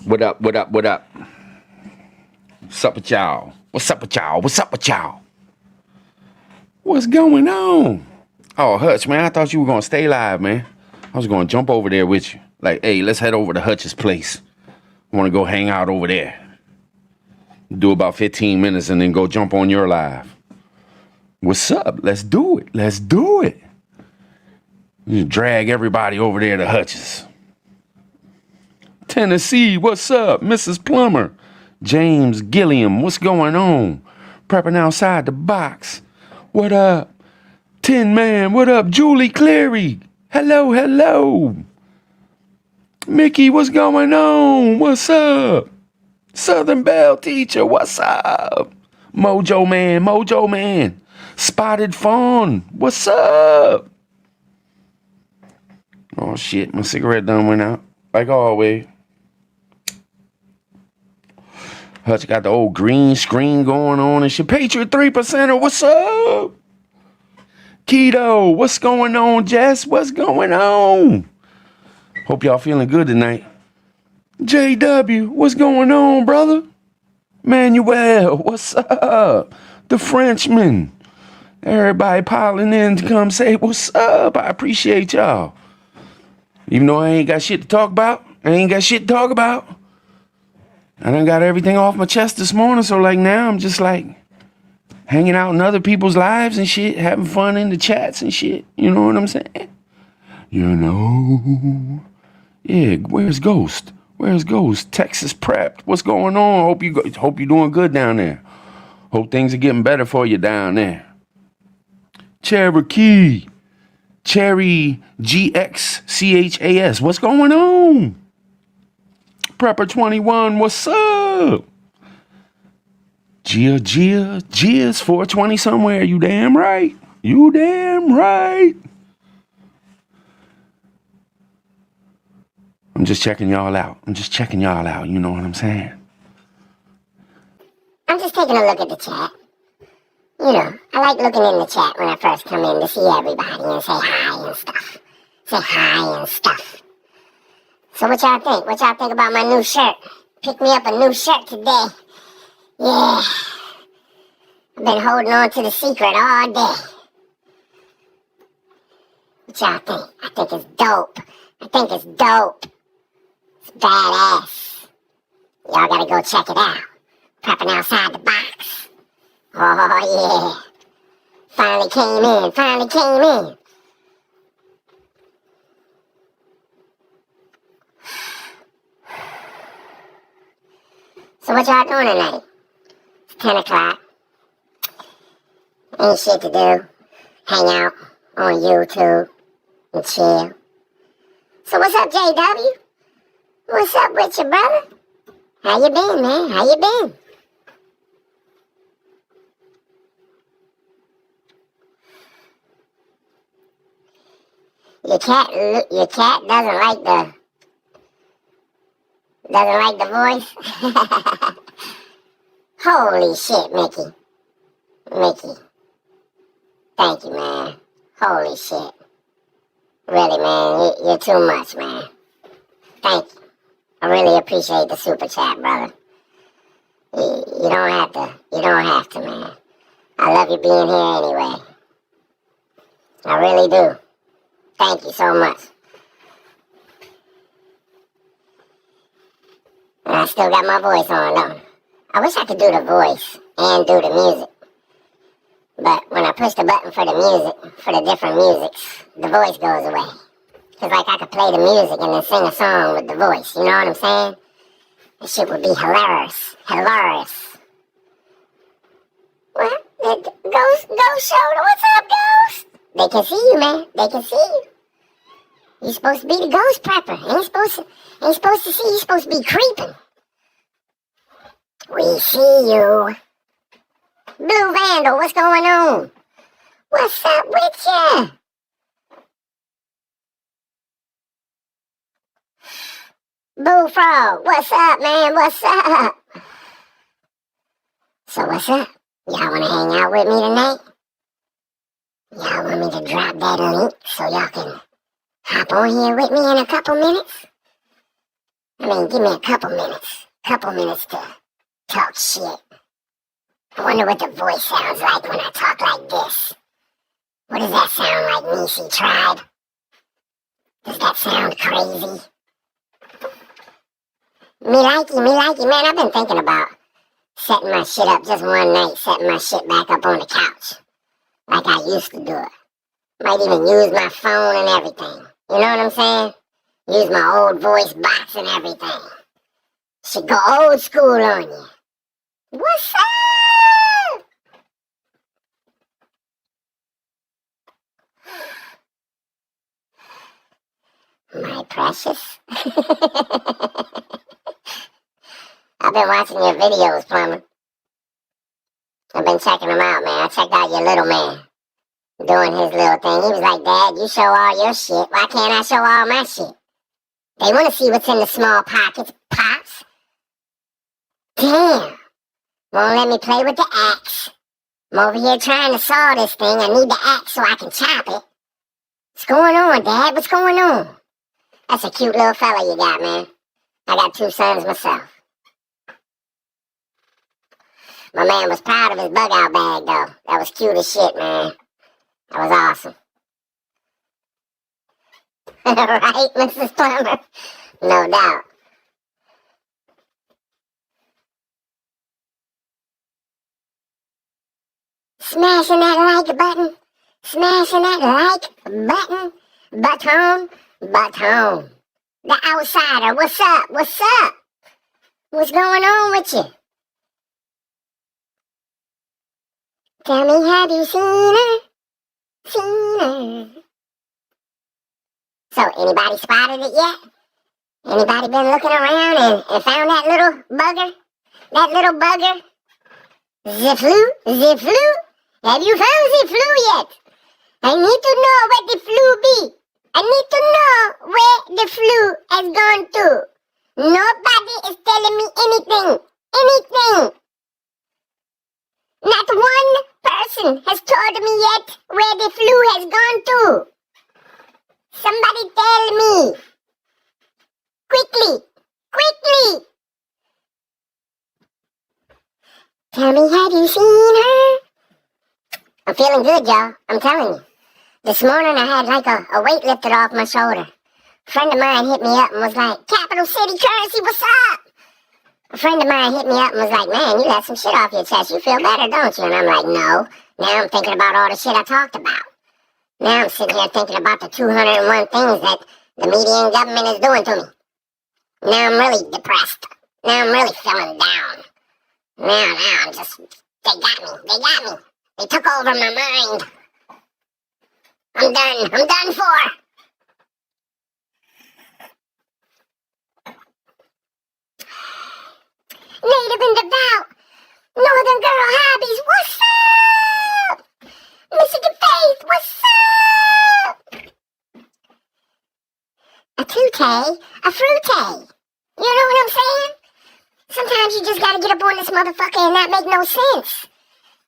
What up, what up, what up? What's up with y'all? What's up with y'all? What's up with y'all? What's going on? Oh, Hutch, man, I thought you were going to stay live, man. I was going to jump over there with you. Like, hey, let's head over to Hutch's place. I want to go hang out over there. Do about 15 minutes and then go jump on your live. What's up? Let's do it. Let's do it. You drag everybody over there to Hutch's. Tennessee, what's up? Mrs. Plummer, James Gilliam, what's going on? Prepping outside the box. What up? Tin Man, what up? Julie Cleary, hello, hello. Mickey, what's going on? What's up? Southern Belle Teacher, what's up? Mojo Man. Spotted Fawn, what's up? Oh shit, my cigarette done went out. Like always. Hutch got the old green screen going on and shit. Patriot 3%er, what's up? Keto, what's going on, Jess? What's going on? Hope y'all feeling good tonight. JW, what's going on, brother? Manuel, what's up? The Frenchman. Everybody piling in to come say what's up. I appreciate y'all. Even though I ain't got shit to talk about. I done got everything off my chest this morning, so like now I'm just like hanging out in other people's lives and shit, having fun in the chats and shit. You know what I'm saying? You know. Yeah, where's Ghost? Texas Prepped. What's going on? Hope you're doing good down there. Hope things are getting better for you down there. Cherokee. Cherry GXCHAS. What's going on? Prepper 21, what's up? Gia's 420 somewhere. You damn right. I'm just checking y'all out. You know what I'm saying? I'm just taking a look at the chat. You know, I like looking in the chat when I first come in to see everybody and say hi and stuff. So what y'all think? What y'all think about my new shirt? Pick me up a new shirt today. Yeah. I've been holding on to the secret all day. What y'all think? I think it's dope. It's badass. Y'all gotta go check it out. Prepping outside the box. Oh yeah. Finally came in. So what y'all doing tonight? It's 10 o'clock. Ain't shit to do. Hang out on YouTube and chill. So what's up, JW? What's up with you, brother? How you been, man? How you been? Your cat doesn't like the voice. Holy shit, Mickey. Mickey. Thank you, man. Holy shit. Really, man, you're too much, man. Thank you. I really appreciate the super chat, brother. You don't have to. You don't have to, man. I love you being here anyway. I really do. Thank you so much. And I still got my voice on, don't I? I wish I could do the voice and do the music. But when I push the button for the music, for the different musics, the voice goes away. Cause like I could play the music and then sing a song with the voice, you know what I'm saying? That shit would be hilarious. Hilarious. What? Ghost Shoulder, what's up, Ghost? They can see you, man. They can see you. You're supposed to be the ghost prepper. Ain't supposed to see. You're supposed to be creeping. We see you. Blue Vandal, what's going on? What's up with ya? Bullfrog, what's up, man? What's up? So what's up? Y'all wanna hang out with me tonight? Y'all want me to drop that link so y'all can hop on here with me in a couple minutes? I mean, give me a couple minutes. Couple minutes to talk shit. I wonder what the voice sounds like when I talk like this. What does that sound like, Nisi Tribe? Does that sound crazy? Me likey, man, I've been thinking about setting my shit up just one night, setting my shit back up on the couch. Like I used to do it. Might even use my phone and everything. You know what I'm saying? Use my old voice box and everything. Should go old school on you. What's up? My precious. I've been watching your videos, Plumber. I've been checking them out, man. I checked out your little man doing his little thing. He was like, Dad, you show all your shit. Why can't I show all my shit? They want to see what's in the small pockets, Pops. Damn. Won't let me play with the axe. I'm over here trying to saw this thing. I need the axe so I can chop it. What's going on, Dad? What's going on? That's a cute little fella you got, man. I got 2 sons myself. My man was proud of his bug-out bag, though. That was cute as shit, man. That was awesome. Right, Mrs. Plummer? No doubt. Smashing that like button. Smashing that like button. Button. The outsider, what's up? What's up? What's going on with you? Tell me, have you seen her? Seen her? So, anybody spotted it yet? Anybody been looking around and found that little bugger? That little bugger? The flu? Have you found the flu yet? I need to know where the flu be. I need to know where the flu has gone to. Nobody is telling me anything. Anything. Not one person has told me yet where the flu has gone to. Somebody tell me. Quickly. Tell me, have you seen her? I'm feeling good, y'all. I'm telling you. This morning I had like a weight lifted off my shoulder. A friend of mine hit me up and was like, Capital City Currency, what's up? A friend of mine hit me up and was like, man, you got some shit off your chest. You feel better, don't you? And I'm like, no. Now I'm thinking about all the shit I talked about. Now I'm sitting here thinking about the 201 things that the media and government is doing to me. Now I'm really depressed. Now I'm really feeling down. Now I'm just, they got me. They took over my mind. I'm done for. native and devout, northern girl hobbies, what's up? Michigan Faith, what's up? A tute, a fruite. You know what I'm saying? Sometimes you just gotta get up on this motherfucker and not make no sense.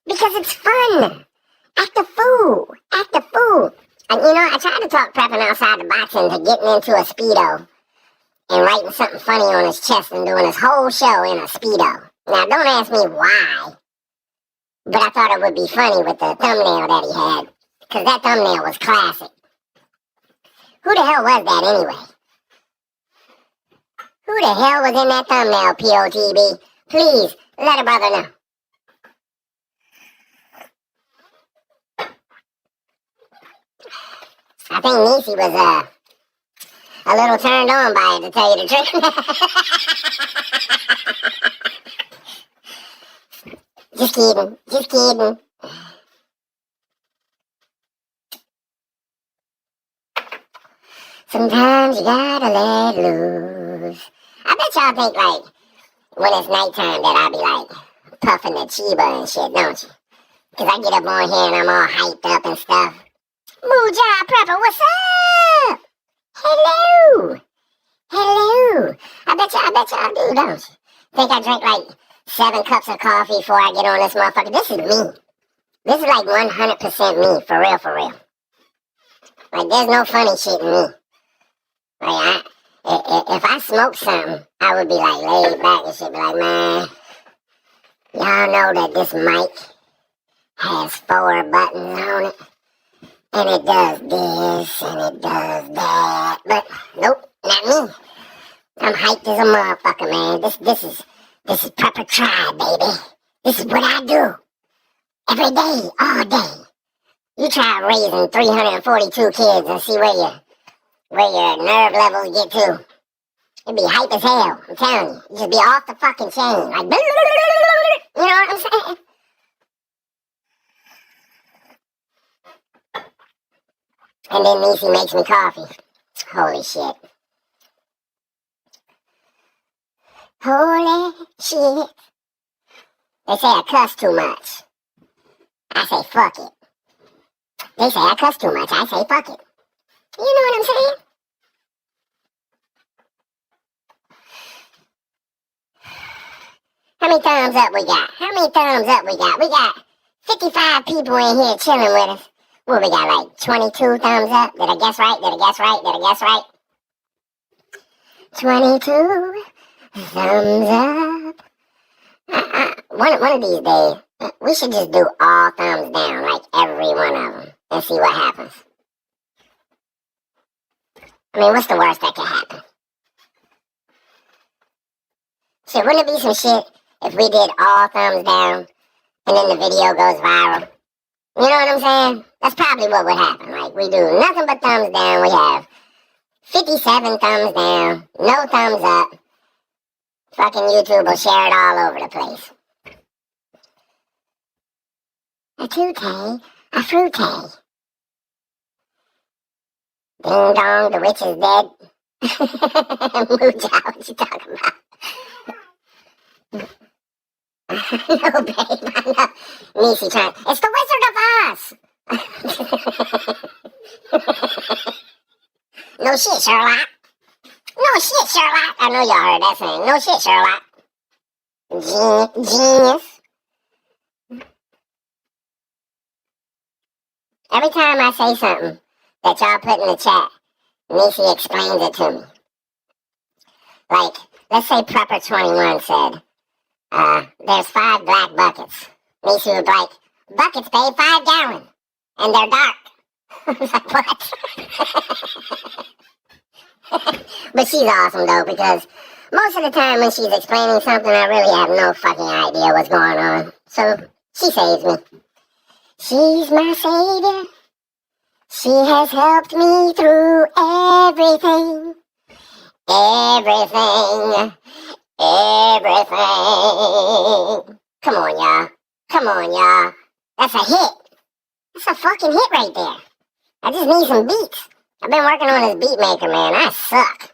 Because it's fun. Act a fool. Act a fool. And you know, I tried to talk prepping outside the box into getting into a Speedo and writing something funny on his chest and doing his whole show in a Speedo. Now, don't ask me why, but I thought it would be funny with the thumbnail that he had, because that thumbnail was classic. Who the hell was that anyway? Who the hell was in that thumbnail, POTB? Please, let a brother know. I think Niecy was a little turned on by it, to tell you the truth. Just kidding. Just kidding. Sometimes you gotta let loose. I bet y'all think, like, when it's nighttime that I'll be, like, puffing the Chiba and shit, don't you? Because I get up on here and I'm all hyped up and stuff. Mooja Prepper, what's up? Hello. Hello. I bet y'all do, don't you? Think I drink, like, 7 cups of coffee before I get on this motherfucker? This is me. This is, like, 100% me, for real, for real. Like, there's no funny shit in me. Like, if I smoked something, I would be like laid back and shit, be like, man, y'all know that this mic has 4 buttons on it, and it does this, and it does that, but nope, not me. I'm hyped as a motherfucker, man. This is preppertribe, baby. This is what I do. Every day, all day. You try raising 342 kids and see where your nerve levels get to. It'd be hype as hell, I'm telling you. You just be off the fucking chain. Like, you know what I'm saying? And then Niecy makes me coffee. Holy shit. Holy shit. They say I cuss too much. I say fuck it. They say I cuss too much. I say fuck it. You know what I'm saying? How many thumbs up we got? How many thumbs up we got? We got 55 people in here chilling with us. What, we got like 22 thumbs up? Did I guess right? Did I guess right? Did I guess right? 22 thumbs up. One of these days, we should just do all thumbs down, like every one of them, and see what happens. I mean, what's the worst that could happen? Shit, wouldn't it be some shit if we did all thumbs down and then the video goes viral? You know what I'm saying? That's probably what would happen. Like, we do nothing but thumbs down. We have 57 thumbs down, no thumbs up. Fucking YouTube will share it all over the place. A tute, a fruite. Ding dong, the witch is dead. Mooja, what you talking about? No, babe, I know. Niecy trying. It's the Wizard of Oz. No shit, Sherlock. No shit, Sherlock. I know y'all heard that saying. No shit, Sherlock. Genius. Every time I say something that y'all put in the chat, Niecy explains it to me. Like, let's say Prepper21 said, there's 5 black buckets. Niecy would be like, buckets, babe, 5 gallons. And they're dark. I was like, what? But she's awesome, though, because most of the time when she's explaining something, I really have no fucking idea what's going on. So, she saves me. She's my savior. She has helped me through everything. Everything. Everything. Come on, y'all. Come on, y'all. That's a hit. That's a fucking hit right there. I just need some beats. I've been working on this beat maker, man. I suck.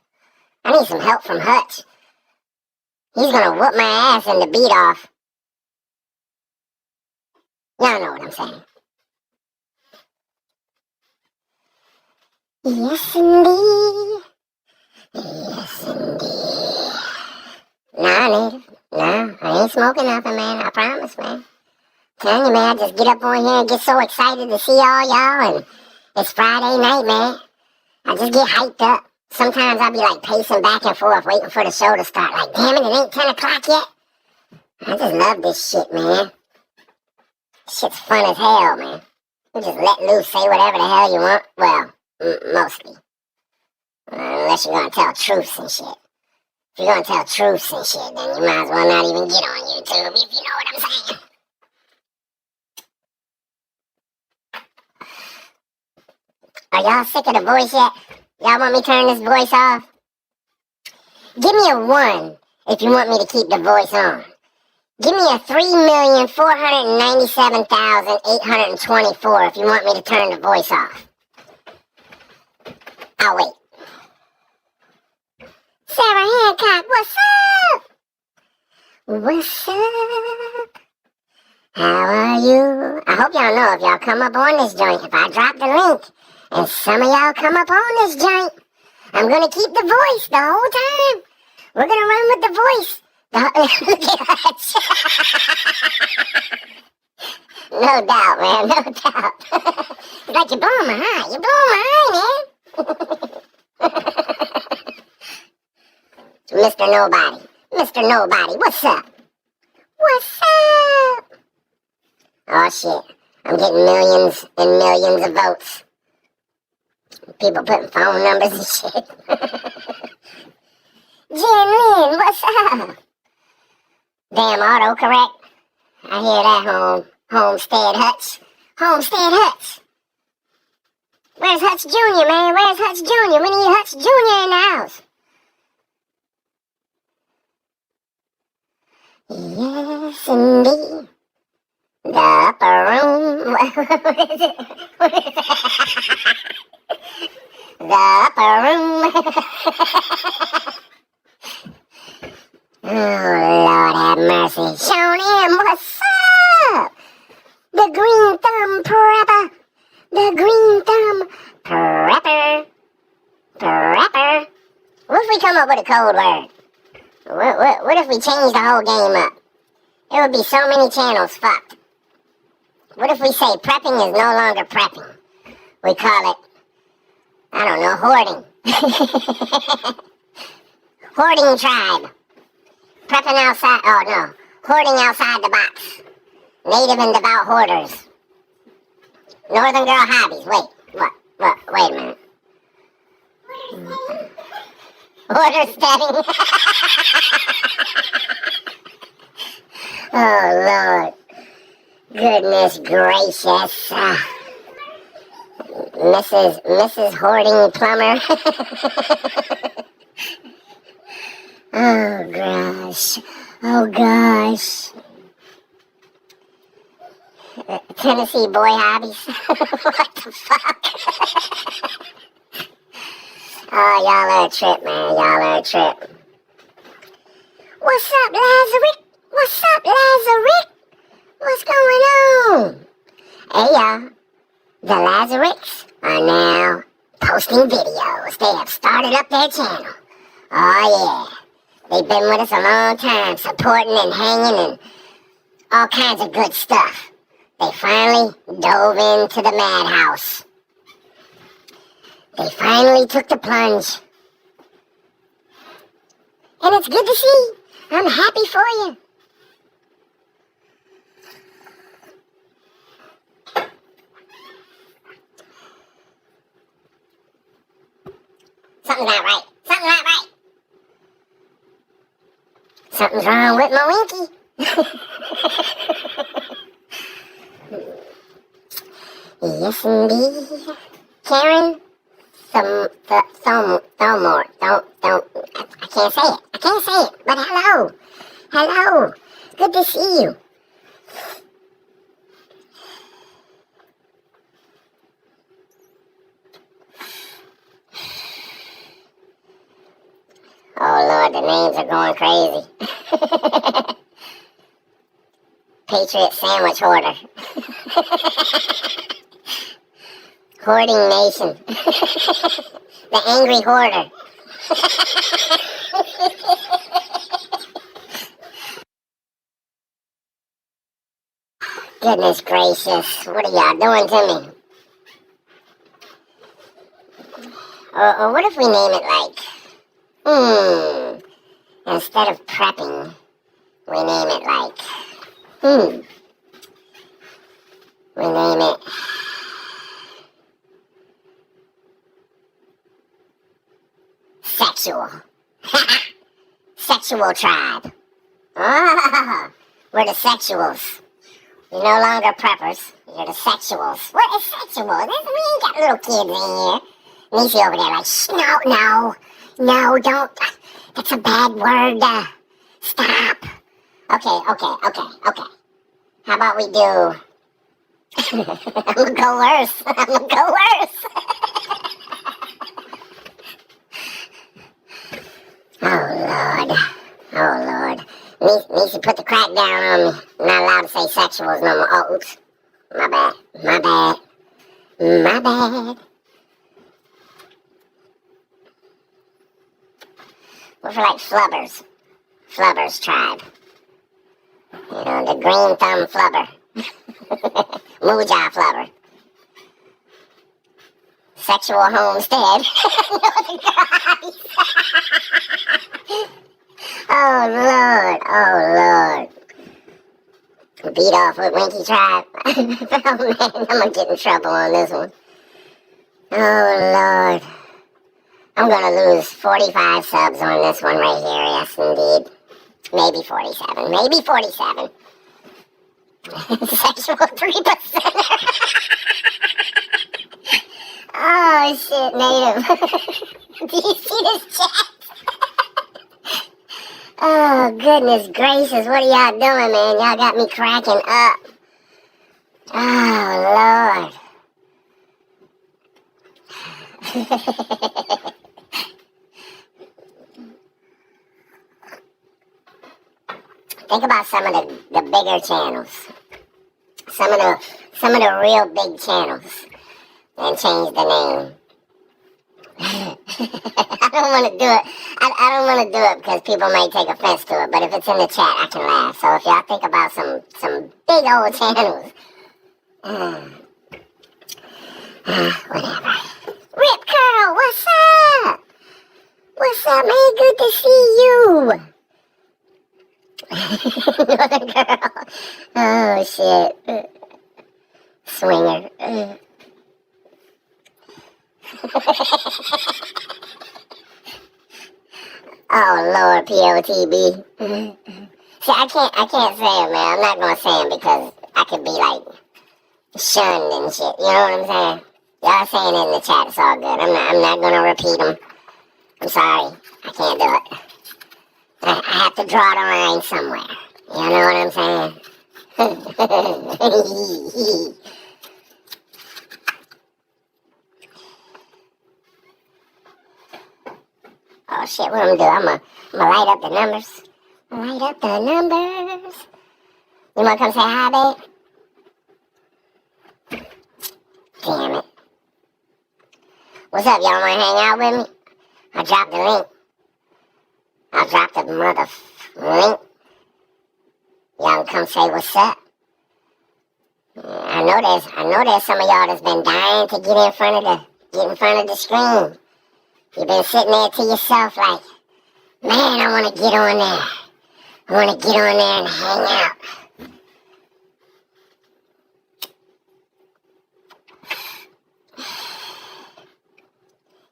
I need some help from Hutch. He's gonna whoop my ass in the beat off. Y'all know what I'm saying. Yes, indeed. Yes, indeed. Nah, native. Nah, I ain't smoking nothing, man. I promise, man. Telling you, man, I just get up on here and get so excited to see all y'all, and it's Friday night, man. I just get hyped up. Sometimes I'll be like pacing back and forth, waiting for the show to start. Like, damn it ain't 10 o'clock yet. I just love this shit, man. Shit's fun as hell, man. You just let loose, say whatever the hell you want. Well, mostly. Unless you're gonna tell truths and shit. If you're gonna tell truths and shit, then you might as well not even get on YouTube, if you know what I'm saying. Are y'all sick of the voice yet? Y'all want me to turn this voice off? Give me a 1 if you want me to keep the voice on. Give me a 3,497,824 if you want me to turn the voice off. I'll wait. Sarah Hancock, what's up? What's up? How are you? I hope y'all know if y'all come up on this joint, if I drop the link, and some of y'all come up on this joint, I'm gonna keep the voice the whole time. We're gonna run with the voice. Look at that. No doubt, man, no doubt. It's like you're blowing my high. You're blowing my high, man. Mr. Nobody. Mr. Nobody, what's up? What's up? Oh, shit. I'm getting millions and millions of votes. People putting phone numbers and shit. Jen Lynn, what's up? Damn autocorrect. I hear that, Homestead Hutch. Homestead Hutch. Where's Hutch Jr., man? Where's Hutch Jr.? We need Hutch Jr. in the house. Yes, indeed. The upper room. What is it? What is it? The upper room. Oh, Lord have mercy. Sean M., what's up? The Green Thumb Prepper. The Green Thumb Prepper. Prepper. What if we come up with a code word? What if we change the whole game up? There would be so many channels fucked. What if we say prepping is no longer prepping? We call it, I don't know, hoarding. Hoarding tribe. Prepping outside, oh no, hoarding outside the box. Native and devout hoarders. Northern girl hobbies. Wait, what? Wait a minute. Hoarder steading. Oh Lord. Goodness gracious. Mrs. Hoarding Plumber. Oh gosh. Oh gosh. Tennessee boy hobbies. What the fuck? Oh, y'all are a trip, man. Y'all are a trip. What's up, Lazarick? What's up, Lazarick? What's going on? Hey, y'all. The Lazaricks are now posting videos. They have started up their channel. Oh, yeah. They've been with us a long time, supporting and hanging and all kinds of good stuff. They finally dove into the madhouse. They finally took the plunge. And it's good to see. I'm happy for you. Something's not right. Something's not right. Something's wrong with my winky. Yes, indeed. Karen Thomore. I can't say it. I can't say it. But hello. Hello. Good to see you. Oh Lord, the names are going crazy. Patriot Sandwich Hoarder. Hoarding Nation. The Angry Hoarder. Goodness gracious, what are y'all doing to me? Or what if we name it like, instead of prepping, we name it like, we name it sexual. Sexual tribe. Oh, we're the sexuals. You're no longer preppers. You're the sexuals. What is sexual? We ain't got little kids in here. Niecy over there like, shh, no, don't. That's a bad word. Stop. Okay. How about we do... I'm gonna go worse. Oh, Lord. Niecy put the crack down on me. I'm not allowed to say sexuals no more. Oh, oops. My bad. What for like flubbers? Flubbers tribe. You know, the green thumb flubber. Moojaw flubber. Sexual homestead. Oh Lord. Beat off with Winky tribe. Oh man, I'm gonna get in trouble on this one. Oh Lord. I'm gonna lose 45 subs on this one right here, yes indeed. Maybe 47. Sexual 3%. Oh shit, native. Do you see this chat? Oh goodness gracious, what are y'all doing, man? Y'all got me cracking up. Oh Lord. Think about some of the bigger channels. Some of the real big channels. And change the name. I don't want to do it. I don't want to do it because people might take offense to it. But if it's in the chat, I can laugh. So if y'all think about some big old channels. Whatever. Rip Curl, what's up? What's up, man? Good to see you. Northern Girl. Oh, shit. Swinger. Oh Lord, POTB. See, I can't say it, man. I'm not gonna say it because I could be like shunned and shit. You know what I'm saying? Y'all saying it in the chat, it's all good. I'm not gonna repeat them. I'm sorry, I can't do it. I have to draw the line somewhere. You know what I'm saying? Oh shit, what I'm gonna do? I'm gonna light up the numbers. Light up the numbers. You wanna come say hi, babe? Damn it. What's up, y'all wanna hang out with me? I dropped the link. I dropped the link. Y'all can come say what's up. I know there's some of y'all that's been dying to get in front of the screen. You've been sitting there to yourself like, man, I want to get on there. I want to get on there and hang out.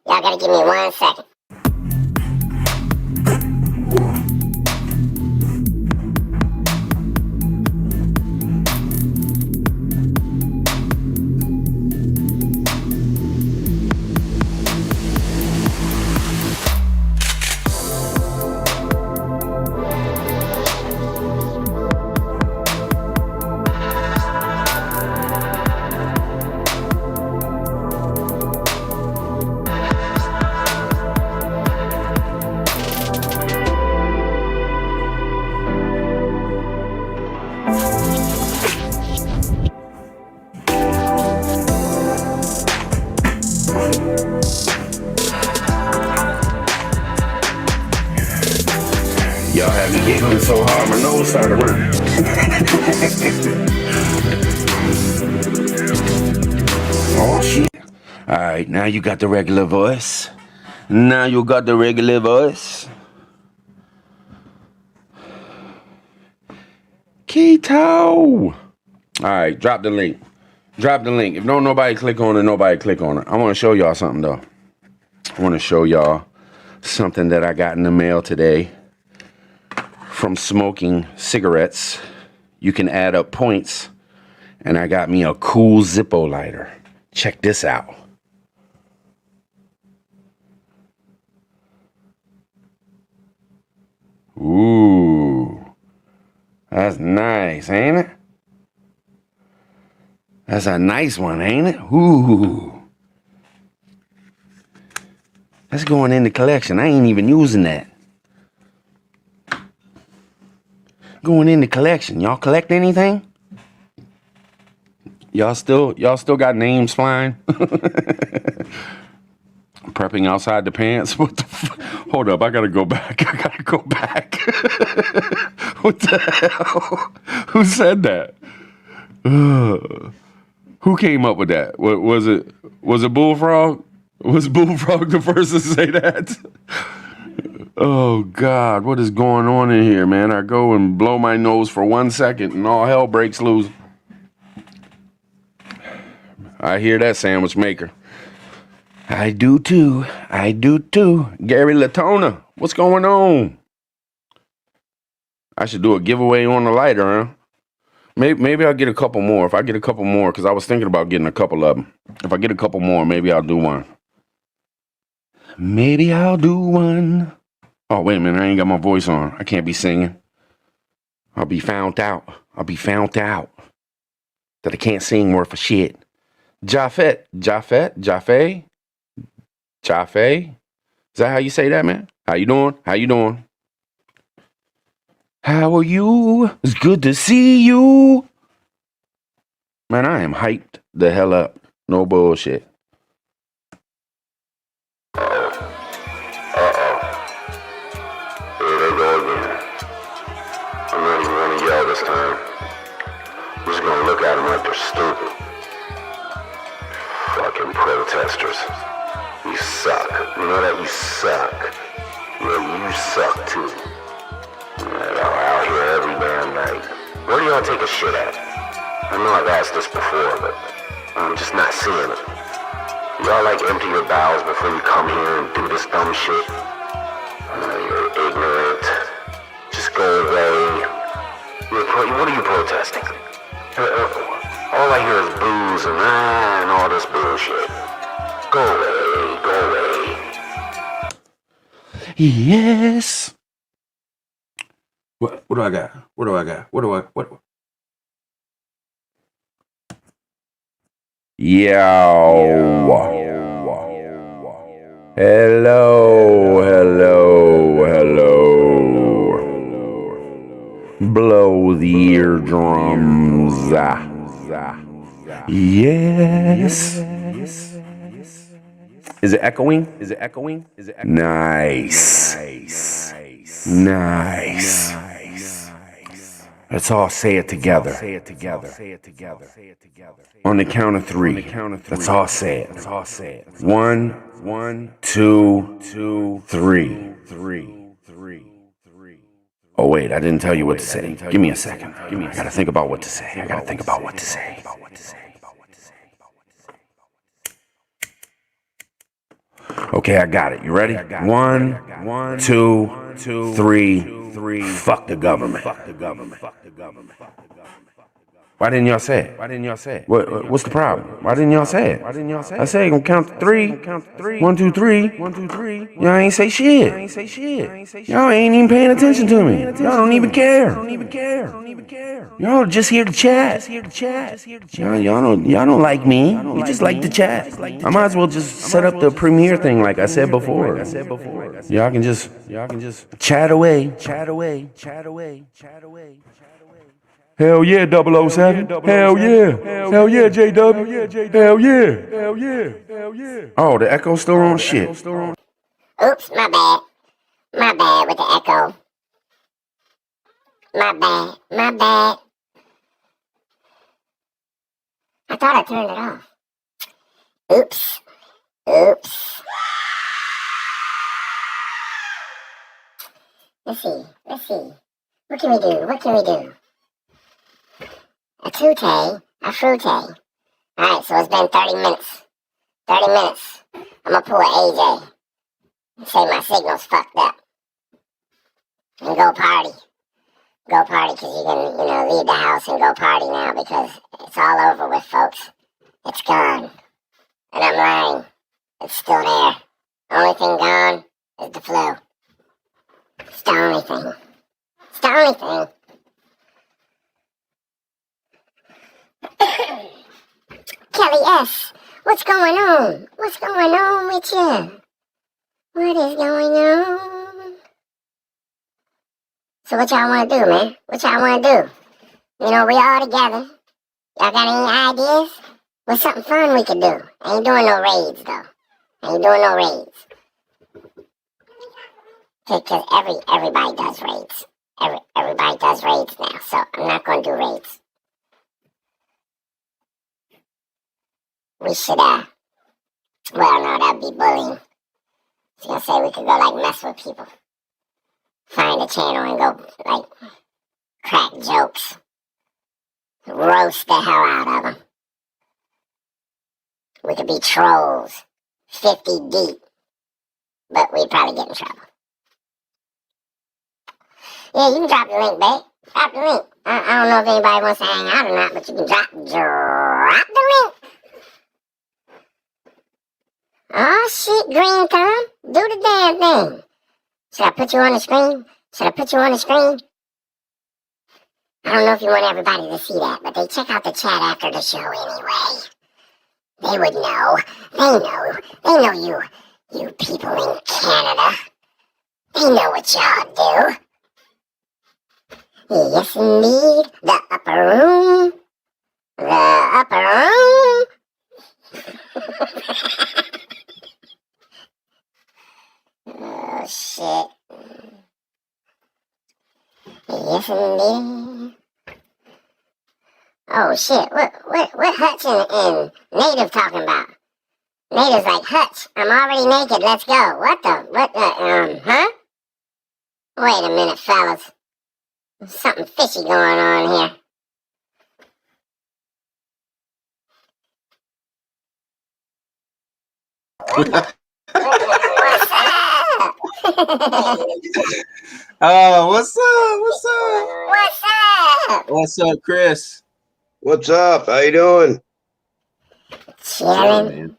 Y'all gotta give me 1 second. on the side of the road. Oh shit. Alright, now you got the regular voice. Now you got the regular voice. Keto. Alright, drop the link. Drop the link. If don't nobody click on it, nobody click on it. I want to show y'all something though. I want to show y'all something that I got in the mail today from smoking cigarettes. You can add up points, and I got me a cool Zippo lighter. Check this out. Ooh, that's nice, ain't it? That's a nice one, ain't it? Ooh. That's going in the collection. I ain't even using that. Going in the collection. Y'all collect anything? Y'all still got names flying? Prepping outside the pants? What the Hold up, I gotta go back. What the hell? Who said that? Who came up with that? Was it Bullfrog? Was Bullfrog the first to say that? Oh God, what is going on in here, man? I go and blow my nose for 1 second and all hell breaks loose. I hear that, sandwich maker. I do too. Gary Latona, what's going on? I should do a giveaway on the lighter, huh? Maybe I'll get a couple more. If I get a couple more, because I was thinking about getting a couple of them. If I get a couple more, maybe I'll do one. Oh, wait a minute. I ain't got my voice on. I can't be singing. I'll be found out that I can't sing worth a shit. Jaffe. Is that how you say that, man? How you doing? How are you? It's good to see you. Man, I am hyped the hell up. No bullshit. This time, I'm just gonna look at them like they're stupid. Fucking protesters. You suck. You know that you suck. Yeah, you suck too. Y'all out here every damn night. Where do y'all take a shit at? I know I've asked this before, but I'm just not seeing it. Y'all like empty your bowels before you come here and do this dumb shit? You're ignorant. Just go away. What are you protesting? All I hear is booze and all this bullshit. Go away. Yes. What do I got? Yo. Hello. Blow the eardrums. Yes. Is it echoing? Nice. Let's all say it together. On the count of three. Let's all say it. 1, 2, 3. Oh wait, I didn't tell you what to say. Give me a second. I gotta think about what to say. Okay, I got it. You ready? 1, 2, 3. Fuck the government. Why didn't y'all say it? What's the problem? Why didn't y'all say it? I said you're gonna count to 3. 1, 2, 3. Y'all ain't say shit. Y'all ain't even paying attention to me. Y'all don't even care. Y'all just here to chat. Y'all don't like me. You just like to chat. I might as well just set up the premiere thing like I said before. Y'all can just chat away. Hell yeah, 007. Hell yeah, JW. Hell yeah. Oh, the echo's still on? Shit. Oops, my bad with the echo. My bad. My bad. I thought I turned it off. Oops. Oops. Let's see. Let's see. What can we do? What can we do? A tute, a fruite. Alright, so it's been 30 minutes. 30 minutes. I'm gonna pull an AJ. Say my signal's fucked up. And go party. Go party because you can, leave the house and go party now because it's all over with, folks. It's gone. And I'm lying. It's still there. Only thing gone is the flu. It's the only thing. It's the only thing. Kelly S., what's going on? What's going on with you? What is going on? So what y'all want to do, man? What y'all want to do? We all together. Y'all got any ideas? What's something fun we could do? I ain't doing no raids, though. I ain't doing no raids. Because everybody does raids. Everybody does raids now, so I'm not going to do raids. We should, well, no, that'd be bullying. I was gonna say we could go, mess with people. Find a channel and go, crack jokes. Roast the hell out of them. We could be trolls. 50 deep. But we'd probably get in trouble. Yeah, you can drop the link, babe. Drop the link. I don't know if anybody wants to hang out or not, but you can drop the link. Oh, shit, Green Thumb. Do the damn thing. Should I put you on the screen? I don't know if you want everybody to see that, but they check out the chat after the show anyway. They would know. They know you people in Canada. They know what y'all do. Yes, indeed. The upper room. Oh, shit. Yes, indeed. Oh, shit. What Hutch and Native talking about? Native's like, Hutch, I'm already naked. Let's go. What, huh? Wait a minute, fellas. There's something fishy going on here. What's up? Oh, what's up? What's up, Chris? What's up? How you doing? Chilling. Man.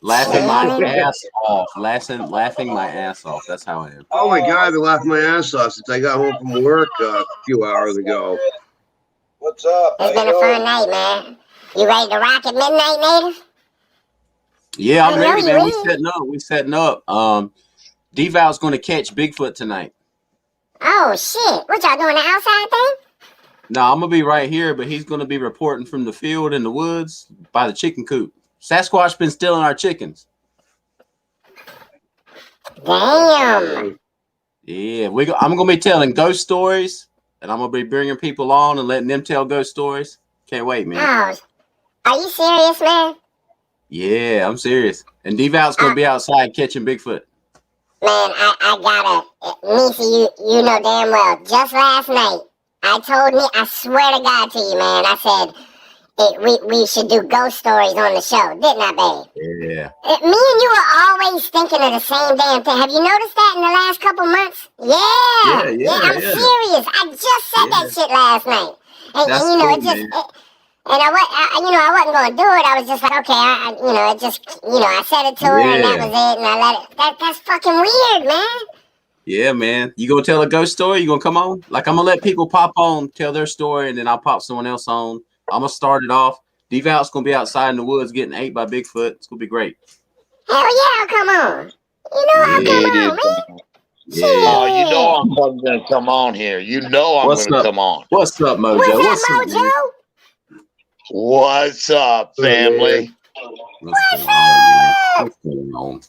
Laughing my ass off. Laughing my ass off. That's how I am. Oh my God, I've been laughing my ass off since I got home from work a few hours ago. What's up? It's been a fun night, man. You ready to rock at midnight, Native? Yeah, I'm ready, man. We setting up. D-Val's going to catch Bigfoot tonight. Oh, shit. What y'all doing, the outside thing? No, I'm going to be right here, but he's going to be reporting from the field in the woods by the chicken coop. Sasquatch been stealing our chickens. Damn. Yeah, I'm going to be telling ghost stories, and I'm going to be bringing people on and letting them tell ghost stories. Can't wait, man. Oh, are you serious, man? Yeah, I'm serious. And D-Val's going to be outside catching Bigfoot. Man, I gotta, Nisi, you know damn well, just last night, I swear to God to you, man, I said, we should do ghost stories on the show, didn't I, babe? Yeah. Me and you are always thinking of the same damn thing. Have you noticed that in the last couple months? Yeah, I'm serious. I just said that shit last night. And you know, cool, it just... And I wasn't going to do it. I was just like, okay, I said it to her and that was it. And I let it. That's fucking weird, man. Yeah, man. You gonna tell a ghost story? You gonna come on? Like, I'm gonna let people pop on, tell their story, and then I'll pop someone else on. I'm gonna start it off. D-Val's gonna be outside in the woods getting ate by Bigfoot. It's gonna be great. Hell yeah, I'll come on. You know I'll come on, man. Yeah. Oh, you know I'm going to come on here. You know I'm going to come on. What's up, Mojo? What's up, Mojo? What's up, family? What's going on?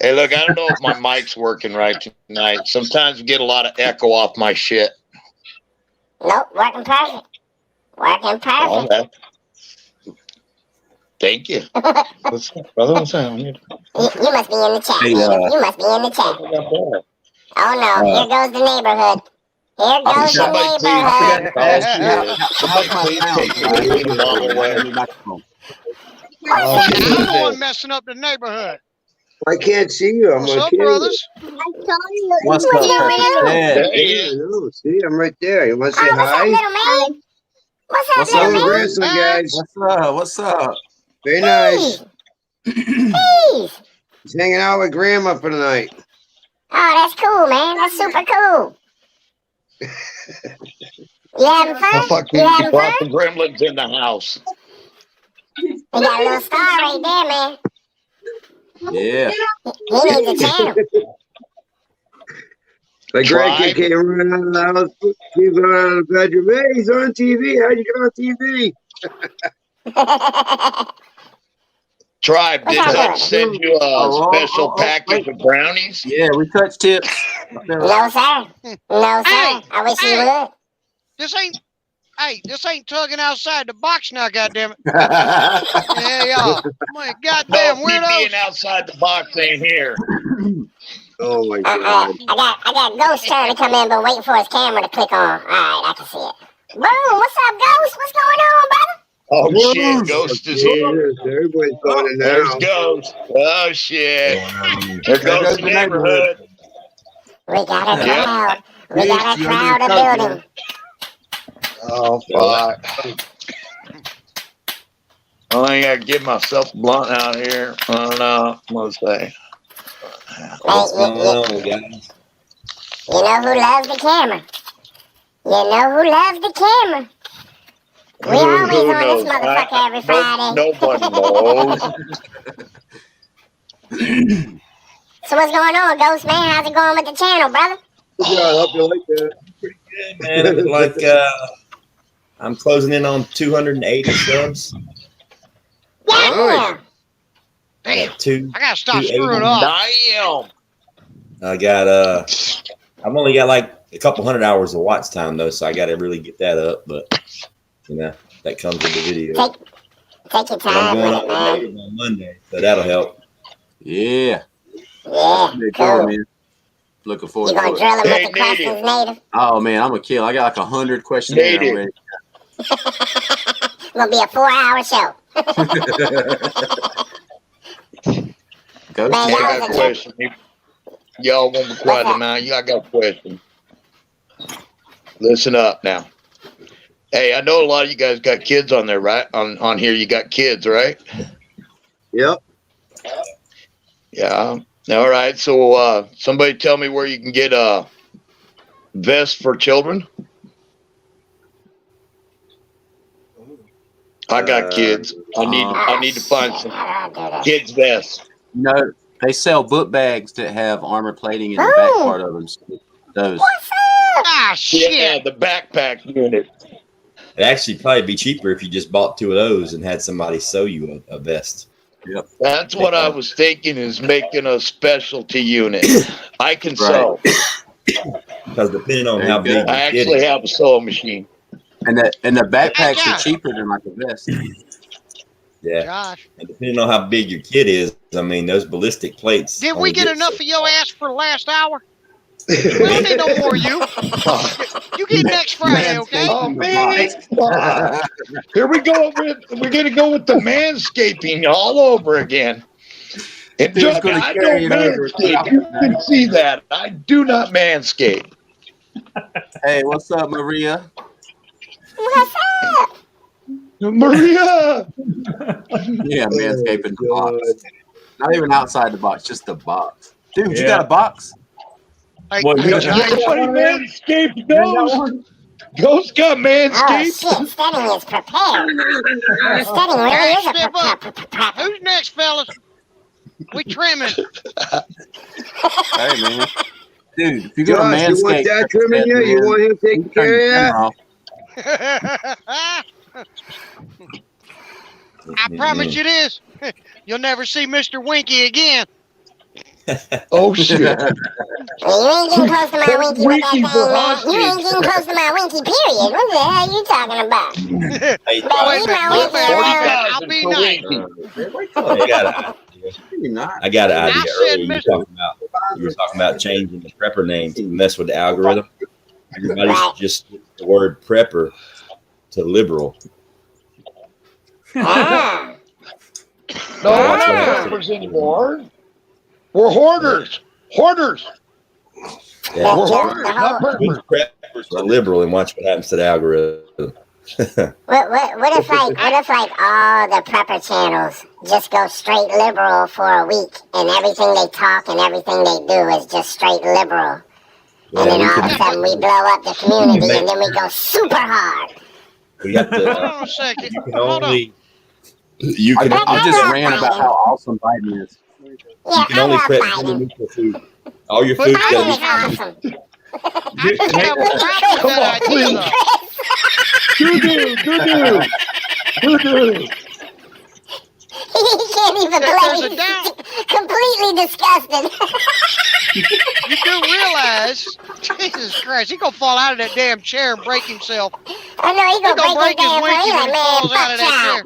Hey, look, I don't know if my mic's working right tonight. Sometimes I get a lot of echo off my shit. Nope, working perfect. Working perfect. Okay. Thank you. What's up, brother? What's up? You must be in the chat, Hey, man. You must be in the chat. Oh no, here goes the neighborhood. Here goes the neighborhood. Somebody please take the green lawn away. What's I'm the that? one messing up the neighborhood. I can't see you. I'm What's on up, camera. brothers? What's up, What's up, Pepper? little? Dad? There he Yeah, is. no, see, I'm right there. You want to say Oh, what's up, hi? little man? What's up, What's little up, man? Grandson, guys. What's up? Very nice. Please. He's hanging out with Grandma for the night. Oh, that's cool, man. That's super cool. You having fun? Fucking You having brought fun? the gremlins in the house. We got a little star right there, man. Yeah. He needs a channel. My Tribe. grandkid came running out of the house. He's going out of the bedroom. Hey, he's on TV. How'd you get on TV? Tribe, did What's Hutch up, send you a special package of brownies? Yeah, we touch tips. No, sir. No, sir. Hey, I wish he hey. would. This ain't tugging outside the box now, goddammit. Yeah. Yeah, y'all. My No, goddamn he weirdos. being outside the box ain't here. Oh, my God. I got Ghost trying to come in, but waiting for his camera to click on. All right, I can see it. Boom! What's up, Ghost? What's going on, brother? Oh, shit, Ghost is here. Everybody's going in There's now. Ghost. Oh, shit. There goes the neighborhood. We got a Yep. crowd. We Yes, got a you're crowd under of cover. building. Oh, fuck. I gotta give myself a blunt out here. I don't know. What to say? What's Hey, going on, guys? you know who loves the camera? You know who loves the camera? We always Who on knows? this motherfucker every Friday. Nobody knows. So what's going on, Ghost man? How's it going with the channel, brother? Good job. I hope you like that. Good, man. I'm like, I'm closing in on 280 subs. What? Damn. Damn. Got two. I gotta stop 280. screwing off. Damn. I got I've only got like a couple hundred hours of watch time though, so I got to really get that up. But you know that comes with the video. Take your But I'm time going with it, on man. native on Monday, so that'll help. Yeah. Yeah, Good cool. man. Looking You forward gonna to it. drill him Hey, with the questions, native? Oh man, I'm a kill. I got like 100 questionnaires. I'm ready. Gonna be a 4-hour show. Go Man, I y'all got was a a question. Y'all won't be quiet now. I got a question. Listen up now. Hey, I know a lot of you guys got kids on there, right? On here, you got kids, right? Yep. Yeah. All right. So, somebody tell me where you can get a vest for children. I got kids. I need to find some kids vests. You know, they sell book bags that have armor plating in the back part of them. So those. What's up? Ah, shit. Yeah, the backpack unit. It'd actually probably be cheaper if you just bought 2 of those and had somebody sew you a vest. Yep. That's what I was thinking, is making a specialty unit. I can sew. Because depending on There how you big go. I your kid actually is, have a sewing machine. And the backpacks Hey, are Josh. cheaper than like a vest. yeah, Josh, and depending on how big your kid is, I mean, those ballistic plates. did we only get enough so of your ass for the last hour? We don't need no more of you. You get next Friday, okay? Oh, man. Here we go. We're going to go with the manscaping all over again. And Dude's gonna I carry don't it over. manscape. You can see that. I do not manscape. Hey, what's up, Maria? What's up? Maria. Yeah, manscaping the box. Not even outside the box, just the box. Dude, you Yeah. got a box? Hey, What, hey, you got Josh, Somebody manscaped Ghost. Ghost got Oh manscaped. shit, Steading is prepared. Steading really Hey, is a step up. prepper. Who's next, fellas? We trimming. Hey, man. Dude, if you're going to Josh, you want manscape, that trimming you? You want him taking care of that? I promise you this. You'll never see Mr. Winky again. Oh shit! You ain't getting close to my winky with that Winky thing, for man. You ain't hostage. getting close to my winky, period. What the hell are you talking about? Hey, Better Wait a leave minute, my wait a winky minute, wait a alone. minute. I'll be nice. I got an idea I said, earlier. Mr. You were talking about changing the prepper name to mess with the algorithm. Everybody Right. should just switch the word prepper to liberal. Ah. No, we're Watch what not happens. preppers anymore. We're hoarders. Hoarders. Yeah. We're The hoarders, not whole, Switch preppers. preppers to liberal and watch what happens to the algorithm. what if like all the prepper channels just go straight liberal for a week and everything they talk and everything they do is just straight liberal? And then we all of a can- sudden we blow up the community and then we go super hard. we got the. Hold on a second. You can Hold on. only. You can. But I just love ran about Biden. how awesome Biden is. Yeah, You can I only love prep Biden. neutral food. All your But food's I Biden gotta is be. awesome. I just have a problem with that idea, though. Doo-doo. He can't even There's play. a down. Completely disgusted. You do realize, Jesus Christ, he gonna fall out of that damn chair and break himself. I know he He gonna gonna break break his his damn winky phone. when he Like, falls man, out of that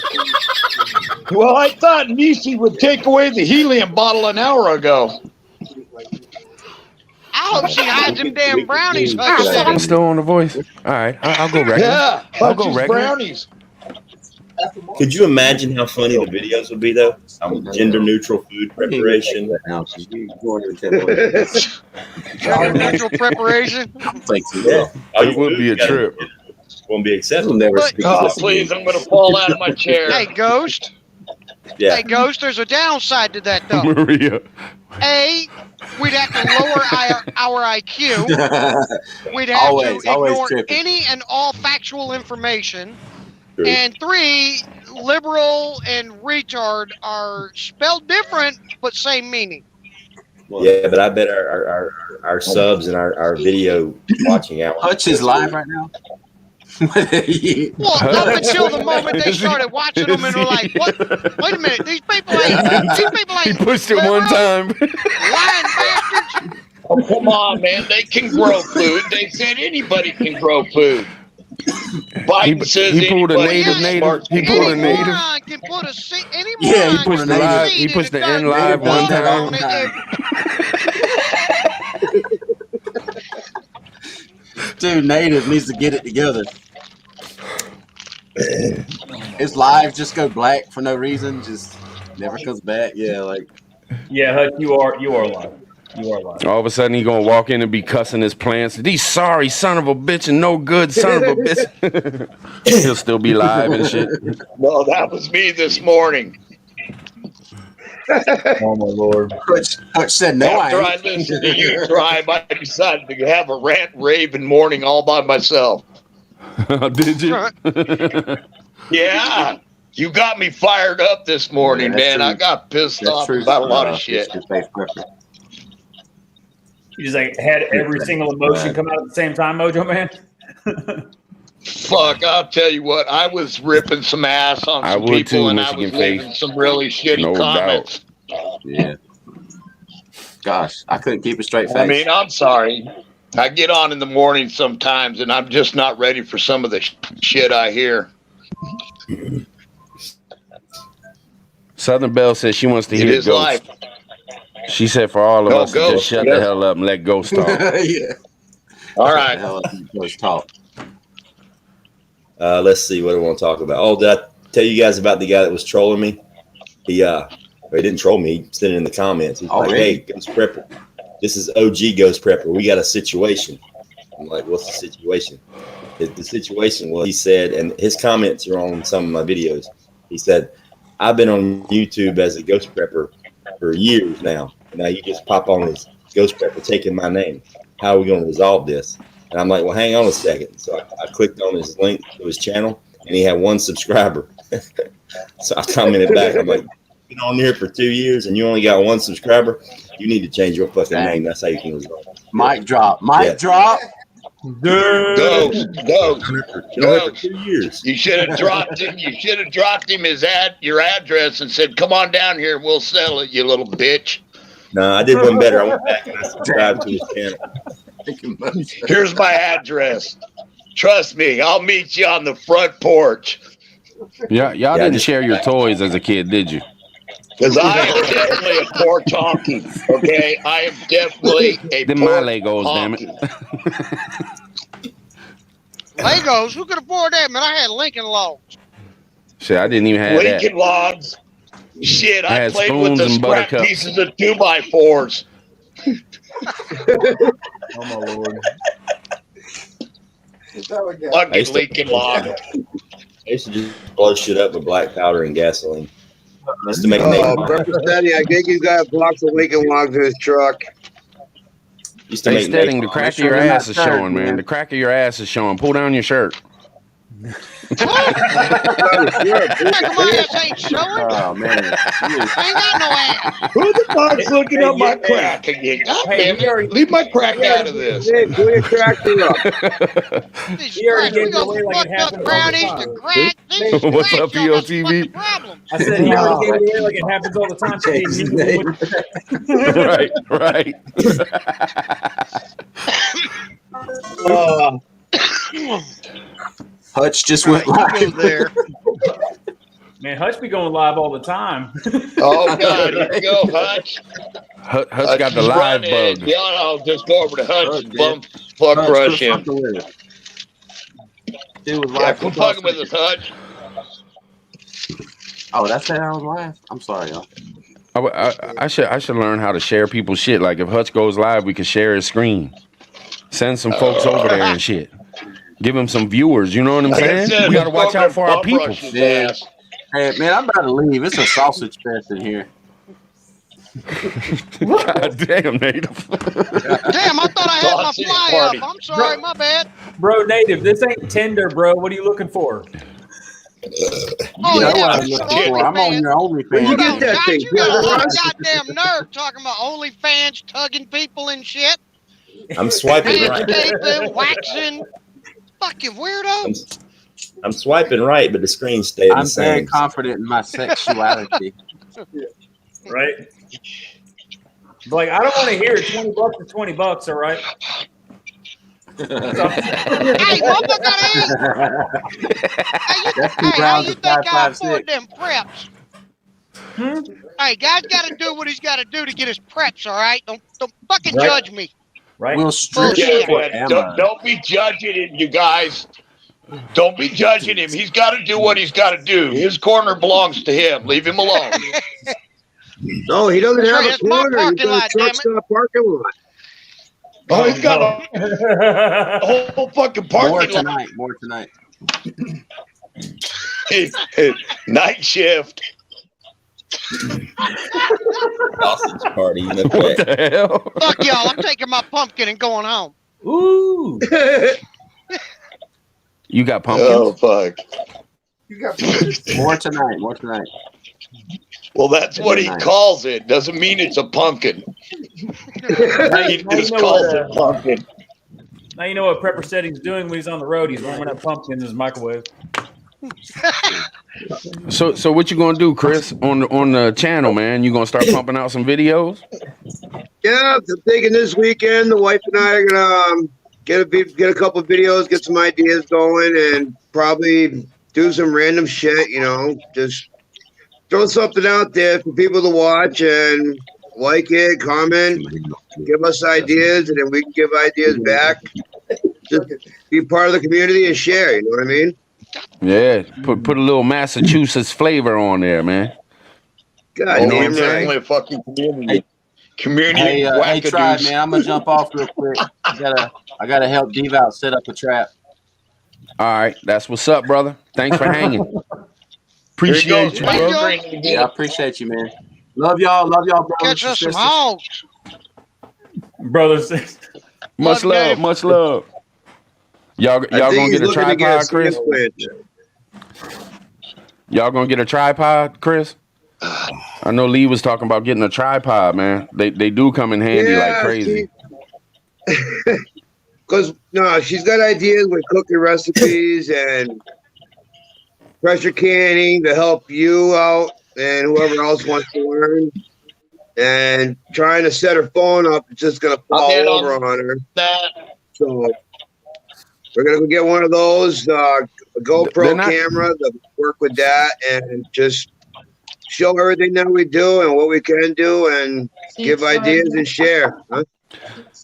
fuck y'all. Well, I thought Niecy would take away the helium bottle an hour ago. I hope she hides them damn brownies. Oh, Hutch shit, said. I'm Still on the voice. All right, I'll go regular. Yeah, I'll go Hutch's regular. brownies. Could you imagine how funny the videos would be though? Gender neutral food preparation. Gender neutral preparation. Yeah, all It your would be a food's gotta- trip. Won't be acceptable. But Oh, please, I'm going to fall out of my chair. hey, Ghost. Yeah. Hey, Ghost. There's a downside to that, though. Maria. A, we'd have to lower our IQ. We'd have Always to ignore tripping. any and all factual information. True. And 3, liberal and retard are spelled different but same meaning. Yeah, but I bet our subs and our video watching out. Hutch is live right now. Well, up until the moment they started watching them and were like, "What? Wait a minute, these people ain't He pushed it one time. lying bastards." Oh, come on, man. They can grow food. They said anybody can grow food. Biden says he pulled a anybody native, can native. smart He people. pulled a Any native. moron can put a seed. Any Yeah, he moron pushed can the put a live- seed he in pushed the the dirt N live and one water time. on it. Dude, native needs to get it together. His live just go black for no reason, just never comes back. Yeah, like Yeah, Hutch, you are live. You are live. All of a sudden, he gonna walk in and be cussing his plants. These sorry son of a bitch and no good son of a bitch. He'll still be live and shit. Well, that was me this morning. Oh my lord. Hutch said no. After I listened to you, Tribe, I decided to have a rant raving morning all by myself. Did you? Yeah, you got me fired up this morning, Yeah, that's man. true. I got pissed That's off true. about a lot of shit. You just like had every single emotion come out at the same time, Mojo Man. Fuck, I'll tell you what, I was ripping some ass on I some would people too, and I was Michigan leaving face. some really shitty No comments. Yeah. Gosh, I couldn't keep a straight face. I mean, I'm sorry. I get on in the morning sometimes and I'm just not ready for some of the shit I hear. Southern Belle says she wants to It hear is Ghost. life. She said for all of No, us to Ghost, just shut yes. the hell up and let Ghost talk. Yeah. All right. Let's talk. Let's see what I want to talk about. Oh, did I tell you guys about the guy that was trolling me? He didn't troll me. He sent it in the comments. He's like, Already? "Hey, Ghost Prepper, this is OG Ghost Prepper. We got a situation." I'm like, "What's the situation?" The situation was, he said, and his comments are on some of my videos. He said, "I've been on YouTube as a Ghost Prepper for years now. Now you just pop on as Ghost Prepper taking my name. How are we going to resolve this?" And I'm like, "Well, hang on a second." So I clicked on his link to his channel, and he had 1 subscriber. So I commented back. I'm like, "Been on here for 2 years, and you only got 1 subscriber. You need to change your fucking name. That's how you can resolve it." Mic drop. Mic Yeah. drop. Ghost. Been here for 2 years. You should have dropped him. You should have dropped him your address and said, "Come on down here and we'll sell it, you little bitch." No, I did one better. I went back and I subscribed to his channel. Here's my address. Trust me, I'll meet you on the front porch. Y'all didn't share your toys as a kid, did you? Because I am definitely a poor talkie. Okay, I am definitely a Them poor my Legos, damn talkie. it. Legos? Who could afford that, man? I had Lincoln Logs. Shit, I didn't even have Lincoln that. Logs. Shit, I Had played with spoons the and scrap buttercups. pieces of 2x4s. Oh my lord. Fucking Lincoln Log. I used to just blow shit up with black powder and gasoline. Just to make Oh, naked. Pepper Steady, I think he's got blocks of Lincoln Logs in his truck. Used to Hey, make Stedding, the naked. crack of sure your they're not ass is shirts, showing, man. man. The crack of your ass is showing. Pull down your shirt. Crack of my ass ain't showing. Oh man. I ain't got no ass. Who the fuck's looking Hey, up my hey, crack again? God hey, damn we already- it. Leave my crack out of this. Hey, pull your tractor up. Jesus He already Christ, we gave it go away from like it fucked up happens all the brownies time. to crack. Jesus What's Christ, up, y'all got some POTV? fucking problems. I said he already gave it away like it happens all the time. So he right. Hutch just All went right, you live. go there. Man, Hutch be going live all the time. Oh, God. Here we go, Hutch. Hutch got the is live running. bug. Yeah, I'll just go over to Hutch Hutch, and man. fuck Hutch, rush quit him. fucking with it. Dude was Yeah, live quit for fucking with us, Hutch. Oh, that's how I was live. I'm sorry, y'all. I should learn how to share people's shit. Like if Hutch goes live, we could share his screen. Send some folks over there and shit. Give him some viewers. You know what I'm Like I saying? said, We got to let's go watch over out for our and bum people. rush his Yeah. ass. Hey man, I'm about to leave. It's a sausage fest in here. God damn, Native. Damn, I thought I had my Sausage fly party. up. I'm sorry, my bad. Bro, Native, this ain't Tinder, bro. What are you looking for? Oh, You know yeah, what I'm for some looking for. I'm on OnlyFans. your Where'd you OnlyFans. get Hold on, that Josh, thing? you got a lot of Russ? goddamn nerve talking about OnlyFans, tugging people and shit, I'm swiping right. landscaping, waxing. Fucking weirdo. I'm swiping right, but the screen stayed the I'm very same. confident in my sexuality. Right? Like, I don't want to hear it. $20 is $20, all right? Hey, motherfucker, how you think I afford them preps? Hey, guys got to do what he's got to do to get his preps, all right? Don't fucking Right. judge me. Right? We'll strip Bullshit. you Yeah, for man. Emma. Don't be judging him, you guys. Don't be judging him. He's got to do what he's got to do. His corner belongs to him. Leave him alone. No, he doesn't That's have right, a that's my corner. He's parking got a lot, truck damn it. stop parking lot. Oh, he's got a whole fucking More parking lot. tonight. More tonight. Night shift. Sausage party in What effect. the hell? Fuck y'all, I'm taking my pumpkin and going home. Ooh. You got pumpkins? Oh, fuck. More tonight. More tonight. Well, that's what he Nice. calls it. Doesn't mean it's a pumpkin. He Now you just know calls what, it pumpkin. Now you know what Prepper Setting's doing when he's on the road. He's warming up pumpkins in his microwave. So what you gonna do, Chris, on the channel, man? You gonna start pumping out some videos? Yeah, I'm thinking this weekend the wife and I are gonna get a couple of videos, get some ideas going, and probably do some random shit. You know, just throw something out there for people to watch and like it, comment, give us ideas, and then we can give ideas back. Just be part of the community and share. You know what I mean? Yeah, put a little Massachusetts flavor on there, man. God, You know Oh, what I'm we're saying? definitely a fucking community. Community Hey, of hey, Tribe, wackadoos. man. I'm gonna jump off real quick. I gotta help Devout set up a trap. All right, that's what's up, brother. Thanks for hanging. Appreciate you, Thank you. brother. Yeah, I appreciate you, man. Love y'all, brothers Catch and us some sisters. hogs. Brothers. Much Love you, love, Dave. much love. Y'all I think gonna he's get a looking to get tripod, a Chris? sandwich. Y'all gonna get a tripod, Chris? I know Lee was talking about getting a tripod, man. They do come in handy like crazy. Because no, she's got ideas with cooking recipes and pressure canning to help you out and whoever else wants to learn. And trying to set her phone up is just gonna fall over on her. So we're gonna go get one of those a GoPro camera to work with that and just show everything that we do and what we can do and give ideas and share. Huh?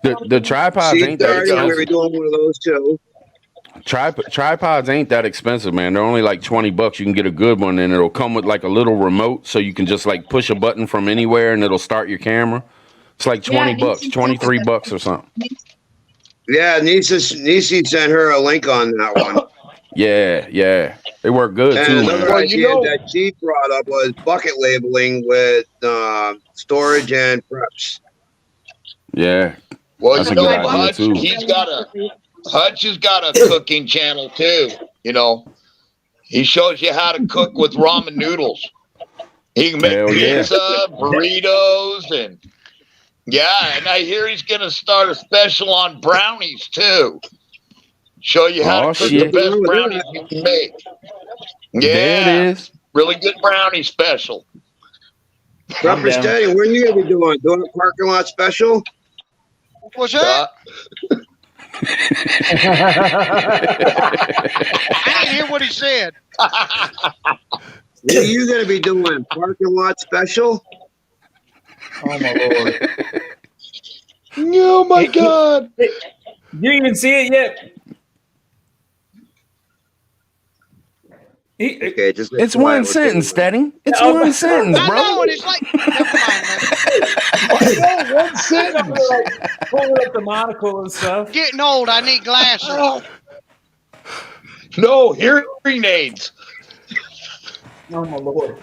The tripods ain't that expensive. We're doing one of those too. Tripods ain't that expensive, man. They're only like $20. You can get a good one, and it'll come with like a little remote, so you can just like push a button from anywhere, and it'll start your camera. It's like $20, $23 or something. Yeah, Nisi sent her a link on that one. Yeah, they work good and too, another man. idea that she brought up was bucket labeling with storage and preps. Yeah, well, that's you a know, good idea too. Hutch has got a cooking channel too. You know, he shows you how to cook with ramen noodles. He can make pizza, burritos, and and I hear he's going to start a special on brownies too. Show you how to cook the best brownies you can make. There it is. Really good brownie special. Prepper Steady, what are you going to be doing? Doing a parking lot special? What's that? I didn't hear what he said. What are you going to be doing? Parking lot special? Oh my lord! Oh my god! You didn't even see it yet. Okay, just it's one sentence, Steady. It's one sentence, bro. I know, and it's like, never mind, man. One sentence. Like, pulling up the monocle and stuff. Getting old, I need glasses. No, hearing aids. Oh my lord.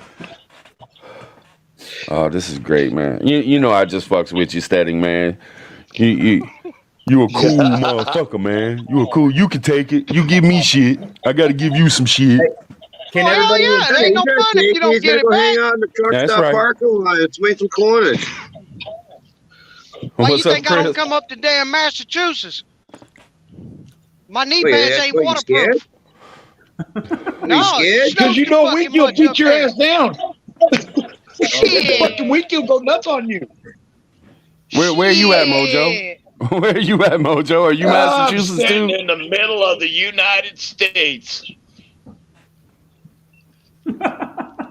Oh, this is great, man. You know I just fucks with you, Steady, man. You a cool motherfucker, man. You a cool. You can take it. You give me shit. I got to give you some shit. Can everybody? It ain't no fun if you don't get it back. Hang out in the truck That's stop right. parking lot. Let's make some corners. Why you What's up, think I don't Chris? come up to damn Massachusetts? My knee Wait, pads that's ain't why you waterproof. No, scared? Because you know we will beat your ass down. Shit. Fucking week will go nuts on you. Where you at, Mojo? Where you at, Mojo? Are you Massachusetts I'm standing too? in the middle of the United States.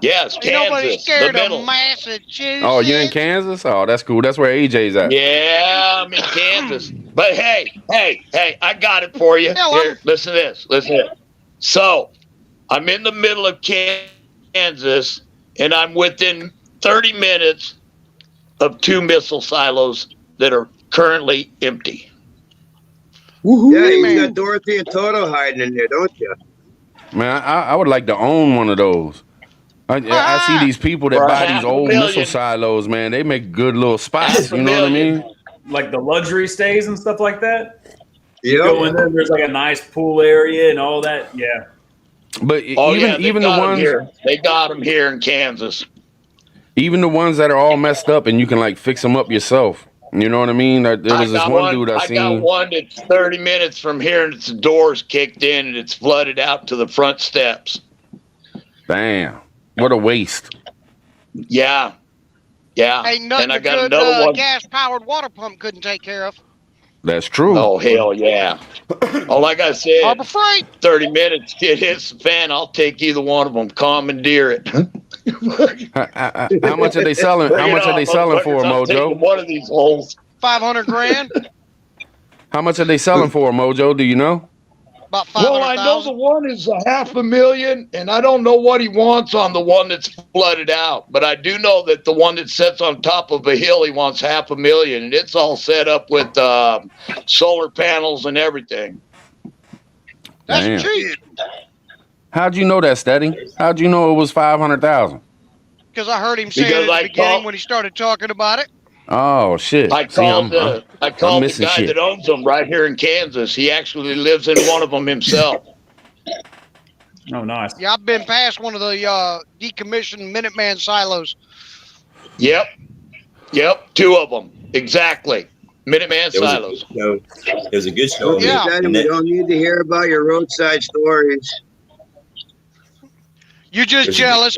Yes, Ain't nobody Kansas, the scared middle. of Massachusetts. Oh, you in Kansas? Oh, that's cool. That's where AJ's at. Yeah, I'm in Kansas. But hey, I got it for you. Yeah, Here, listen to this. So, I'm in the middle of Kansas, and I'm within 30 minutes of 2 missile silos that are currently empty. Yeah, you got Dorothy and Toto hiding in there, don't you? Man, I would like to own one of those. I see these people that buy these old missile silos, man. They make good little spots. You know what I mean? Like the luxury stays and stuff like that. Yeah. You go in there, there's like a nice pool area and all that. Yeah. But even the ones they got them here in Kansas. Even the ones that are all messed up and you can like fix them up yourself. You know what I mean? There was this one dude I seen. got one that's 30 minutes from here and its doors kicked in and it's flooded out to the front steps. Damn. What a waste. Yeah. Ain't nothing and I a got good another one. gas-powered water pump couldn't take care of. That's true. Oh, hell yeah. Oh, like I said, Harbor Freight. 30 minutes, it hits the fan. I'll take either one of them. Commandeer it. How much are they selling? How much are they selling for, Mojo? One of these holes. $500,000. How much are they selling for, Mojo? Do you know? About Well, I know the one is $500,000, and I don't know what he wants on the one that's flooded out. But I do know that the one that sits on top of a hill, he wants $500,000, and it's all set up with solar panels and everything. That's cheap. How'd you know that, Steady? How'd you know it was 500,000? Because I heard him say it at the beginning when he started talking about it. Oh shit! I called the guy that owns them right here in Kansas. He actually lives in one of them himself. Oh, nice. Yeah, I've been past one of the decommissioned Minuteman silos. Yep, 2 of them exactly. Minuteman Silos. It was a good show. Yeah. Daddy, we don't need to hear about your roadside stories. You just jealous.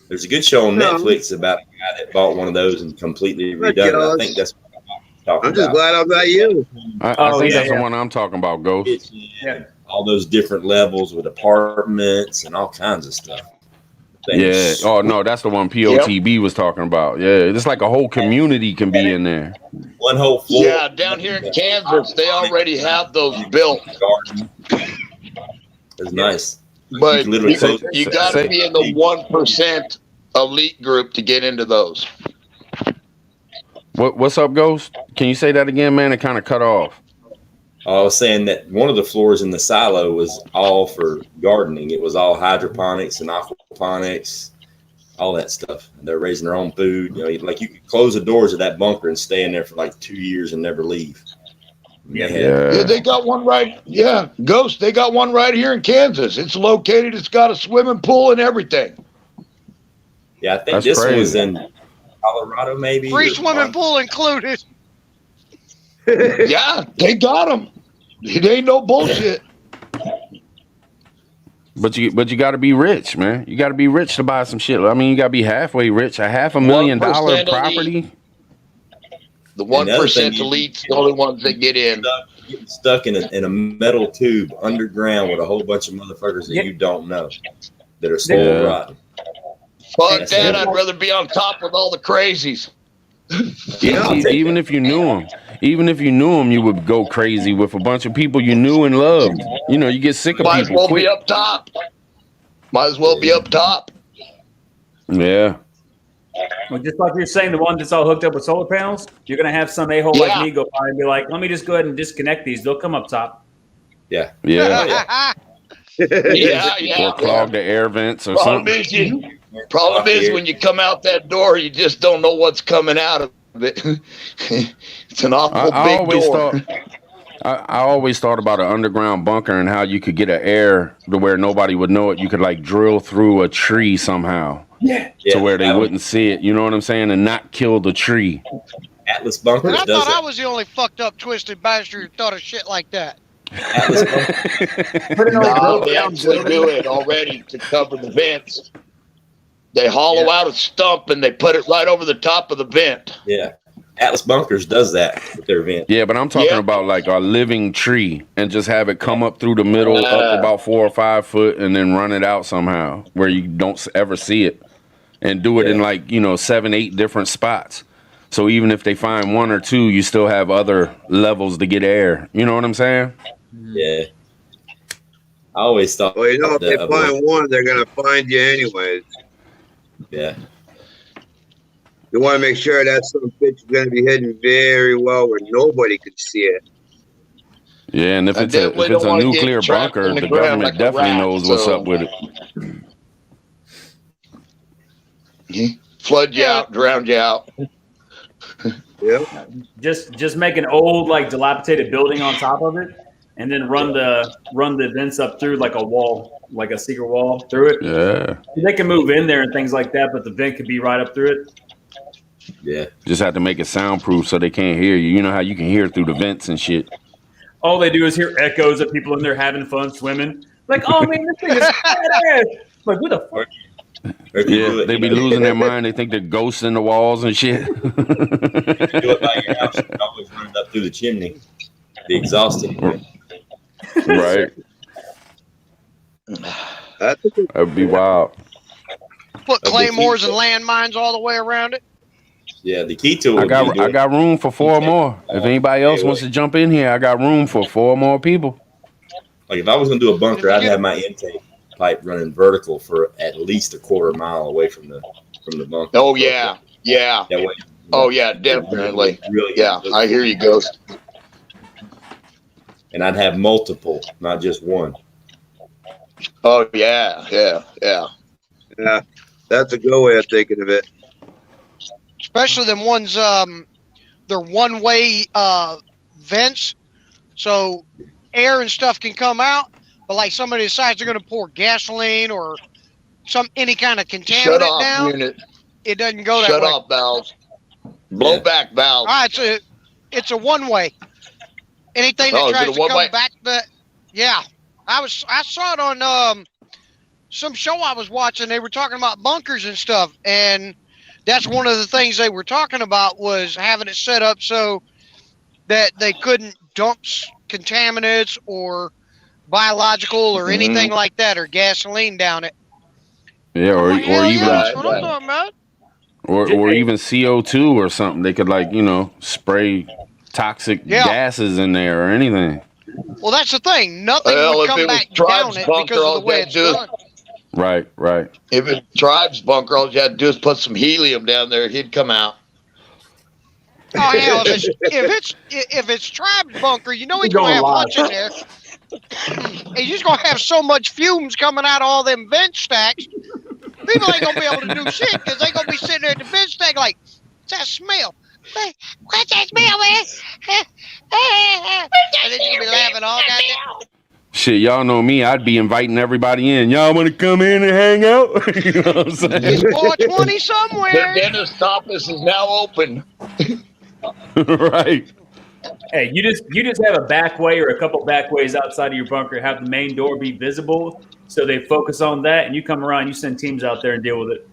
There's a good show on No. Netflix about a guy that bought one of those and completely not redone it. I jealous. think that's what I'm talking I'm just about. glad I'm not you. I think that's the one I'm talking about, Ghost. Yeah. All those different levels with apartments and all kinds of stuff. Yeah. Oh no, that's the one POTB was talking about. Yeah, it's like a whole community can be in there. One whole floor. Yeah, down here in Kansas, they already have those built. It's nice. But literally you got to be in the 1% elite group to get into those. What's up, Ghost? Can you say that again, man? It kind of cut off. I was saying that one of the floors in the silo was all for gardening. It was all hydroponics and aquaponics, all that stuff. And they're raising their own food. You know, like you could close the doors of that bunker and stay in there for like 2 years and never leave. Yeah, they got one right. Yeah, Ghost, they got one right here in Kansas. It's located. It's got a swimming pool and everything. Yeah, I think That's this one was crazy. in Colorado, maybe. Free or- swimming pool included. Yeah, they got them. It ain't no bullshit. But you got to be rich, man. You got to be rich to buy some shit. I mean, you got to be halfway rich. A $500,000 1% property. The And the other 1% thing elites, the only ones that get in. Getting stuck in a metal tube underground with a whole bunch of motherfuckers that you don't know that are slow Yeah. rotten. Fuck that. I'd rather be on top with all the crazies. Even if you knew them, you would go crazy with a bunch of people you knew and loved. You know, you get sick of Might as people well quick. be up top. Might as well be up top. Yeah. Well, just like you're saying, the one that's all hooked up with solar panels, you're gonna have some a-hole Yeah. like me go by and be like, let me just go ahead and disconnect these. They'll come up top. Yeah. Yeah. Yeah. Or clog the air vents or Problem something. is when you come out that door, you just don't know what's coming out of it. It's an awful big door. I always thought about an underground bunker and how you could get an air to where nobody would know it. You could like drill through a tree somehow to where they wouldn't see it. You know what I'm saying? And not kill the tree. Atlas Bunkers I does thought I that. was the only fucked up, twisted bastard who thought of shit like that. Atlas Bunkers. No, they actually do it already to cover the vents. They hollow out a stump and they put it right over the top of the vent. Yeah. Atlas Bunkers does that with their vent. Yeah, but I'm talking about like a living tree and just have it come up through the middle up about 4 or 5 foot and then run it out somehow where you don't ever see it, and do it in like, 7, 8 different spots. So even if they find 1 or 2, you still have other levels to get air. You know what I'm saying? Yeah. I always thought. Well, if they find one, they're gonna find you anyways. Yeah. You want to make sure that some bitch is gonna be hidden very well where nobody could see it. Yeah, and if I it's a definitely don't wanna nuclear get trapped bunker, in the the ground government like a definitely rat, knows what's so- up with it. Flood you out, drown you out. Yeah. Just make an old like dilapidated building on top of it, and then run the vents up through like a wall, like a secret wall through it. Yeah. They can move in there and things like that, but the vent could be right up through it. Yeah. Just have to make it soundproof so they can't hear you. You know how you can hear through the vents and shit. All they do is hear echoes of people in there having fun swimming. Like, oh man, this thing is badass. Like, what the fuck? Yeah, they be losing their mind. They think they're ghosts in the walls and shit. Do it by your house. You can always run it up through the chimney. The exhaust. Right. That'd be wild. Put claymores and landmines all the way around it. Yeah, the key to it. I got room for 4 more. If anybody else wants to jump in here, I got room for 4 more people. Like if I was gonna do a bunker, I'd have my intake pipe running vertical for at least a quarter mile away from the bunker. Oh yeah. That way. Oh yeah, definitely. Really. Yeah, I hear you, Ghost. And I'd have multiple, not just one. Oh yeah. Yeah, that's a good way of thinking of it. Especially them ones, they're one-way vents, so air and stuff can come out. But like somebody decides they're going to pour gasoline or any kind of contaminant Shut off down, unit. it doesn't go that Shut way. off valves. Blowback valves. All right, so it's a one way. Anything that Oh, is it tries a to one-way? come back, yeah. I saw it on some show I was watching. They were talking about bunkers and stuff, and that's one of the things they were talking about was having it set up so that they couldn't dump contaminants or biological or anything like that or gasoline down it. Yeah, I'm like, hell even yeah, that's what I'm talking about. or even CO2 or something. They could spray toxic gases in there or anything. Well, that's the thing. Nothing Well, would if come it was back Tribe's down it bunker, because of all the you way had it's to do is- done. Right. If it's Tribe's bunker, all you had to do is put some helium down there. He'd come out. Oh hell, if it's Tribe's bunker, you know he's gonna have lunch in there. He's just gonna have so much fumes coming out of all them vent stacks. People ain't gonna be able to do shit because they gonna be sitting there at the vent stack like, what's that smell? What's that smell, man? And then you gonna be laughing all goddamn. Shit, y'all know me. I'd be inviting everybody in. Y'all want to come in and hang out? You know what I'm saying? It's 420 The somewhere. dentist office is now open. Right. Hey, you just have a back way or a couple back ways outside of your bunker. Have the main door be visible, so they focus on that, and you come around. You send teams out there and deal with it.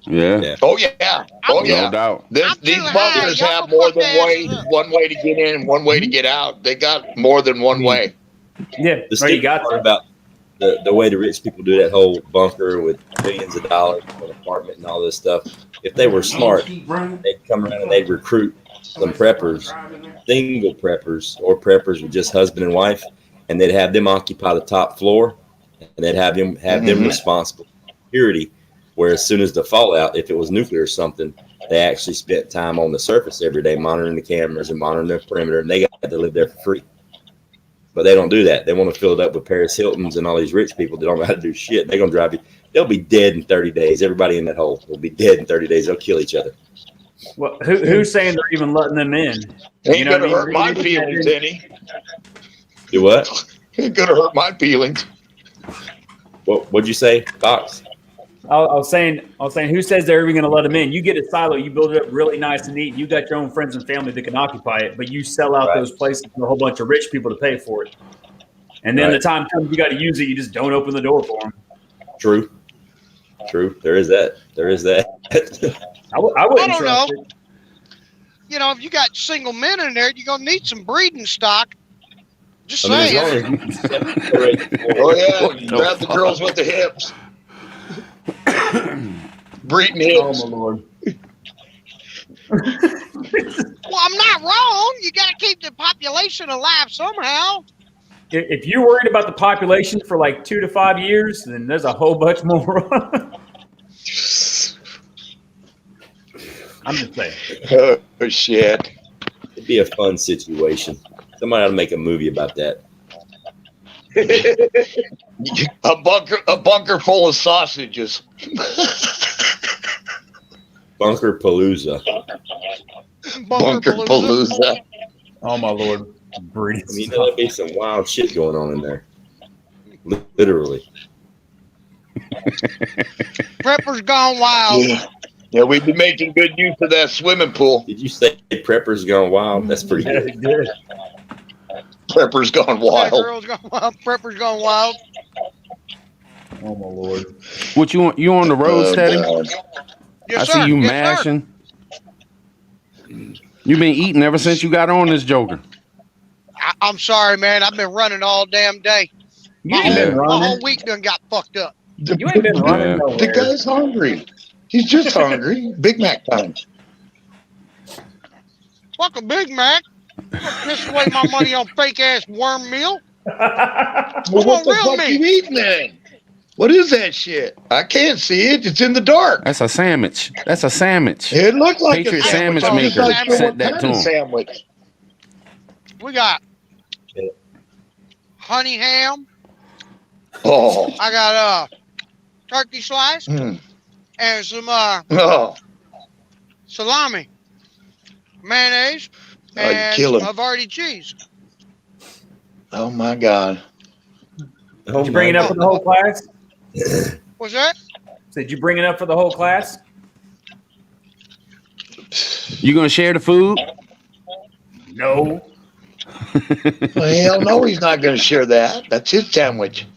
Yeah. Oh yeah. Oh yeah. No doubt. These bunkers have more than one way to get in and one way to get out. They got more than one way. Yeah. The Right, you got part about the way the rich people do that whole bunker with millions of dollars for an apartment and all this stuff. If they were smart, they'd come around and they'd recruit some preppers, single preppers, or preppers with just husband and wife, and they'd have them occupy the top floor, and they'd have them responsible for security. Where as soon as the fallout, if it was nuclear or something, they actually spent time on the surface every day monitoring the cameras and monitoring their perimeter, and they got to live there for free. But they don't do that. They want to fill it up with Paris Hiltons and all these rich people that don't know how to do shit. They're going to drive you. They'll be dead in 30 days. Everybody in that hole will be dead in 30 days. They'll kill each other. Well, who's saying they're even letting them in? Ain't gonna hurt my feelings any. Do what? Ain't gonna hurt my feelings. What'd you say, Fox? I was saying, who says they're even going to let them in? You get a silo, you build it up really nice and neat. You got your own friends and family that can occupy it, but you sell out those places to a whole bunch of rich people to pay for it. And then the time comes you got to use it, you just don't open the door for them. True. There is that. I wouldn't I don't know. trust it. You know, if you got single men in there, you're gonna need some breeding stock. Just I mean, saying. as long as Oh yeah, you grab the girls with the hips. Breeding hips. Oh my Lord. Well, I'm not wrong. You got to keep the population alive somehow. If you're worried about the population for like 2 to 5 years, then there's a whole bunch more. I'm just saying. Oh shit. It'd be a fun situation. Somebody ought to make a movie about that. A bunker full of sausages. Bunker Palooza. Bunker Palooza. Oh my Lord. Breeding I mean, there'd be some wild shit going on in there. Literally. Prepper's gone wild. Yeah, we'd be making good use of that swimming pool. Did you say Prepper's Gone Wild? That's pretty good. Prepper's gone wild. Girls gone wild. Prepper's gone wild. Oh my Lord. What you want? You on the road, Steady? Yes, I sir. see you Yes, mashing. You been eating ever since you got on this joker. I'm sorry, man. I've been running all damn day. You ain't been My running. whole week done got fucked up. You ain't been running nowhere. The guy's hungry. He's just hungry. Big Mac time. Fuck a Big Mac. Don't piss away my money on fake ass worm meal. Well, what the real fuck meat. you eating then? What is that shit? I can't see it. It's in the dark. That's a sandwich. That's a sandwich. It looked like Patriot a sandwich. sandwich I'm maker not sure sent what that kind to of him. sandwich. We got honey ham. Oh. I got turkey slice Mm. and some Oh. salami, mayonnaise, Oh, you and kill him. Havarti cheese. Oh my God. Did you bring it up for the whole class? What's that? Did you bring it up for the whole class? You gonna share the food? No. Well, hell no, he's not going to share that. That's his sandwich.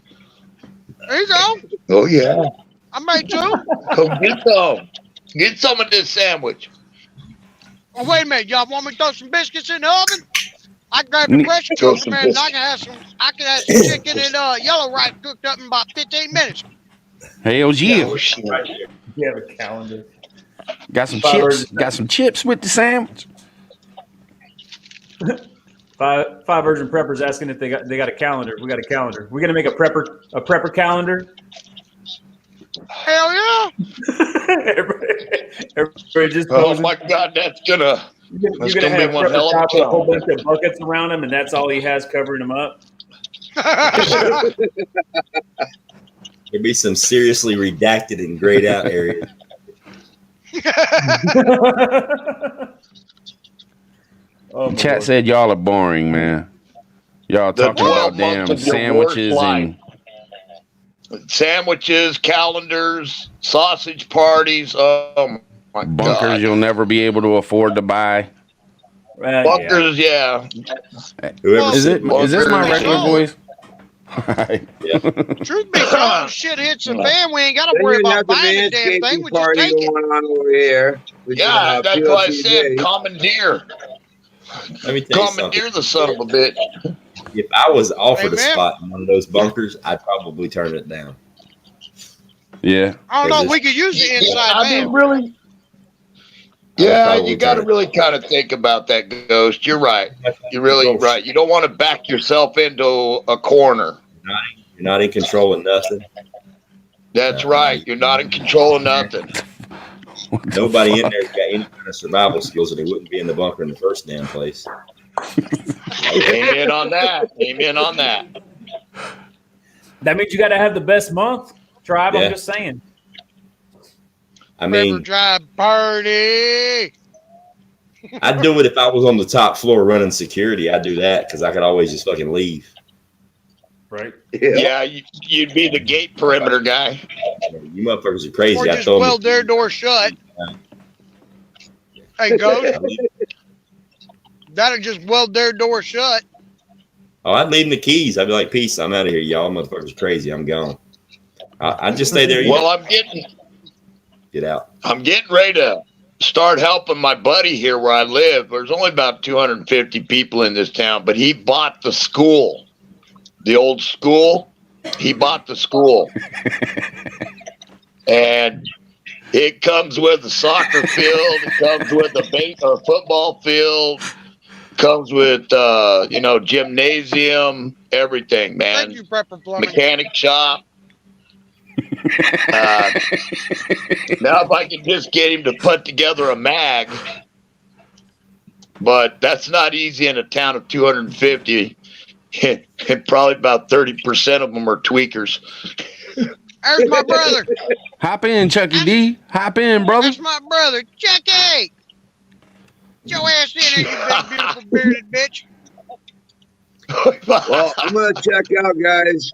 There you go. Oh, yeah. I made two. Come get some. Get some of this sandwich. Oh, wait a minute. Y'all want me to throw some biscuits in the oven? I grab the pressure Throw cooker, some man, and I biscuits. can have some chicken and yellow rice cooked up in about 15 minutes. Hell yeah. Oh, shit. You have a calendar. Got some Five chips. versions. Got some chips with the sandwich. Five Virgin Preppers asking if they got a calendar. We got a calendar. We're gonna make a prepper calendar. Hell yeah. everybody just Oh, posing. my God, that's going to You're that's gonna gonna have be one Prepper hell of a Top with a whole song. bunch of buckets around him, and that's all he has covering him up. There'd be some seriously redacted and grayed out areas. Oh, my Chat Lord. said y'all are boring, man. Y'all The talking 12 about damn months of your sandwiches worst and Sandwiches, calendars, sausage parties. Oh, my bunkers God. you'll never be able to afford to buy. Yeah. Bunkers, yeah. Whoever Is said it? Is this my bunkers. regular voice? Truth be told, shit hits the fan. We ain't got to Then worry you about have the buying the damn thing. manscaping We just party take it. going on over here. With, Yeah, that's why I said PLTJ. commandeer. Let me tell you Commandeer something. the son of a bitch. If I was offered a Amen. spot in one of those bunkers, I'd probably turn it down. Yeah. I don't know. We could use the inside I man. mean, really. Yeah, probably you got to turn it. really kind of think about that, Ghost. You're right. You're really right. You don't want to back yourself into a corner. You're not in control of nothing. That's right. You're not in control of nothing. Nobody in there's got any kind of survival skills, or they wouldn't be in the bunker in the first damn place. Amen on that. Amen on that. That means you got to have the best month, Tribe. Yeah. I'm just saying. I River mean, Drive party. I'd do it if I was on the top floor running security. I'd do that because I could always just fucking leave. Right. Yeah, you'd be the gate perimeter guy. You motherfuckers are crazy. Or I just told weld their door shut. Hey, Ghost. That'll just weld their door shut. Oh, I'd leave them the keys. I'd be like, peace, I'm out of here. Y'all motherfuckers are crazy. I'm gone. I'd just stay there. Well, Get out. I'm getting ready to start helping my buddy here where I live. There's only about 250 people in this town, but he bought the school, the old school. He bought the school. And it comes with a soccer field. It comes with a football field. Comes with, gymnasium, everything, man. Thank you, Prepper Plumbing. Mechanic shop. Now, if I can just get him to put together a mag, but that's not easy in a town of 250, and probably about 30% of them are tweakers. There's my brother. Hop in, Chucky D. Hop in, brother. That's my brother, Chucky. Get your ass in here, you big, beautiful, bearded bitch. Well, I'm gonna check out, guys.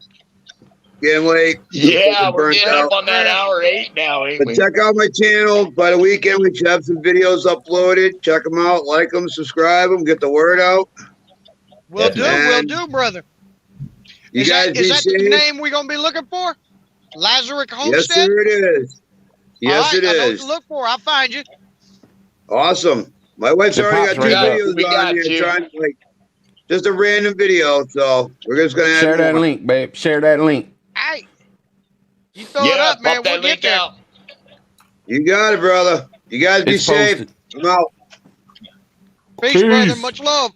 Getting late. Yeah, we're Burnt getting out. up on that hour 8 now, ain't But we? check out my channel. By the weekend, we should have some videos uploaded. Check them out, like them, subscribe them, get the word out. We'll do, And brother. you Is guys that be the safe. name we're gonna be looking for? Lazarus Yes, Homestead? sir, it is. Yes, All right, it I know what is. to look for. I'll find you. Awesome. My wife's It already pops got two right up. videos We on got here you. trying like just a random video. So we're just gonna Share add that more. link, babe. Share that link. Hey, you throw it Yeah, up, man. pop that We'll get link there. out. You got it, brother. You guys be It's safe. posted. I'm out. Peace, brother. Peace. Much love.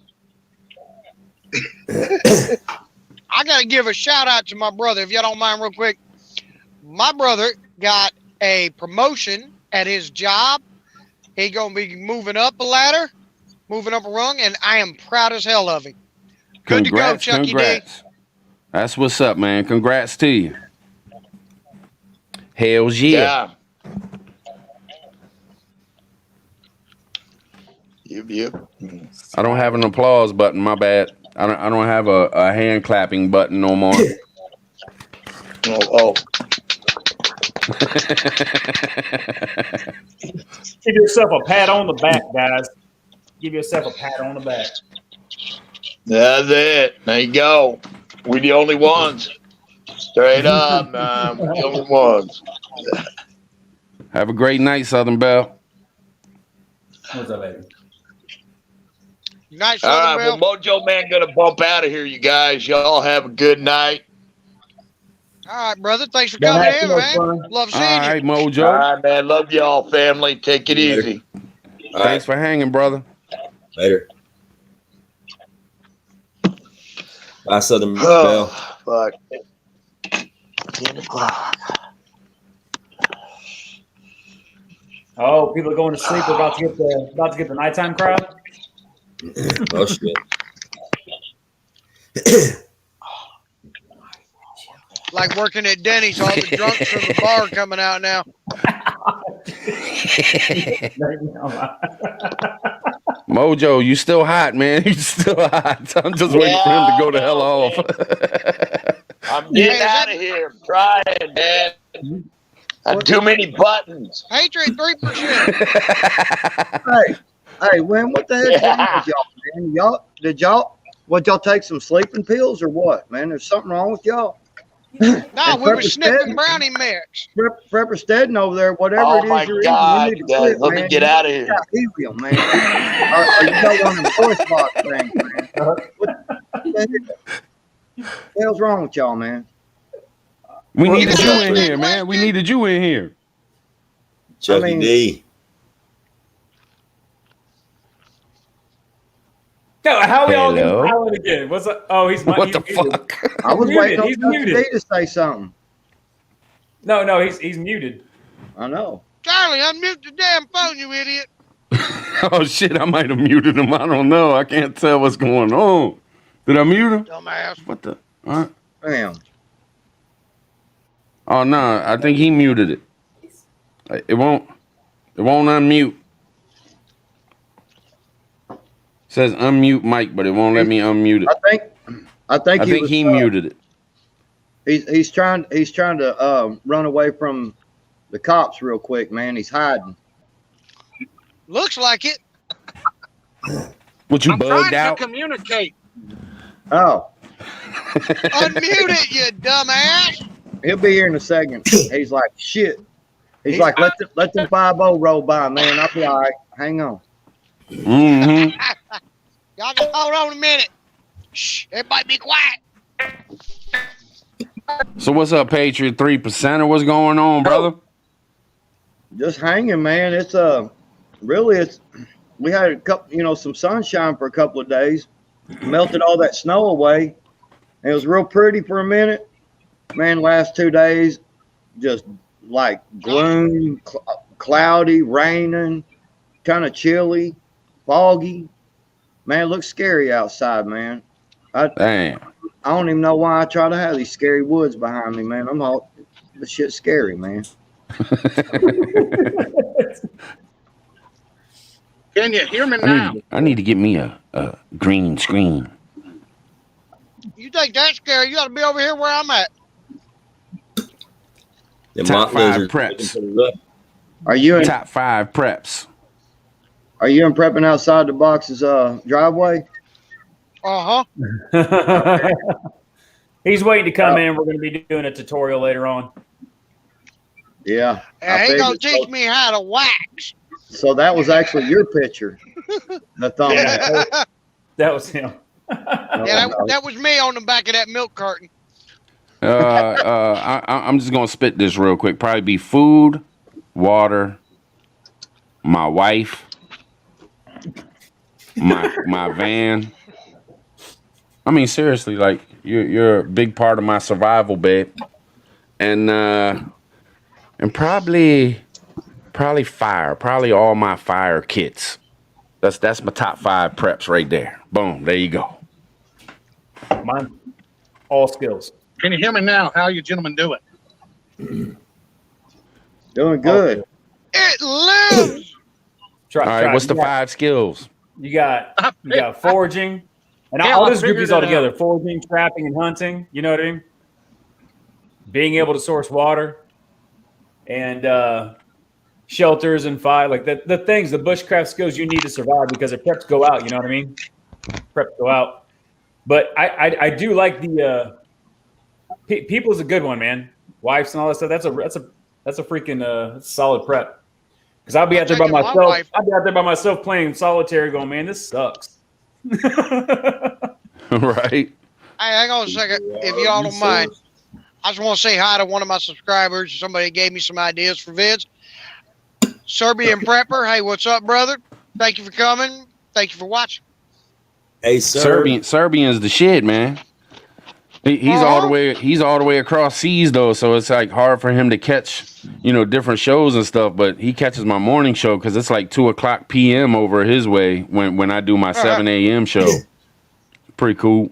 I gotta give a shout out to my brother, if y'all don't mind, real quick. My brother got a promotion at his job. He gonna be moving up a ladder, moving up a rung, and I am proud as hell of him. Good Congrats, to go, Chucky congrats. That's what's up, man. Congrats to you. Hells yeah. Yep. I don't have an applause button. My bad. I don't have a hand clapping button no more. Oh. Give yourself a pat on the back, guys. Give yourself a pat on the back. That's it. There you go. We're the only ones. Straight up, man. We're the only ones. Have a great night, Southern Belle. What's up, baby? Nice, All right, Southern well, Belle. Mojo Man gonna bump out of here, you guys. Y'all have a good night. All right, brother. Thanks for Don't coming have in, too much man. fun. Love All seeing you. right, Mojo. All right, man. Love y'all, family. Take it Later. easy. All Thanks right. for hanging, brother. Later. Bye, Southern Oh, Belle. fuck. 10 o'clock. Oh, people are going to sleep. We're about to get the nighttime crowd. Oh shit. Like working at Denny's, all the drunks from the bar coming out now. Mojo, you still hot, man. You still hot. I'm just waiting for him to go the hell off. I'm getting out of here. I'm trying, man. I have too many buttons. Hatred 3%. Hey, Win, what the heck's wrong with y'all, man? Y'all take some sleeping pills or what, man? There's something wrong with y'all. No, And we were Prepper sniffing Steading- brownie mix. Prepper Steading over there, whatever Oh it my is you're God, eating, you need guys, to quit, let me man. get You out of here. got helium, man. or you got one of the voice box things, man. What the hell's wrong with y'all, man? We needed What's you up, in Rick? here, man. We needed you in here. Chucky I mean- D. No, how we all Hello. get silent again? What's up? Oh, he's What he's the muted. fuck? I was He's waiting on muted. He's Chucky D muted. to say something. No, he's muted. I know. Charlie, unmute the damn phone, you idiot. Oh shit, I might have muted him. I don't know. I can't tell what's going on. Did I mute him? Dumbass. What the? Damn. Oh no, I think he muted it. It won't unmute. It says unmute mic, but it won't let me unmute it. I think he muted it. He's trying to run away from the cops real quick, man. He's hiding. Looks like it. What, you I'm bugged trying out? to communicate. Oh, Unmute it, you dumbass. he'll be here in a second. He's like, shit. He's like, let them 5-0 roll by, man. I'll be all right. Hang on. Mm-hmm. Y'all can hold on a minute. Shh, everybody be quiet. So what's up, Patriot 3%? What's going on, brother? Just hanging, man. It's we had a couple, some sunshine for a couple of days, melted all that snow away. And it was real pretty for a minute. Man, last 2 days, just like gloom, cloudy, raining, kind of chilly, foggy. Man, it looks scary outside, man. Damn. I don't even know why I try to have these scary woods behind me, man. The shit's scary, man. Can you hear me now? I need to get me a green screen. You think that's scary? You ought to be over here where I'm at. Them Top mock 5 lizards preps. looking pretty rough. Are you in Top 5 preps. prepping outside the box's driveway? Uh-huh. He's waiting to come in. We're going to be doing a tutorial later on. Yeah. And he gonna teach me how to wax. So that was actually your picture. The thumbnail. That was him. Yeah, that was me on the back of that milk carton. I'm just gonna spit this real quick. Probably be food, water, my wife, my van. I mean, seriously, like you're a big part of my survival, babe. And probably fire. Probably all my fire kits. That's my top 5 preps right there. Boom, there you go. Mine, all skills. Can you hear me now? How you gentlemen doing? Doing good. It lives. All right, what's the 5 skills? You got foraging, and Yeah, I'll I just group figured these all it together: out. foraging, trapping, and hunting. You know what I mean? Being able to source water, and shelters and fire, like the things, the bushcraft skills you need to survive because if preps go out, you know what I mean? prep to go out. But I do like the people's a good one, man. Wives and all that stuff. That's a freaking solid prep. Because I'll be out there by myself. I'll be out there by myself playing solitaire, going, man, this sucks. Right. Hey, hang on a second, if y'all don't mind. I just want to say hi to one of my subscribers. Somebody gave me some ideas for vids. Serbian Prepper, hey, what's up, brother? Thank you for coming. Thank you for watching. Hey, Serbian's the shit, man. He's all the way across seas though, so it's like hard for him to catch, different shows and stuff. But he catches my morning show because it's like 2:00 p.m. over his way when I do my 7 a.m. show. Pretty cool.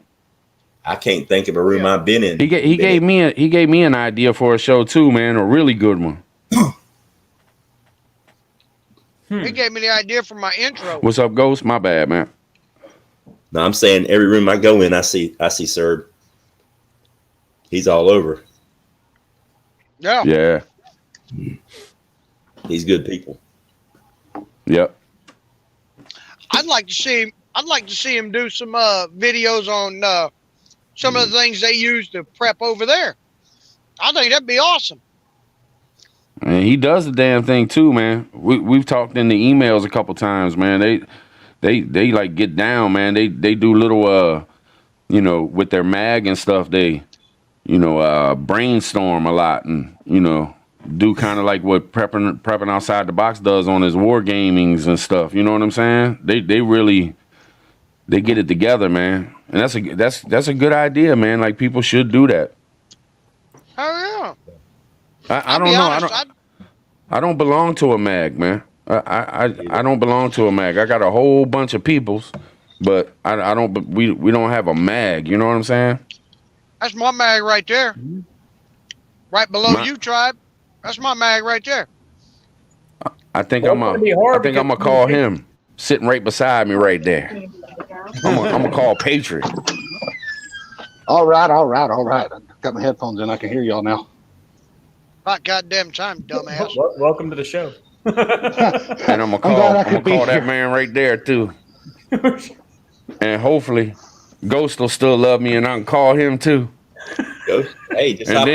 I can't think of a room I've been in. He gave me an idea for a show too, man. A really good one. He gave me the idea for my intro. What's up, Ghost? My bad, man. No, I'm saying every room I go in, I see Serb. He's all over. Yeah. Yeah. He's good people. Yep. I'd like to see him do some videos on some of the things they use to prep over there. I think that'd be awesome. And he does the damn thing too, man. We've talked in the emails a couple times, man. They like get down, man. They do little with their mag and stuff. They brainstorm a lot and do kind of like what prepping outside the box does on his war gamings and stuff. You know what I'm saying? They get it together, man. And that's a good idea, man. Like people should do that. Oh yeah. I don't know. I don't belong to a mag, man. I don't belong to a mag. I got a whole bunch of peoples, but I don't. We don't have a mag. You know what I'm saying? That's my mag right there. Right below you, tribe. That's my mag right there. I think I'm gonna call him sitting right beside me right there. I'm gonna call Patriot. All right. I got my headphones in. I can hear y'all now. About goddamn time, dumbass. Welcome to the show. And I'm gonna call that man right there too. And hopefully Ghost will still love me and I can call him too. Ghost, hey, just hop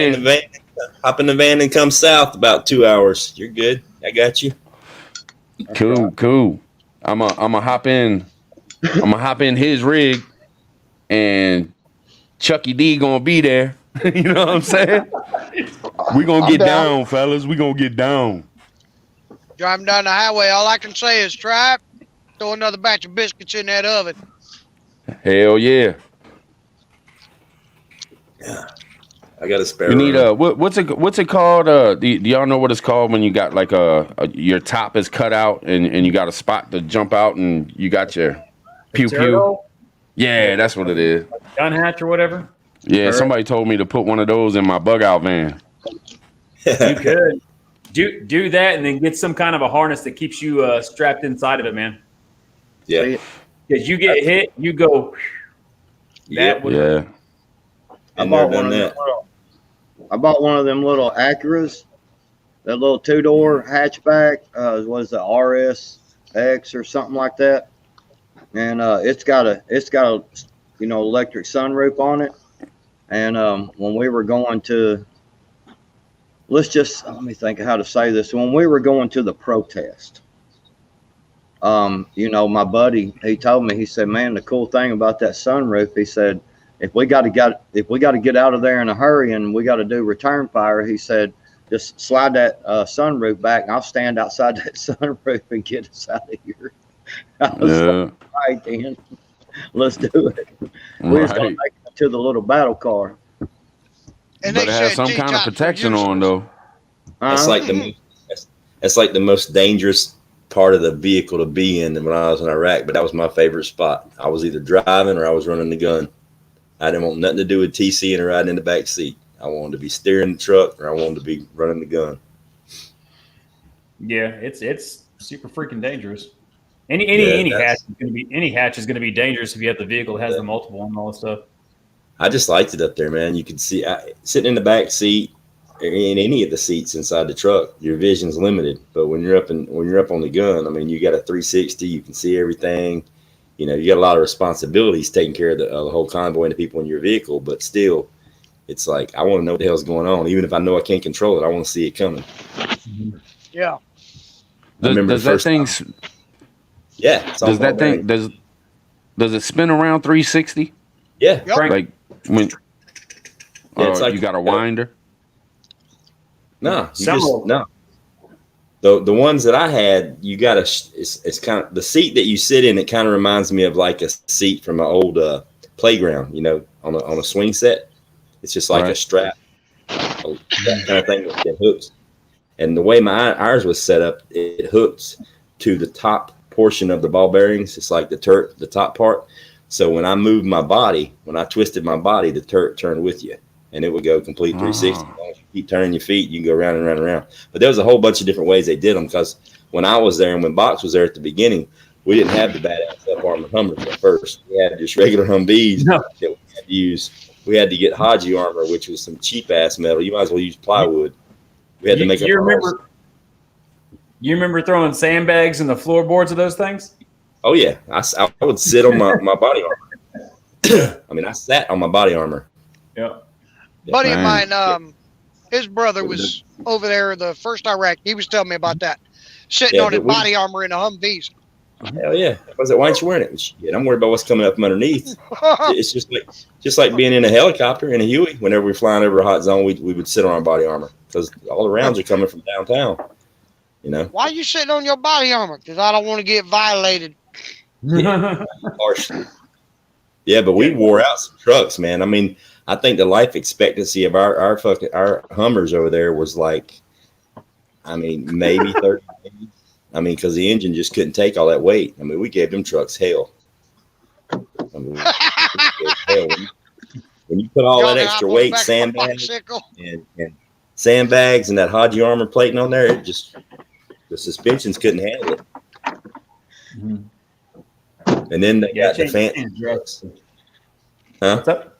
in the van and come south about 2 hours. You're good. I got you. Cool. I'm a hop in his rig and Chucky D gonna be there. You know what I'm saying? We gonna get down, fellas. We gonna get down. Driving down the highway, all I can say is, tribe, throw another batch of biscuits in that oven. Hell yeah. Yeah. I got a spare. You need what's it called? Do y'all know what it's called when you got like your top is cut out and you got a spot to jump out and you got your pew pew? Yeah, that's what it is. Gun hatch or whatever. Yeah, somebody told me to put one of those in my bug out van. You could do that and then get some kind of a harness that keeps you strapped inside of it, man. Yeah. Because you get hit, you go. Yeah. I bought one of them little Acuras, that little 2-door hatchback. Was the RSX or something like that, and it's got a electric sunroof on it. And when we were going to, let me think of how to say this. When we were going to the protest, my buddy, he told me, he said, man, the cool thing about that sunroof, he said, if we got to get out of there in a hurry and we got to do return fire, he said, just slide that sunroof back and I'll stand outside that sunroof and get us out of here. I was like, right then, let's do it. We're just gonna make it to the little battle car. And but it has some kind of protection on though. That's like the most dangerous part of the vehicle to be in when I was in Iraq, but that was my favorite spot. I was either driving or I was running the gun. I didn't want nothing to do with TC and riding in the back seat. I wanted to be steering the truck or I wanted to be running the gun. Yeah, it's super freaking dangerous. Any hatch is gonna be dangerous if you have the vehicle that has the multiple and all that stuff. I just liked it up there, man. You could see sitting in the back seat or in any of the seats inside the truck, your vision's limited. But when you're up on the gun, I mean, you got a 360, you can see everything. you know, you got a lot of responsibilities taking care of the whole convoy and the people in your vehicle, but still, it's like, I want to know what the hell's going on. Even if I know I can't control it, I want to see it coming. Yeah. Does that thing? Yeah. Does that thing? Does it spin around 360? Yeah. Yep. Like when it's like you got a winder? No, you just no. The ones that I had, you got it's kind of the seat that you sit in. It kind of reminds me of like a seat from an old playground, you know, on a swing set. It's just like a strap, that kind of thing that hooks. And the way ours was set up, it hooks to the top portion of the ball bearings. It's like the top part. So when I moved my body, when I twisted my body, the turret turned with you, and it would go complete 360. As long as you keep turning your feet, you can go round and round and round. But there was a whole bunch of different ways they did them, because when I was there and when Box was there at the beginning, we didn't have the badass up armored Hummers at first. We had just regular Humvees that we had to use. We had to get Haji armor, which was some cheap ass metal. You might as well use plywood. We had to make You remember throwing sandbags in the floorboards of those things? Oh yeah, I would sit on my body armor. I mean, I sat on my body armor. Yeah. Buddy of mine, his brother was over there the first Iraq. He was telling me about that, sitting on his body armor in a Humvees. Hell yeah! Why aren't you wearing it? Shit, I'm worried about what's coming up from underneath. It's just like being in a helicopter in a Huey. Whenever we're flying over a hot zone, we would sit on our body armor because all the rounds are coming from downtown. You know. Why are you sitting on your body armor? Because I don't want to get violated. Yeah, harshly. Yeah, but we wore out some trucks, man. I mean, I think the life expectancy of our Hummers over there was like, I mean, maybe 30 days. I mean, because the engine just couldn't take all that weight. I mean, we gave them trucks hell. I mean, when you put all that extra weight, sandbags and sandbags and that Haji armor plating on there, it just, the suspensions couldn't handle it. And then they got the fancy trucks. Huh? What's up?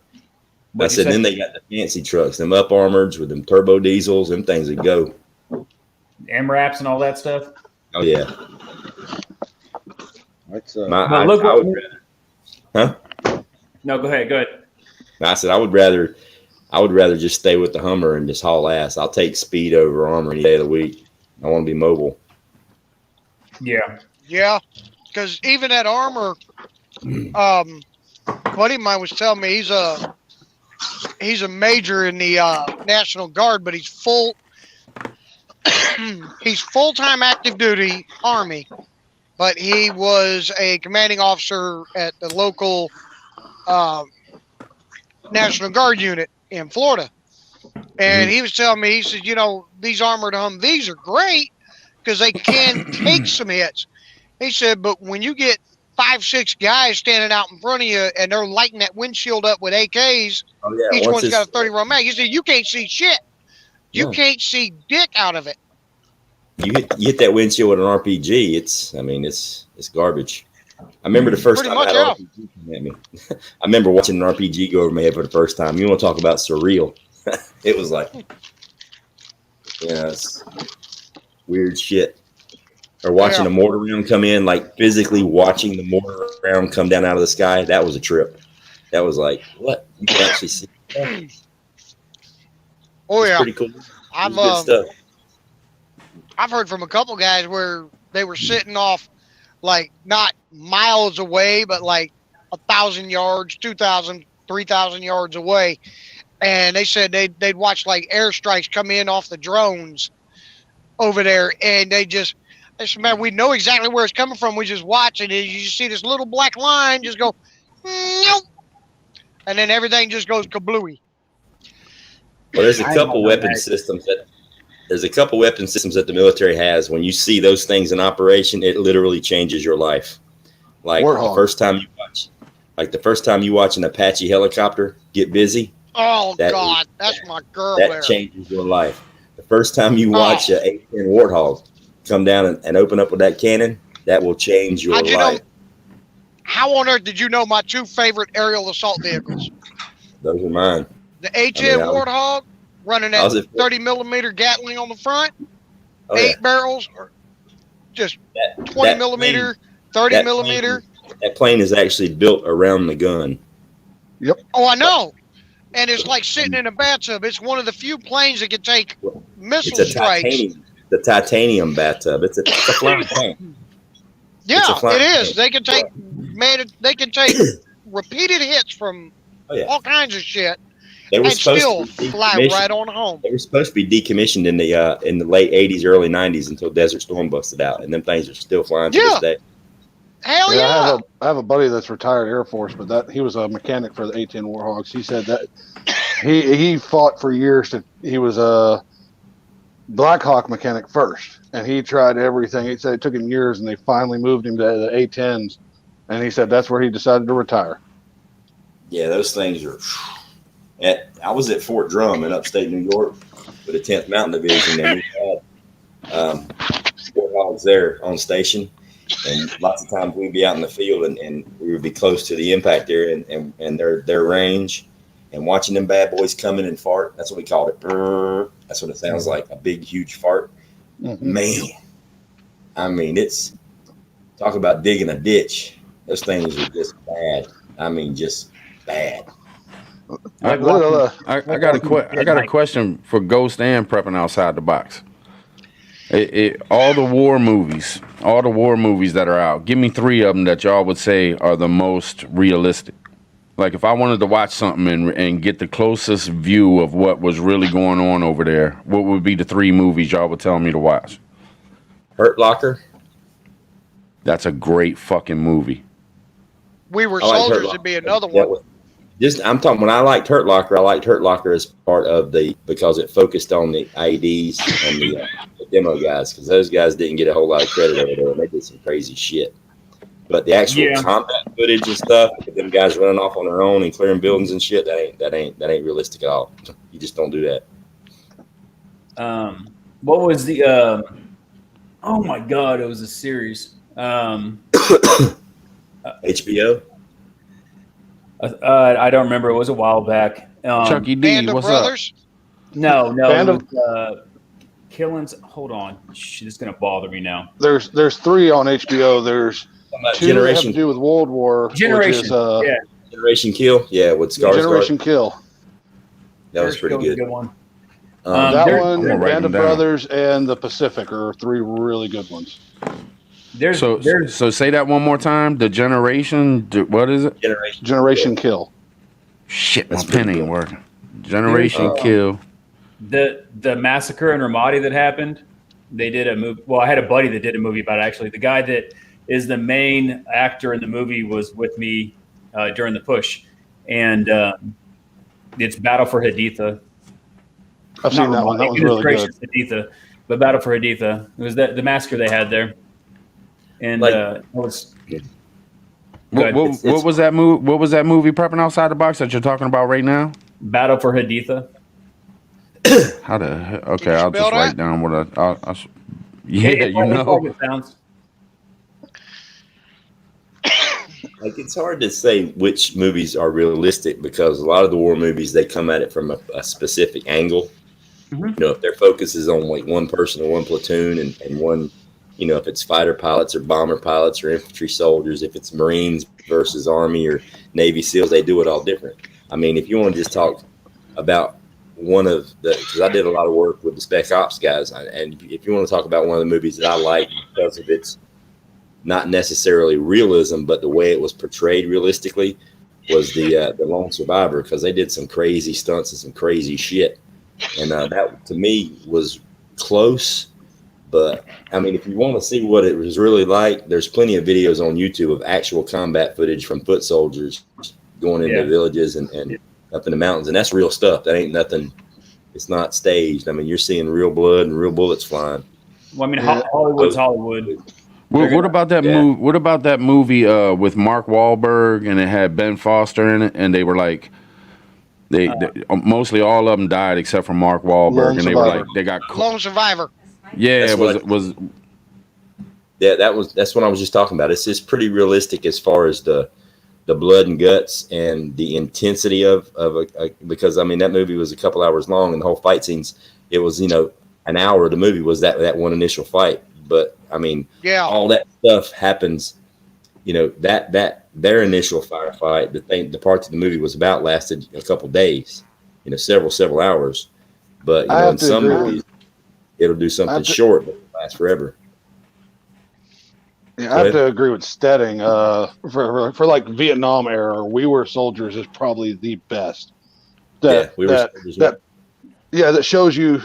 I said, then they got the fancy trucks, them up armored with them turbo diesels, them things that go. MRAPs and all that stuff. Oh yeah. That's Huh? No, go ahead. Go ahead. I said I would rather just stay with the Hummer and just haul ass. I'll take speed over armor any day of the week. I want to be mobile. Yeah. Yeah, because even that armor, buddy of mine was telling me he's a major in the National Guard, but he's full-time active duty Army, but he was a commanding officer at the local National Guard unit in Florida. And he was telling me, he said, you know, these armored Humvees are great because they can take some hits. He said, but when you get 5-6 guys standing out in front of you and they're lighting that windshield up with AKs, each one's got a 30-round mag. He said, you can't see shit. You can't see dick out of it. You hit that windshield with an RPG. It's garbage. I remember the first time I had an RPG come at me. I remember watching an RPG go over my head for the first time. You want to talk about surreal? It was like, it's weird shit. Or watching a mortar round come in, like physically watching the mortar round come down out of the sky. That was a trip. That was like, what? You can actually see that. Oh yeah, pretty cool. Good stuff. I've heard from a couple guys where they were sitting off, like not miles away, but like 1,000 yards, 2,000, 3,000 yards away, and they said they'd watch like airstrikes come in off the drones over there, and they said, man, we know exactly where it's coming from. We just watch it. You just see this little black line just go, nope, and then everything just goes kablooey. Well, there's a couple weapon systems that the military has. When you see those things in operation, it literally changes your life. Like the first time you watch an Apache helicopter get busy. Oh God, that's my girl. That changes your life. The first time you watch an A-10 Warthog come down and open up with that cannon, that will change your life. How on earth did you know my two favorite aerial assault vehicles? Those are mine. The A-10 Warthog running that 30 millimeter Gatling on the front, 8 barrels, or just 20 millimeter, 30 millimeter. That plane is actually built around the gun. Oh, I know. And it's like sitting in a bathtub. It's one of the few planes that can take missile It's a strikes. titanium bathtub. It's a flying tank. Yeah, It's a flying it is. tank. They can take they can take repeated hits from all kinds of shit They were and supposed still to be fly decommissioned. right on home. They were supposed to be decommissioned in the late '80s, early '90s until Desert Storm busted out, and them things are still flying to this day. Hell yeah! I have a buddy that's retired Air Force, but he was a mechanic for the A-10 Warhogs. He said that he fought for years. He was a Black Hawk mechanic first, and he tried everything. He said it took him years, and they finally moved him to the A-10s, and he said that's where he decided to retire. Yeah, those things are. I was at Fort Drum in upstate New York with the 10th Mountain Division, and we had Warhogs there on station. And lots of times we'd be out in the field and we would be close to the impact area and their range, and watching them bad boys come in and fart. That's what we called it. That's what it sounds like, a big, huge fart. Mm-hmm. Man, I mean, it's talk about digging a ditch. Those things are just bad. I mean, just bad. I got a question for Ghost and Prepping Outside the Box. All the war movies that are out, give me 3 of them that y'all would say are the most realistic. Like if I wanted to watch something and get the closest view of what was really going on over there, what would be the 3 movies y'all would tell me to watch? Hurt Locker. That's a great fucking movie. We Were Soldiers would be another one. I'm talking when I liked Hurt Locker as part of because it focused on the IEDs and the demo guys, because those guys didn't get a whole lot of credit over there, and they did some crazy shit. But the actual combat footage and stuff, them guys running off on their own and clearing buildings and shit, that ain't realistic at all. You just don't do that. What was the? Oh my God! It was a series. HBO. I don't remember. It was a while back. Chucky D, what's Brothers? up? No. Killings. Hold on. This is gonna bother me now. There's 3 on HBO. There's 2 that have to do with World War. Generation. Generation Kill. Yeah, with Skarsgård. Generation Kill. That was pretty good. A good one. That one, Band of Brothers, and The Pacific are 3 really good ones. So say that one more time. The Generation. What is it? Generation Kill. Shit, my pen ain't working. Generation Kill. The massacre in Ramadi that happened. They did a movie. Well, I had a buddy that did a movie about it, actually. The guy that is the main actor in the movie was with me during the push, and it's Battle for Haditha. I've seen that one. That was really good. Haditha, but Battle for Haditha. It was the massacre they had there. And it was good. What was that movie? What was that movie? Prepping Outside the Box that you're talking about right now? Battle for Haditha. How the heck? Okay, I'll just write down what it sounds. Like it's hard to say which movies are realistic because a lot of the war movies they come at it from a specific angle. Mm-hmm. You know, if their focus is on like one person or one platoon and one. You know, if it's fighter pilots or bomber pilots or infantry soldiers, if it's Marines versus Army or Navy SEALs, they do it all different. I mean, if you want to just talk about one of because I did a lot of work with the Spec Ops guys, and if you want to talk about one of the movies that I like because of its not necessarily realism, but the way it was portrayed realistically, was the Lone Survivor, because they did some crazy stunts and some crazy shit, and that to me was close. But I mean, if you want to see what it was really like, there's plenty of videos on YouTube of actual combat footage from foot soldiers going into villages and up in the mountains, and that's real stuff. That ain't nothing. It's not staged. I mean, you're seeing real blood and real bullets flying. Well, I mean, Hollywood's Hollywood. What about that movie? What about that movie with Mark Wahlberg and it had Ben Foster in it, and they were like, they mostly all of them died except for Mark Wahlberg, and they were like, they got Lone Survivor. Yeah, that's what I was just talking about. It's just pretty realistic as far as the blood and guts and the intensity of because I mean that movie was a couple hours long and the whole fight scenes, it was, you know, an hour of the movie was that one initial fight. But I mean, all that stuff happens that their initial firefight, the part that the movie was about, lasted a couple days, several hours. But in some movies, it'll do something short, but it'll last forever. Yeah, I have to agree with Stedding. For like Vietnam era, We Were Soldiers is probably the best. That shows you.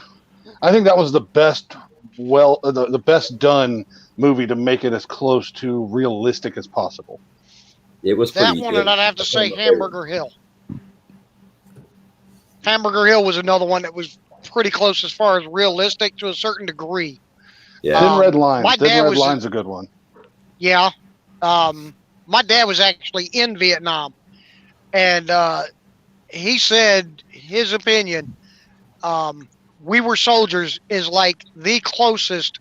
I think that was the best. The best done movie to make it as close to realistic as possible. It was that one, and I'd have to say Hamburger Hill. Hamburger Hill was another one that was pretty close as far as realistic to a certain degree. Yeah, Thin Red Line. Thin Red Line's a good one. Yeah, my dad was actually in Vietnam, and he said his opinion. We Were Soldiers is like the closest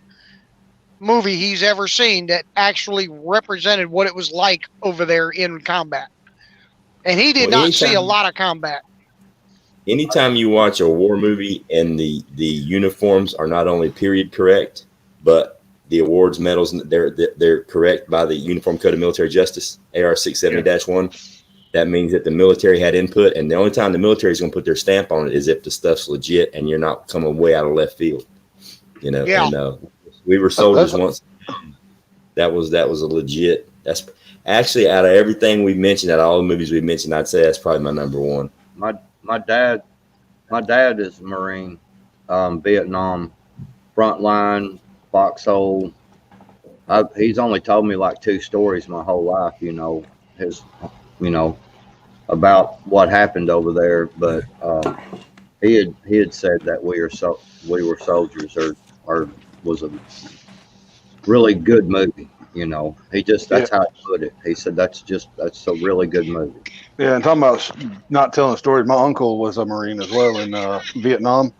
movie he's ever seen that actually represented what it was like over there in combat. And he did not see a lot of combat. Anytime you watch a war movie and the uniforms are not only period correct, but the awards, medals, they're correct by the Uniform Code of Military Justice, AR 670-1, that means that the military had input, and the only time the military is going to put their stamp on it is if the stuff's legit and you're not coming way out of left field. Yeah. And, We Were Soldiers once. That was a legit. That's actually, out of everything we've mentioned, out of all the movies we've mentioned, I'd say that's probably my number one. My dad is a Marine, Vietnam, frontline, foxhole. He's only told me like 2 stories my whole life. About what happened over there, but he had said that We Were Soldiers was a really good movie. That's how he put it. He said that's a really good movie. Yeah, and talking about not telling stories, my uncle was a Marine as well in Vietnam.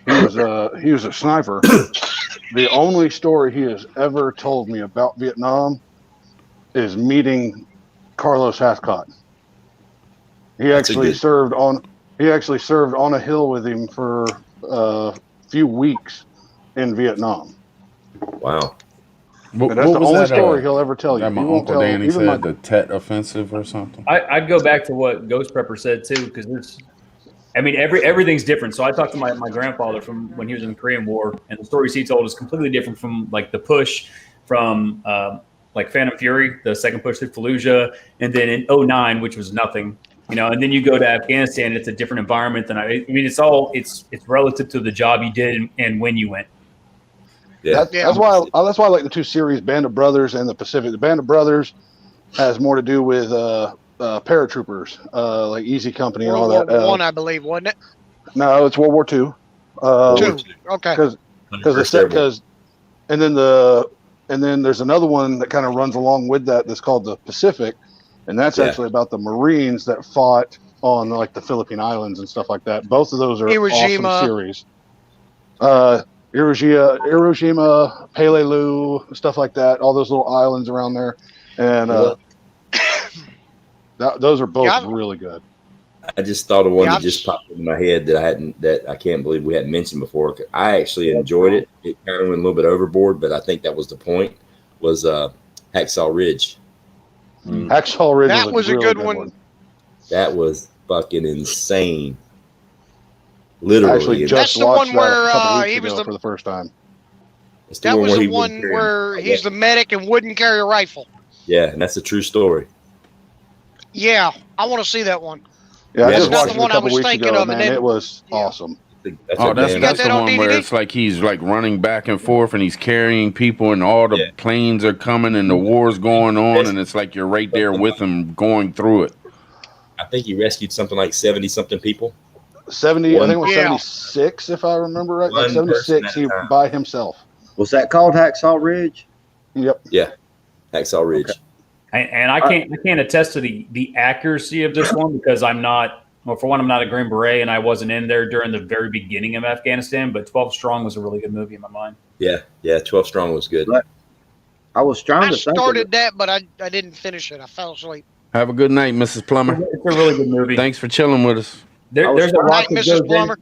He was a sniper. The only story he has ever told me about Vietnam is meeting Carlos Hascott. He actually served on a hill with him for a few weeks in Vietnam. Wow. And that's the only story he'll ever tell you. That my Uncle Danny said, the Tet Offensive or something. I'd go back to what Ghost Prepper said too, because everything's different. So I talked to my grandfather from when he was in the Korean War, and the stories he told is completely different from like the push from like Phantom Fury, the second push through Fallujah, and then in 2009, which was nothing, and then you go to Afghanistan, it's a different environment than it's relative to the job you did and when you went. Yeah. That's why I like the 2 series, Band of Brothers and the Pacific. The Band of Brothers has more to do with paratroopers, like Easy Company and all that. World War I, I believe, wasn't it? No, it's World War II. Two. Okay. And then there's another one that kind of runs along with that's called the Pacific, and that's actually about the Marines that fought on like the Philippine Islands and stuff like that. Both of those are awesome series. Hiroshima, Peleliu, stuff like that. All those little islands around there, and those are both really good. I just thought of one that just popped in my head that I can't believe we hadn't mentioned before. I actually enjoyed it. It kind of went a little bit overboard, but I think that was the point. Was Hacksaw Ridge? Hacksaw Ridge. That was a really good one. That was fucking insane. Literally, actually just watched that a couple weeks ago for the first time. That was the one where he's the medic and wouldn't carry a rifle. Yeah, and that's a true story. Yeah, I want to see that one. Yeah, I just watched it a couple weeks ago, man. It was awesome. That's the one where it's like he's like running back and forth and he's carrying people and all the planes are coming and the war's going on and it's like you're right there with him going through it. I think he rescued something like 70-something people. 70, I think it was 76, if I remember right. Like 76, he by himself. Was that called Hacksaw Ridge? Yep. Yeah, Hacksaw Ridge. Okay. And I can't attest to the accuracy of this one because I'm not. Well, for one, I'm not a Green Beret, and I wasn't in there during the very beginning of Afghanistan. But 12 Strong was a really good movie in my mind. Yeah, 12 Strong was good. But I was trying to started that, but I didn't finish it. I fell asleep. Have a good night, Mrs. Plummer. It's a really good movie. Thanks for chilling with us. There's a lot that goes in.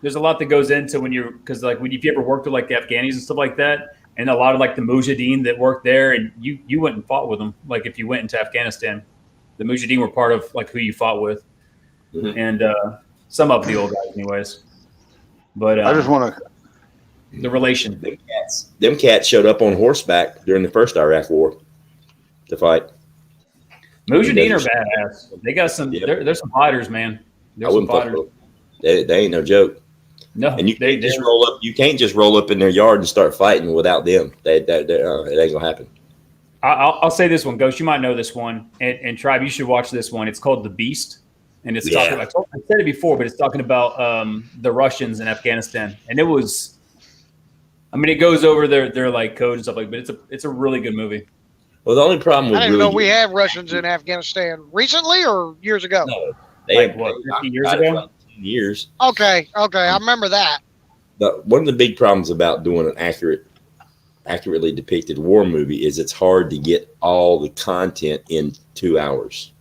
There's a lot that goes into when you're because like if you ever worked with like the Afghanis and stuff like that, and a lot of like the Mujahideen that worked there, and you went and fought with them. Like if you went into Afghanistan, the Mujahideen were part of like who you fought with, and some of the old guys, anyways. But I just want to. The relation. Them cats showed up on horseback during the first Iraq War to fight. Mujahideen are badass. They got some. They're some fighters, man. They're some fighters. They ain't no joke. No, and you can't just roll up. You can't just roll up in their yard and start fighting without them. It ain't gonna happen. I'll say this one, Ghost. You might know this one, and Tribe, you should watch this one. It's called The Beast, and it's talking about. I said it before, but it's talking about the Russians in Afghanistan, and it was. I mean, it goes over their like code and stuff like, but it's a really good movie. Well, the only problem with I didn't know we have Russians in Afghanistan recently or years ago. No, like what, 50 years ago? Like 10 years. Okay, I remember that. One of the big problems about doing an accurately depicted war movie is it's hard to get all the content in 2 hours.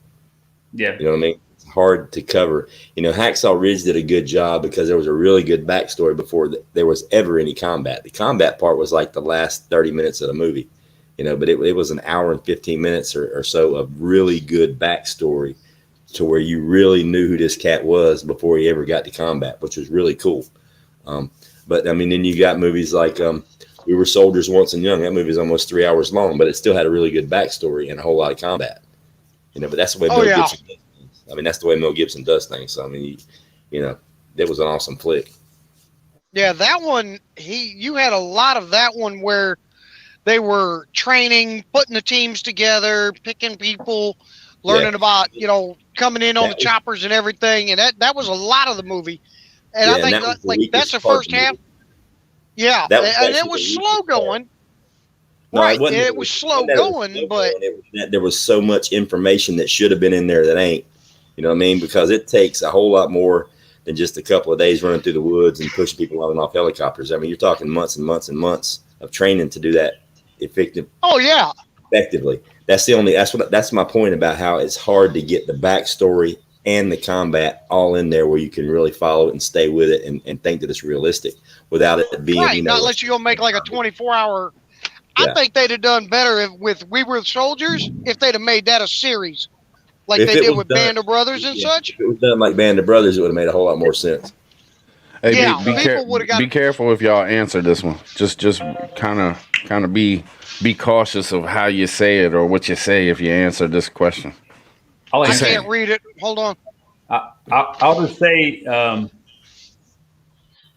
Yeah, you know what I mean. Hard to cover. You know, Hacksaw Ridge did a good job because there was a really good backstory before there was ever any combat. The combat part was like the last 30 minutes of the movie, you know, but it was an hour and 15 minutes or so of really good backstory to where you really knew who this cat was before he ever got to combat, which was really cool. But I mean, then you got movies like We Were Soldiers Once and Young. That movie is almost 3 hours long, but it still had a really good backstory and a whole lot of combat, you know, but that's the way Mel Gibson did. I mean, that's the way Mel Gibson does things. So, I mean, you know, it was an awesome flick. Yeah, that one, you had a lot of that one where they were training, putting the teams together, picking people, learning about, you know, coming in on the choppers and everything. And that was a lot of the movie. And I think that's the first half. Yeah, and it was slow going. No, right, it was slow going, but there was so much information that should have been in there that ain't. You know what I mean? Because it takes a whole lot more than just a couple of days running through the woods and pushing people on and off helicopters. I mean, you're talking months and months and months of training to do that effectively. That's my point about how it's hard to get the backstory and the combat all in there where you can really follow it and stay with it and think that it's realistic without it being, right, you know, not let you go make like a 24-hour. I think they'd have done better with We Were Soldiers if they'd have made that a series. Like they did with Band of Brothers and such. If it was done like Band of Brothers, it would have made a whole lot more sense. Hey, be careful if y'all answer this one. Just kind of be cautious of how you say it or what you say if you answer this question. I can't read it. Hold on. I'll just say, I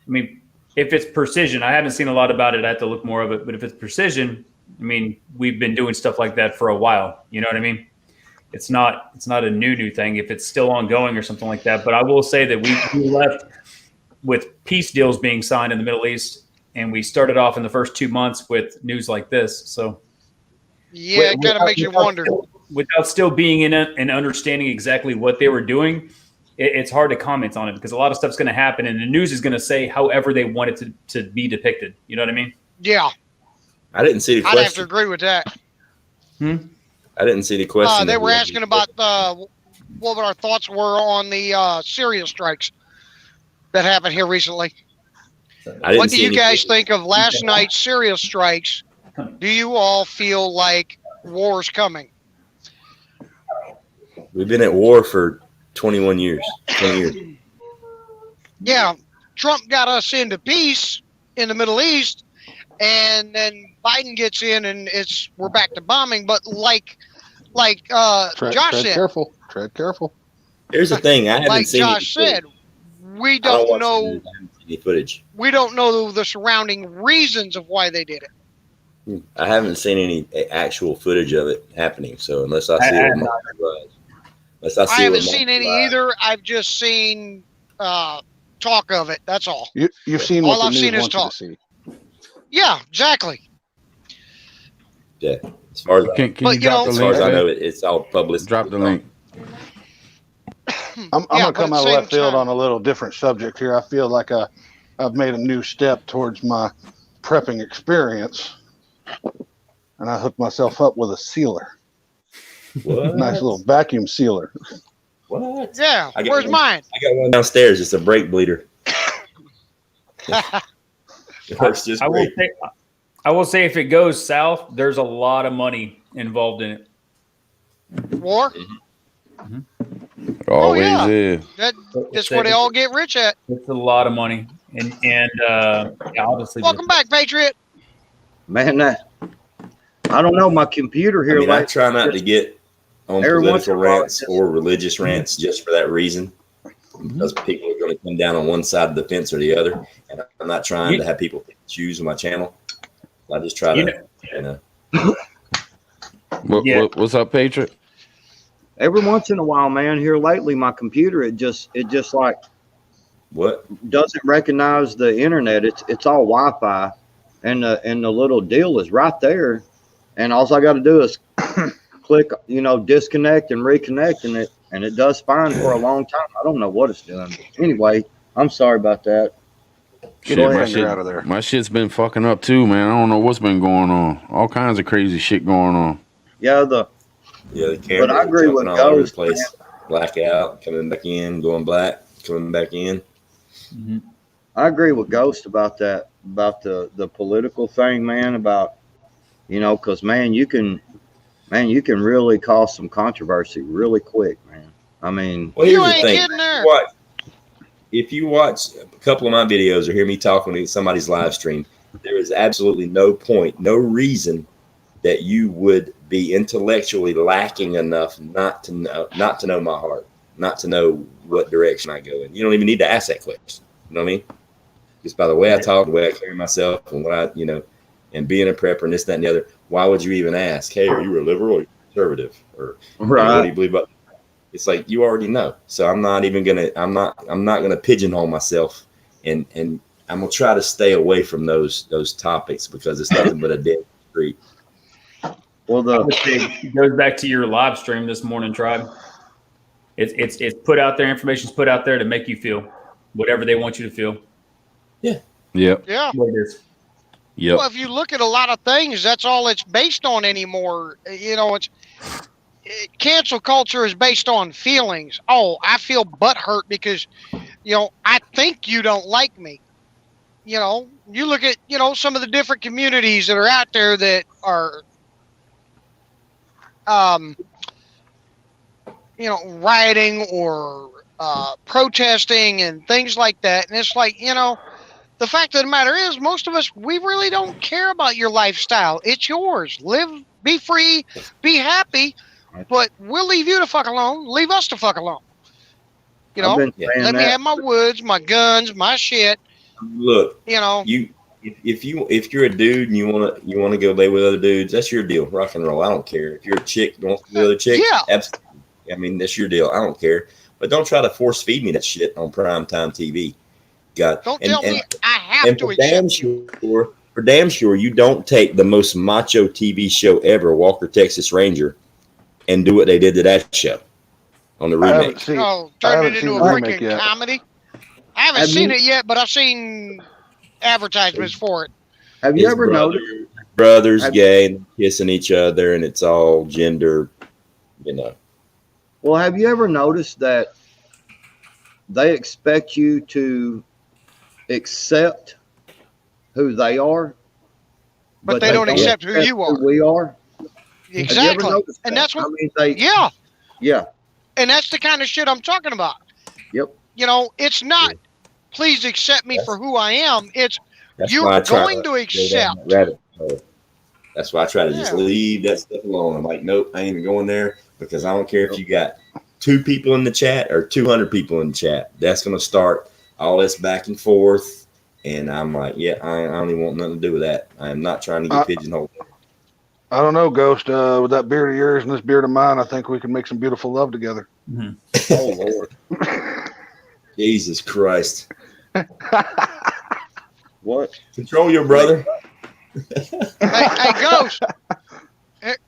mean, if it's precision, I haven't seen a lot about it. I have to look more of it. But if it's precision, I mean, we've been doing stuff like that for a while. You know what I mean? It's not a new thing if it's still ongoing or something like that. But I will say that we left with peace deals being signed in the Middle East, and we started off in the first 2 months with news like this. So yeah, it kind of makes you wonder. Without still being in it and understanding exactly what they were doing, it's hard to comment on it because a lot of stuff's going to happen, and the news is going to say however they want it to be depicted. You know what I mean? Yeah. I didn't see the question. I'd have to agree with that. I didn't see the question. They were asking about what our thoughts were on the Syria strikes that happened here recently. What do you guys think of last night's Syria strikes? Do you all feel like war's coming? We've been at war for 21 years. 20 years. Yeah, Trump got us into peace in the Middle East, and then Biden gets in, and we're back to bombing. But like Josh said, tread careful. Here's the thing: I haven't seen. Like Josh said, we don't know any footage. We don't know the surrounding reasons of why they did it. I haven't seen any actual footage of it happening. So unless I see it, I haven't seen any either. I've just seen talk of it. That's all. You've seen all what I've the seen news is wants talk. you to see. Yeah, exactly. Yeah, as far as can you drop the link? As far as I know, it's all public. Drop the link. I'm going to come out of left field on a little different subject here. I feel like I've made a new step towards my prepping experience, and I hooked myself up with a sealer. What? Nice little vacuum sealer. What? Yeah, where's mine? I got one downstairs. It's a brake bleeder. It works just great. I will say if it goes south, there's a lot of money involved in it. War. Always yeah. is. That's where they all get rich at. It's a lot of money, and obviously. Welcome back, Patriot. Man, I don't know. My computer here. I mean, I try not to get on political rants or religious rants just for that reason, because people are going to come down on one side of the fence or the other, and I'm not trying to have people choose my channel. I just try to, What's up, Patriot? Every once in a while, man. Here lately, my computer it just like doesn't recognize the internet. It's all Wi-Fi, and the little deal is right there, and all I got to do is click, disconnect and reconnect, and it does fine for a long time. I don't know what it's doing. But anyway, I'm sorry about that. My shit's been fucking up too, man. I don't know what's been going on. All kinds of crazy shit going on. Yeah, the camera. But I agree with all over the Ghost, place. Blackout, coming back in, going black, coming back in. I agree with Ghost about that, about the political thing, man. About because you can really cause some controversy really quick, man. I mean, well, here's the thing. If you watch a couple of my videos or hear me talking to somebody's live stream, there is absolutely no point, no reason that you would be intellectually lacking enough not to know my heart, not to know what direction I go in. You don't even need to ask that question. You know what I mean? Just by the way I talk, the way I carry myself, and what and being a prepper and this, that, and the other. Why would you even ask? Hey, are you a liberal or conservative? Or what do you believe about? It's like you already know. So I'm not gonna pigeonhole myself, and I'm gonna try to stay away from those topics because it's nothing but a dead street. Well, it goes back to your live stream this morning, Tribe. It's put out there. Information's put out there to make you feel whatever they want you to feel. Yeah. Yeah. What it is. Yep. Well, if you look at a lot of things, that's all it's based on anymore. Cancel culture is based on feelings. Oh, I feel butthurt because, I think you don't like me. You look at, some of the different communities that are out there that are, rioting or protesting and things like that. And it's like, the fact of the matter is, most of us, we really don't care about your lifestyle. It's yours. Live, be free, be happy, but we'll leave you the fuck alone. Leave us the fuck alone. Let me have my woods, my guns, my shit. Look, if you're a dude and you wanna go lay with other dudes, that's your deal. Rock and roll. I don't care. If you're a chick, you want to be with other chicks, absolutely. I mean, that's your deal. I don't care. But don't try to force feed me that shit on primetime TV. God, don't tell me I have to accept you. For damn sure, you don't take the most macho TV show ever, Walker Texas Ranger, and do what they did to that show on the remake. Turn it into a freaking comedy. I haven't seen it yet, but I've seen advertisements for it. Have you ever noticed brothers gay and kissing each other, and it's all gender, Well, have you ever noticed that they expect you to accept who they are, but they don't accept who you are? Who we are. Exactly, and that's what. Yeah, and that's the kind of shit I'm talking about. Yep. It's not. Please accept me for who I am. It's you're going to accept. That's why I try to just leave that stuff alone. I'm like, nope, I ain't even going there because I don't care if you got 2 people in the chat or 200 people in the chat. That's going to start all this back and forth. And I'm like, I don't even want nothing to do with that. I am not trying to get pigeonholed. I don't know, Ghost. With that beard of yours and this beard of mine, I think we can make some beautiful love together. Mm-hmm. Oh, Lord. Jesus Christ. What? Control your brother. hey, Ghost.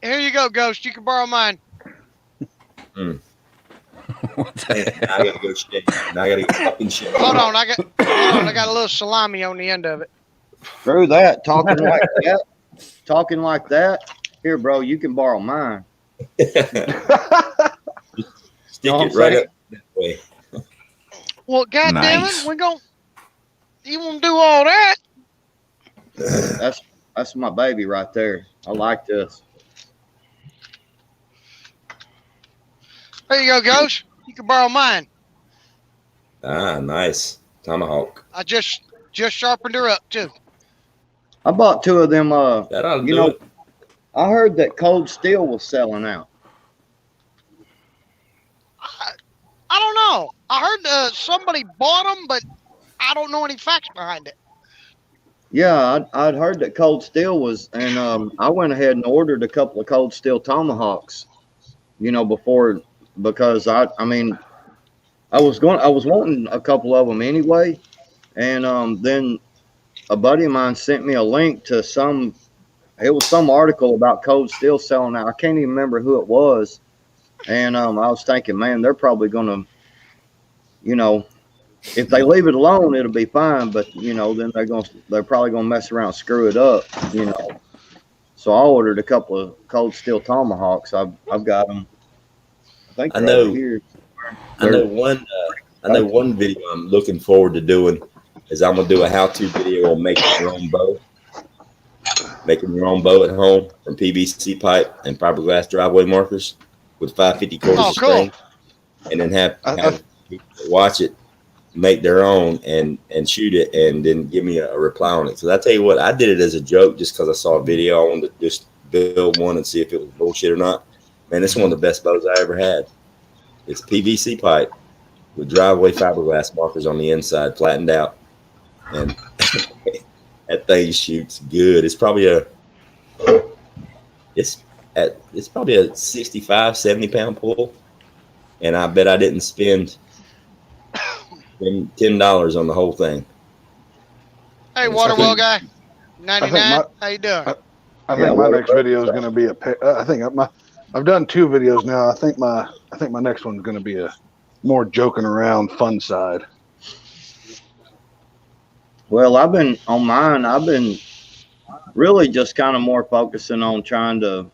Here you go, Ghost. You can borrow mine. I gotta go shit. Now I gotta get fucking shit. Hold on, I got a little salami on the end of it. Screw that. Talking like that. Here, bro, you can borrow mine. Stick it right up that way. Well, goddamn it, you want to do all that? That's my baby right there. I like this. There you go, Ghost. You can borrow mine. Ah, nice. Tomahawk. I just sharpened her up too. I bought 2 of them. That ought to You do know, it. I heard that Cold Steel was selling out. I don't know. I heard somebody bought them, but I don't know any facts behind it. Yeah, I'd heard that Cold Steel was, and I went ahead and ordered a couple of Cold Steel Tomahawks. Before, because I mean, I was wanting a couple of them anyway, and then a buddy of mine sent me a link to some article about Cold Steel selling out. I can't even remember who it was, and I was thinking, man, they're probably gonna, if they leave it alone, it'll be fine. But then they're probably gonna mess around and screw it up. So I ordered a couple of Cold Steel Tomahawks. I've got them. I think I they're know. over here. I know one. I know one video I'm looking forward to doing is I'm gonna do a how-to video on making your own bow. Making your own bow at home from PVC pipe and fiberglass driveway markers with 550 quarters of string, and then have people watch it, make their own, and shoot it, and then give me a reply on it. So I tell you what, I did it as a joke just because I saw a video. I wanted to just build one and see if it was bullshit or not. Man, it's one of the best bows I ever had. It's PVC pipe with driveway fiberglass markers on the inside, flattened out, and that thing shoots good. It's probably a 65, 70 pound pull, and I bet I didn't spend $10 on the whole thing. Hey, Waterwell guy, 99. How you doing? I think my next video is going to be I've done 2 videos now. I think my next one's going to be a more joking around, fun side. Well, I've been really just kind of more focusing on trying to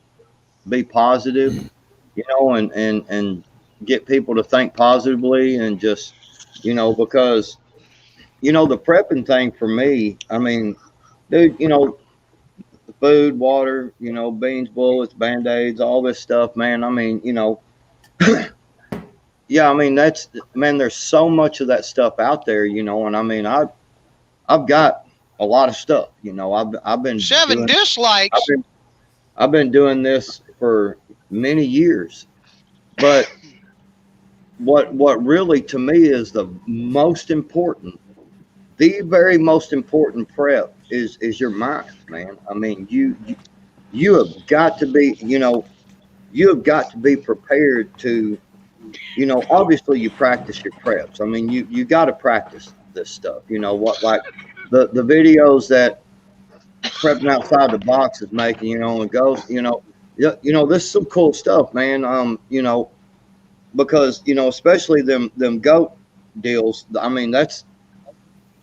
be positive, and get people to think positively, and just, because, the prepping thing for me, I mean, dude, the food, water, beans, bullets, Band-Aids, all this stuff, man. I mean, yeah, I mean, there's so much of that stuff out there, and I mean, I've got a lot of stuff, I've been 7 dislikes. I've been doing this for many years, but what really to me is the very most important prep is your mind, man. I mean, you have got to be, you have got to be prepared to, obviously you practice your preps. I mean, you got to practice this stuff, like the videos that Prepping Outside the Box is making, and goes, this is some cool stuff, man. Because, especially them goat deals, I mean, that's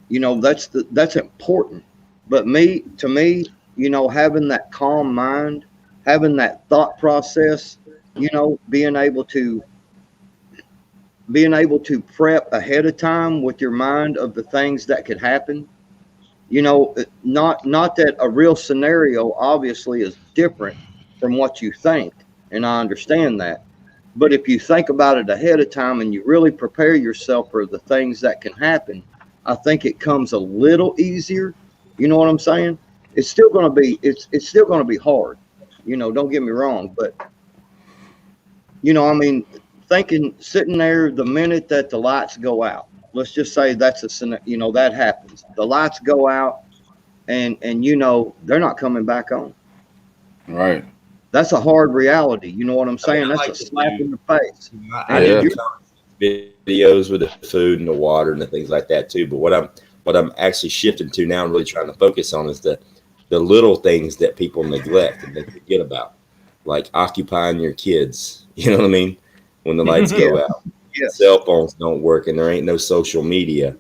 important. But to me, having that calm mind, having that thought process, being able to prep ahead of time with your mind of the things that could happen, not that a real scenario obviously is different from what you think. And I understand that. But if you think about it ahead of time and you really prepare yourself for the things that can happen, I think it comes a little easier. You know what I'm saying? It's still going to be, it's still going to be hard. Don't get me wrong, but I mean, sitting there the minute that the lights go out, let's just say that's that happens. The lights go out and they're not coming back on. Right. That's a hard reality. You know what I'm saying? That's a slap in the face. I do videos with the food and the water and the things like that too. But what I'm actually shifting to now and really trying to focus on is the little things that people neglect and they forget about, like occupying your kids. You know what I mean? When the lights go out, cell phones don't work, and there ain't no social media.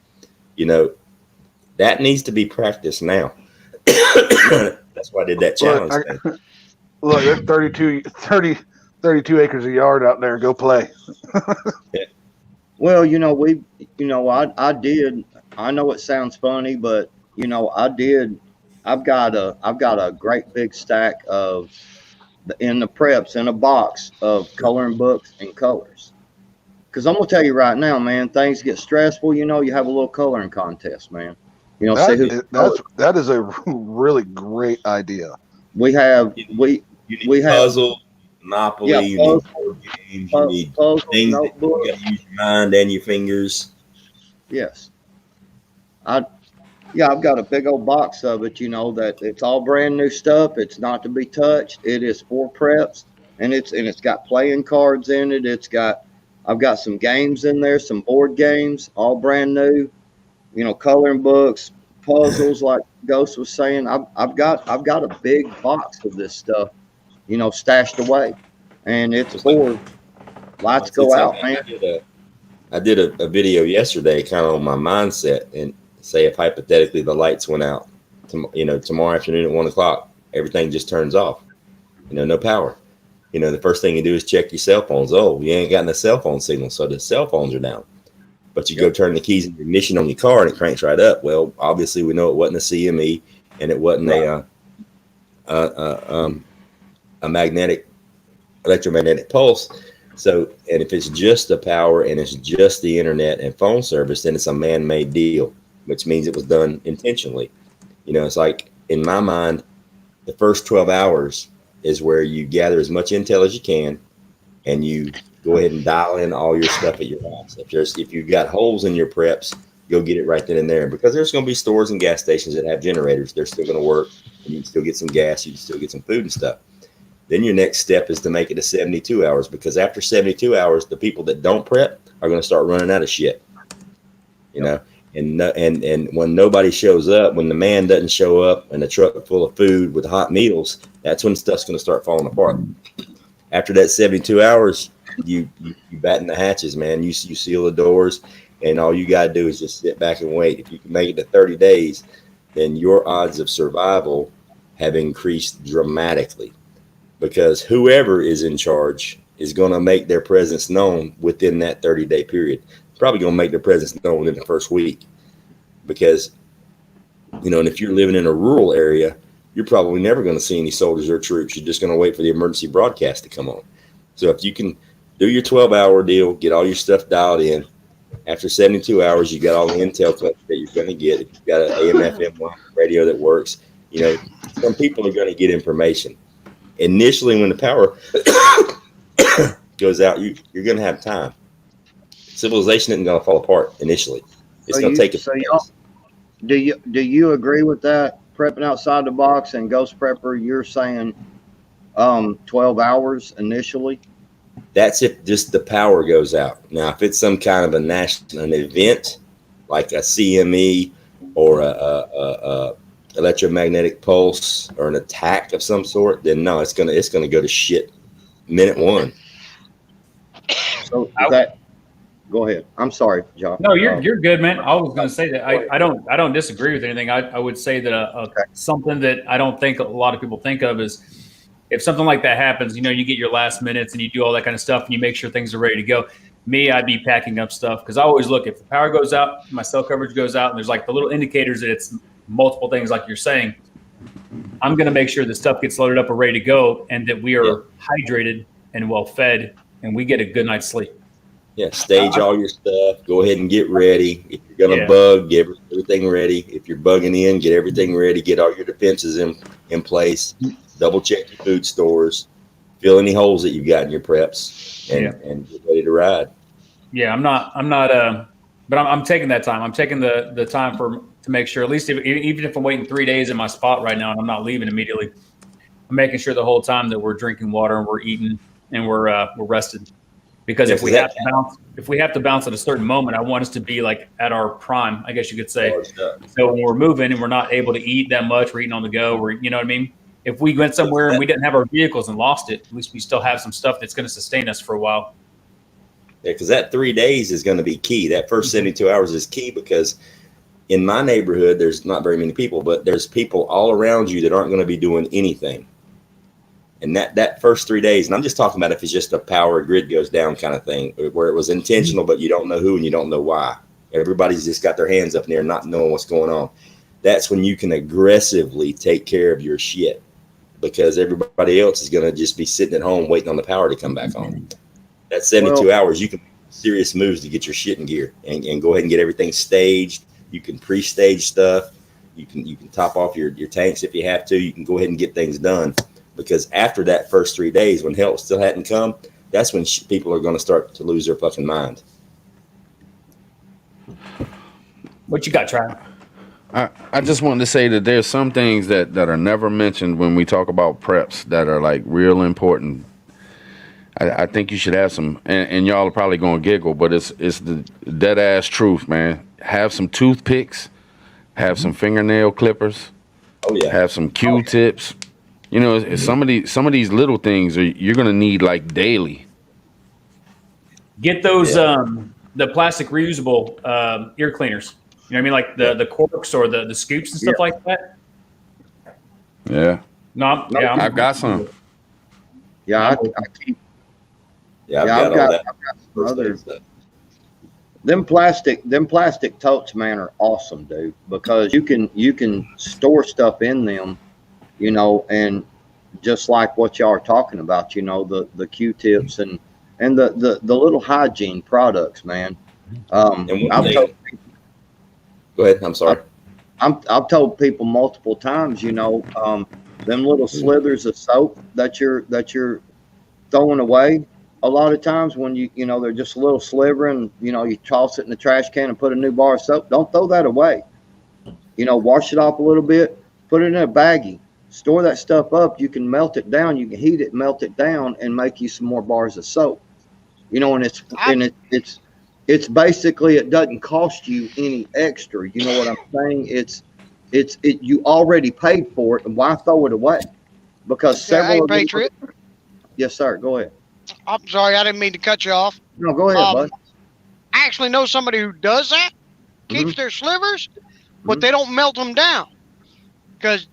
That needs to be practiced now. That's why I did that challenge thing. Look, there's 32 acres of yard out there. Go play. Well, I did. I know it sounds funny, but I did I've got a great big stack of in the preps in a box of coloring books and colors. Because I'm gonna tell you right now, man, things get stressful. You know, you have a little coloring contest, man. You know, see who that is a really great idea. we have. You need We have puzzle, Monopoly. yeah, You need board games. You need puzzle, things that notebook. you got to use your mind and your fingers. Yes, I've got a big old box of it. You know that it's all brand new stuff. It's not to be touched. It is for preps, and it's got playing cards in it. I've got some games in there, some board games, all brand new. You know, coloring books, puzzles, like Ghost was saying. I've got a big box of this stuff, you know, stashed away, and it's for lights go out, man. I did a video yesterday, kind of on my mindset, and say if hypothetically the lights went out, tomorrow afternoon at 1:00, everything just turns off. No power. The first thing you do is check your cell phones. Oh, you ain't got no cell phone signal, so the cell phones are down. But you go turn the keys in the ignition on your car and it cranks right up. Well, obviously we know it wasn't a CME and it wasn't a electromagnetic pulse. So, and if it's just the power and it's just the internet and phone service, then it's a man-made deal, which means it was done intentionally. It's like, in my mind, the first 12 hours is where you gather as much intel as you can and you go ahead and dial in all your stuff at your house. If you've got holes in your preps, go get it right then and there, because there's going to be stores and gas stations that have generators. They're still going to work, and you can still get some gas, you can still get some food and stuff. Then your next step is to make it to 72 hours, because after 72 hours, the people that don't prep are going to start running out of shit. And when nobody shows up, when the man doesn't show up and the truck full of food with hot meals, that's when stuff's going to start falling apart. After that 72 hours, you batten the hatches, man. You seal the doors, and all you got to do is just sit back and wait. If you can make it to 30 days, then your odds of survival have increased dramatically, because whoever is in charge is going to make their presence known within that 30-day period. Probably going to make their presence known within the first week, because, and if you're living in a rural area, you're probably never going to see any soldiers or troops. You're just going to wait for the emergency broadcast to come on. So if you can do your 12-hour deal, get all your stuff dialed in, after 72 hours, you got all the intel that you're going to get. If you've got an AM/FM radio that works, some people are going to get information. Initially, when the power goes out, you're going to have time. Civilization isn't going to fall apart initially. It's going to take do you agree with that? Prepping outside the box and Ghost Prepper, you're saying 12 hours initially? That's if just the power goes out. Now, if it's some kind of an event like a CME or a electromagnetic pulse or an attack of some sort, then no, it's gonna go to shit minute one. So go ahead. I'm sorry, John. No, you're good, man. I was going to say that I don't disagree with anything. I would say that something that I don't think a lot of people think of is, if something like that happens, you get your last minutes and you do all that kind of stuff and you make sure things are ready to go. Me, I'd be packing up stuff, because I always look, if the power goes out, my cell coverage goes out, and there's like the little indicators that it's multiple things like you're saying, I'm going to make sure the stuff gets loaded up and ready to go, and that we are hydrated and well fed and we get a good night's sleep. Yeah, stage all your stuff. Go ahead and get ready. If you're going to bug, get everything ready. If you're bugging in, get everything ready. Get all your defenses in place. Double check your food stores. Fill any holes that you've got in your preps, and get ready to ride. Yeah, but I'm taking that time. I'm taking the time to make sure, at least even if I'm waiting 3 days in my spot right now and I'm not leaving immediately, I'm making sure the whole time that we're drinking water and we're eating and we're rested. Because if we have to bounce at a certain moment, I want us to be like at our prime, I guess you could say. So when we're moving and we're not able to eat that much, we're eating on the go, you know what I mean? If we went somewhere and we didn't have our vehicles and lost it, at least we still have some stuff that's going to sustain us for a while. Yeah, because that 3 days is going to be key. That first 72 hours is key, because in my neighborhood, there's not very many people, but there's people all around you that aren't going to be doing anything. And that first 3 days, and I'm just talking about if it's just a power grid goes down kind of thing, where it was intentional, but you don't know who and you don't know why. Everybody's just got their hands up in the air, not knowing what's going on. that's when you can aggressively take care of your shit, because everybody else is going to just be sitting at home waiting on the power to come back on. That's 72 hours. You can make serious moves to get your shit in gear and go ahead and get everything staged. You can pre-stage stuff. You can top off your tanks if you have to. You can go ahead and get things done, because after that first 3 days, when help still hadn't come, that's when people are going to start to lose their fucking mind. What you got, Trav? I just wanted to say that there's some things that are never mentioned when we talk about preps that are like real important. I think you should have some, and y'all are probably gonna giggle, but it's the dead ass truth, man. Have some toothpicks, have some fingernail clippers, have some Q-tips. You know, some of these little things you're gonna need like daily. Get those the plastic reusable ear cleaners. You know what I mean, like the corks or the scoops and stuff like that. Yeah. I've got some. Yeah, I keep. Yeah, I've got some others. Them plastic totes, man, are awesome, dude, because you can store stuff in them, you know, and just like what y'all are talking about, you know, the Q-tips and the little hygiene products, man. Go ahead. I'm sorry. I've told people multiple times, you know, them little slithers of soap that you're throwing away. A lot of times when you know, they're just a little sliver and, you know, you toss it in the trash can and put a new bar of soap. Don't throw that away. You know, wash it off a little bit, put it in a baggie, store that stuff up. You can melt it down. You can heat it, melt it down, and make you some more bars of soap. You know, and it's basically, it doesn't cost you any extra. You know what I'm saying? You already paid for it, and why throw it away? Because several. Hey, Patriot. Yes, sir. Go ahead. I'm sorry, I didn't mean to cut you off. No, go ahead, bud. I actually know somebody who does that, keeps their slivers, but they don't melt them down. Because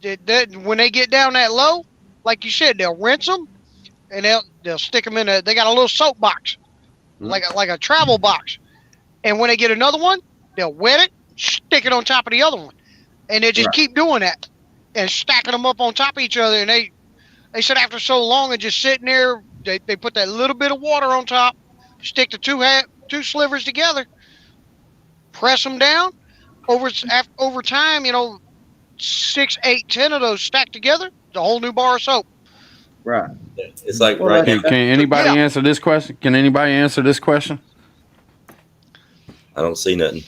when they get down that low, like you said, they'll rinse them, and they'll stick them in they got a little soap box, like a travel box. And when they get another one, they'll wet it, stick it on top of the other one. And they just keep doing that and stacking them up on top of each other. And they said after so long and just sitting there, they put that little bit of water on top, stick the two slivers together, press them down. Over time, you know, 6, 8, 10 of those stacked together, the whole new bar of soap. Right. It's like Can anybody answer this question? Can anybody answer this question? I don't see nothing.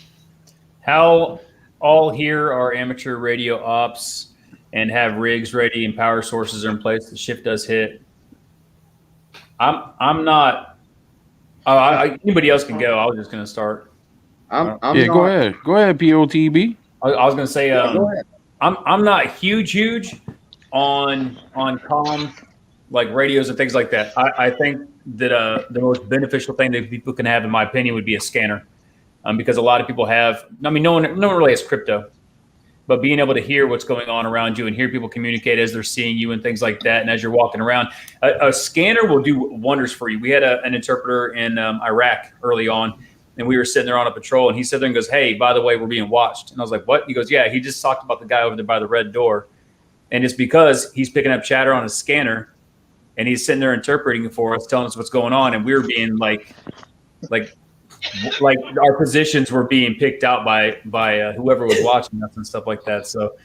How all here are amateur radio ops and have rigs ready and power sources are in place. The shift does hit. I'm not. Anybody else can go. I was just going to start. Go ahead. Go ahead, POTB. I was going to say I'm not huge on comms, like radios and things like that. I think that the most beneficial thing that people can have, in my opinion, would be a scanner, because a lot of people have. I mean, no one really has crypto, but being able to hear what's going on around you and hear people communicate as they're seeing you and things like that, and as you're walking around, a scanner will do wonders for you. We had an interpreter in Iraq early on, and we were sitting there on a patrol, and he sat there and goes, "Hey, by the way, we're being watched." And I was like, "What?" He goes, "Yeah, he just talked about the guy over there by the red door, and it's because he's picking up chatter on his scanner, and he's sitting there interpreting it for us, telling us what's going on, and we were being like our positions were being picked out by whoever was watching us and stuff like that. So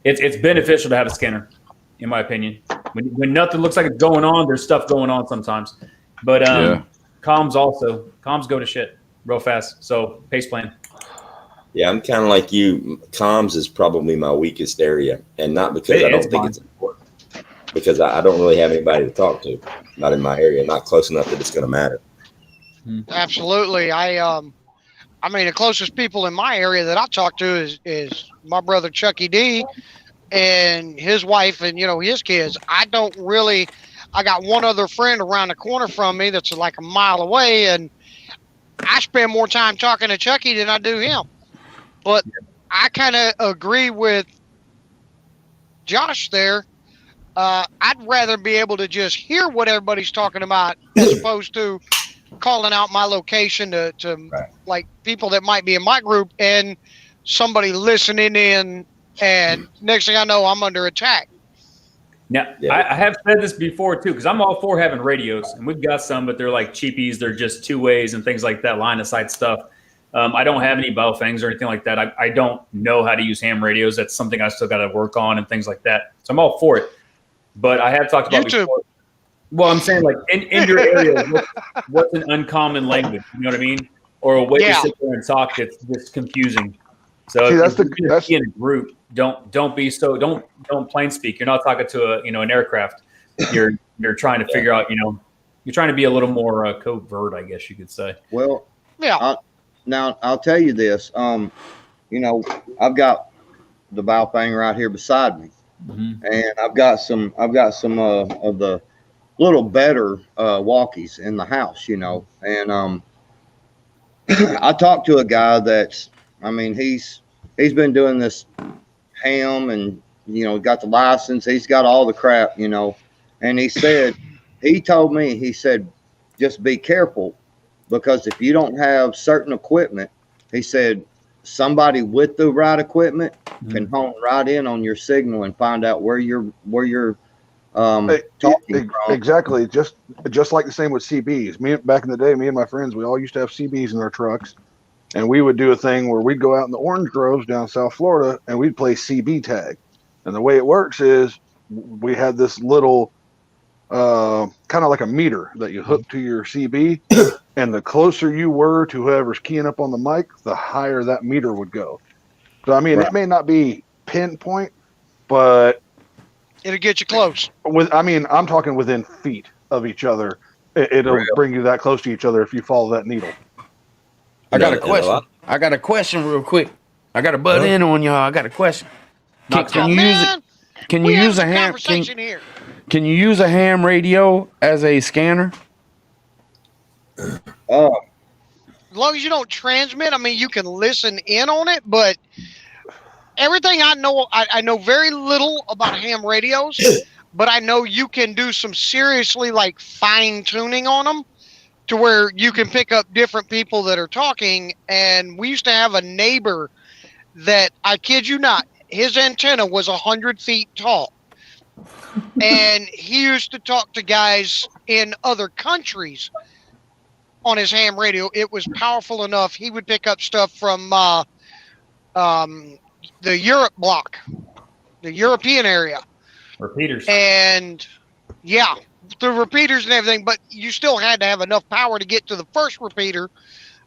it's beneficial to have a scanner, in my opinion. When nothing looks like it's going on, there's stuff going on sometimes. But comms go to shit real fast. So pace plan. Yeah, I'm kind of like you. Comms is probably my weakest area, and not because I don't think it's important, because I don't really have anybody to talk to. Not in my area, not close enough that it's going to matter. Absolutely. I mean, the closest people in my area that I talk to is my brother Chucky D and his wife and, you know, his kids. I got one other friend around the corner from me that's like a mile away, and I spend more time talking to Chucky than I do him. But I kind of agree with Josh there. I'd rather be able to just hear what everybody's talking about as opposed to calling out my location to like people that might be in my group and somebody listening in and next thing I know, I'm under attack. Now, I have said this before too, because I'm all for having radios, and we've got some, but they're like cheapies. They're just 2 ways and things like that, line of sight stuff. I don't have any Baofangs or anything like that. I don't know how to use ham radios. That's something I still got to work on and things like that. So I'm all for it. But I have talked about YouTube. before. Well, I'm saying like in your area, what's an uncommon language? You know what I mean? Or a way to sit there and talk that's confusing. So See, if you're in a group, don't plain speak. You're not talking to an aircraft. You're trying to figure out, you're trying to be a little more covert, I guess you could say. Well, yeah. Now I'll tell you this. I've got the Baofeng right here beside me, and I've got some of the little better walkies in the house, and I talked to a guy that's, he's been doing this ham and, got the license. He's got all the crap, and he told me, he said, just be careful, because if you don't have certain equipment, he said, somebody with the right equipment can hone right in on your signal and find out where you're talking from. Exactly. Just like the same with CBs. Back in the day, me and my friends, we all used to have CBs in our trucks, and we would do a thing where we'd go out in the orange groves down South Florida and we'd play CB tag. And the way it works is we had this little kind of like a meter that you hook to your CB, and the closer you were to whoever's keying up on the mic, the higher that meter would go. So it may not be pinpoint, but it'll get you close. I'm talking within feet of each other. It'll bring you that close to each other if you follow that needle. I got a question. I got a question real quick. I got to butt in on y'all. I got a question. Can you use it? Can you use a ham? Can you use a ham radio as a scanner? As long as you don't transmit, you can listen in on it, but everything I know very little about ham radios, but I know you can do some seriously fine tuning on them to where you can pick up different people that are talking. And we used to have a neighbor that, I kid you not, his antenna was 100 feet tall. And he used to talk to guys in other countries on his ham radio. It was powerful enough. He would pick up stuff from the Europe block, the European area. Repeaters. And the repeaters and everything, but you still had to have enough power to get to the first repeater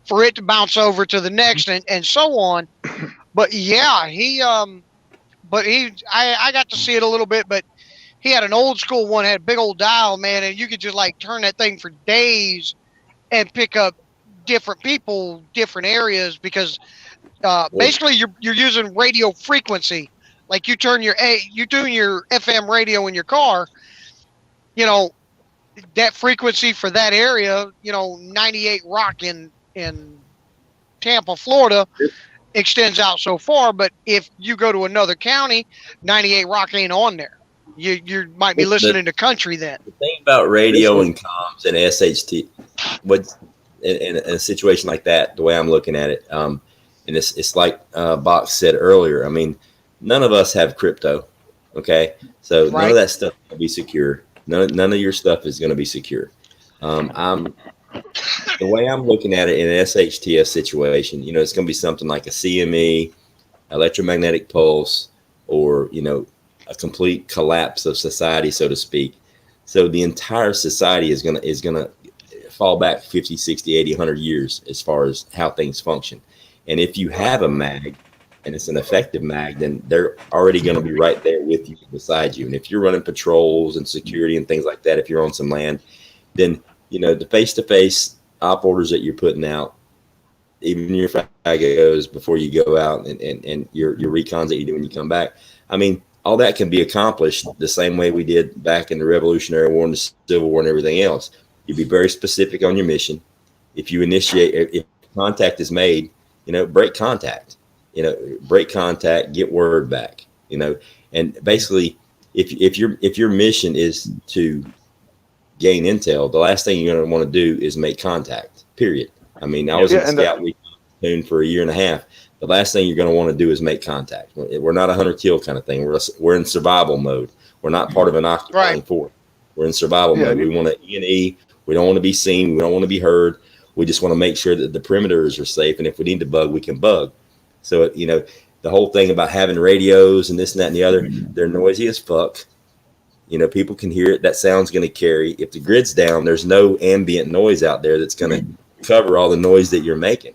for it to bounce over to the next and so on. But I got to see it a little bit, but he had an old school one, had a big old dial, man, and you could just turn that thing for days and pick up different people, different areas, because basically you're using radio frequency. Like you tune your FM radio in your car, that frequency for that area, 98 Rock in Tampa, Florida, extends out so far. But if you go to another county, 98 Rock ain't on there. You might be listening to country then. The thing about radio and comms and SHT, in a situation like that, the way I'm looking at it, and it's like Box said earlier. None of us have crypto, okay? So none of that stuff will be secure. None of your stuff is going to be secure. The way I'm looking at it in an SHTF situation, it's going to be something like a CME, electromagnetic pulse, or a complete collapse of society, so to speak. So the entire society is going to fall back 50, 60, 80, 100 years as far as how things function. And if you have a mag and it's an effective mag, then they're already going to be right there with you, beside you. And if you're running patrols and security and things like that, if you're on some land, then the face-to-face op orders that you're putting out, even your FAGOs before you go out and your recons that you do when you come back, all that can be accomplished the same way we did back in the Revolutionary War and the Civil War and everything else. You'd be very specific on your mission. If contact is made, break contact. Break contact, get word back. And basically, if your mission is to gain intel, the last thing you're going to want to do is make contact. Period. I was in Scout Week for a year and a half. the last thing you're going to want to do is make contact. We're not a hunter-kill kind of thing. We're in survival mode. We're not part of an occupying force. We're in survival mode. We want to E&E. We don't want to be seen. We don't want to be heard. We just want to make sure that the perimeters are safe. And if we need to bug, we can bug. So, you know, the whole thing about having radios and this and that and the other, they're noisy as fuck. You know, people can hear it. That sound's going to carry. If the grid's down, there's no ambient noise out there that's going to cover all the noise that you're making.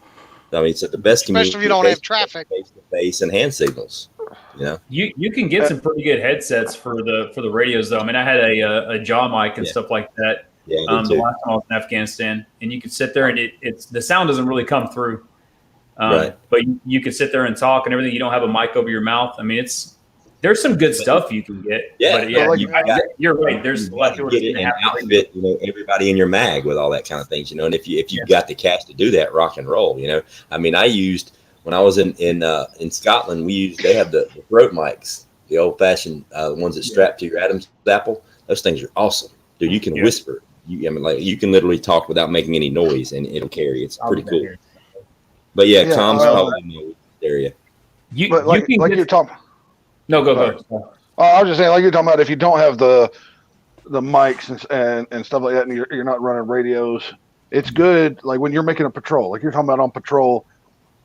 I mean, it's the best especially if you don't have traffic, face to face and hand signals. You know, you can get some pretty good headsets for the radios though. I mean, I had a jaw mic and stuff like that. Yeah, the last time I was in Afghanistan, and you could sit there and it's the sound doesn't really come through. But you could sit there and talk and everything. You don't have a mic over your mouth. I mean, there's some good stuff you can get. Yeah, but yeah, you're right. There's a lot of get it and outfit, you know, everybody in your mag with all that kind of things, you know. And if you've got the cash to do that, rock and roll, you know. I mean, I used when I was in Scotland, they have the throat mics, the old fashioned ones that strap to your Adam's apple. Those things are awesome, dude. You can whisper. I mean, like you can literally talk without making any noise, and it'll carry. It's pretty cool. But comms probably in the area. You're talking. No, go. I was just saying, like you're talking about, if you don't have the mics and stuff like that, and you're not running radios, it's good. Like when you're making a patrol, like you're talking about on patrol,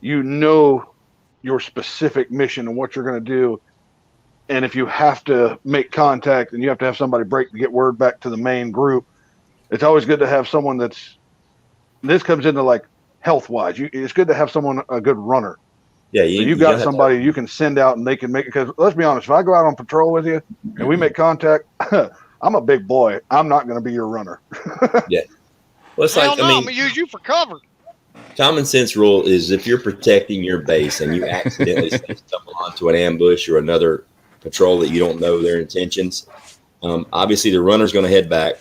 you know your specific mission and what you're going to do. And if you have to make contact and you have to have somebody break to get word back to the main group, it's always good to have someone this comes into like health wise. It's good to have someone, a good runner. Yeah, you got somebody you can send out and they can make it. Because let's be honest, if I go out on patrol with you and we make contact, I'm a big boy. I'm not going to be your runner. Yeah. Well, it's I'm going to use you for cover. Common sense rule is if you're protecting your base and you accidentally stumble onto an ambush or another patrol that you don't know their intentions, obviously the runner's going to head back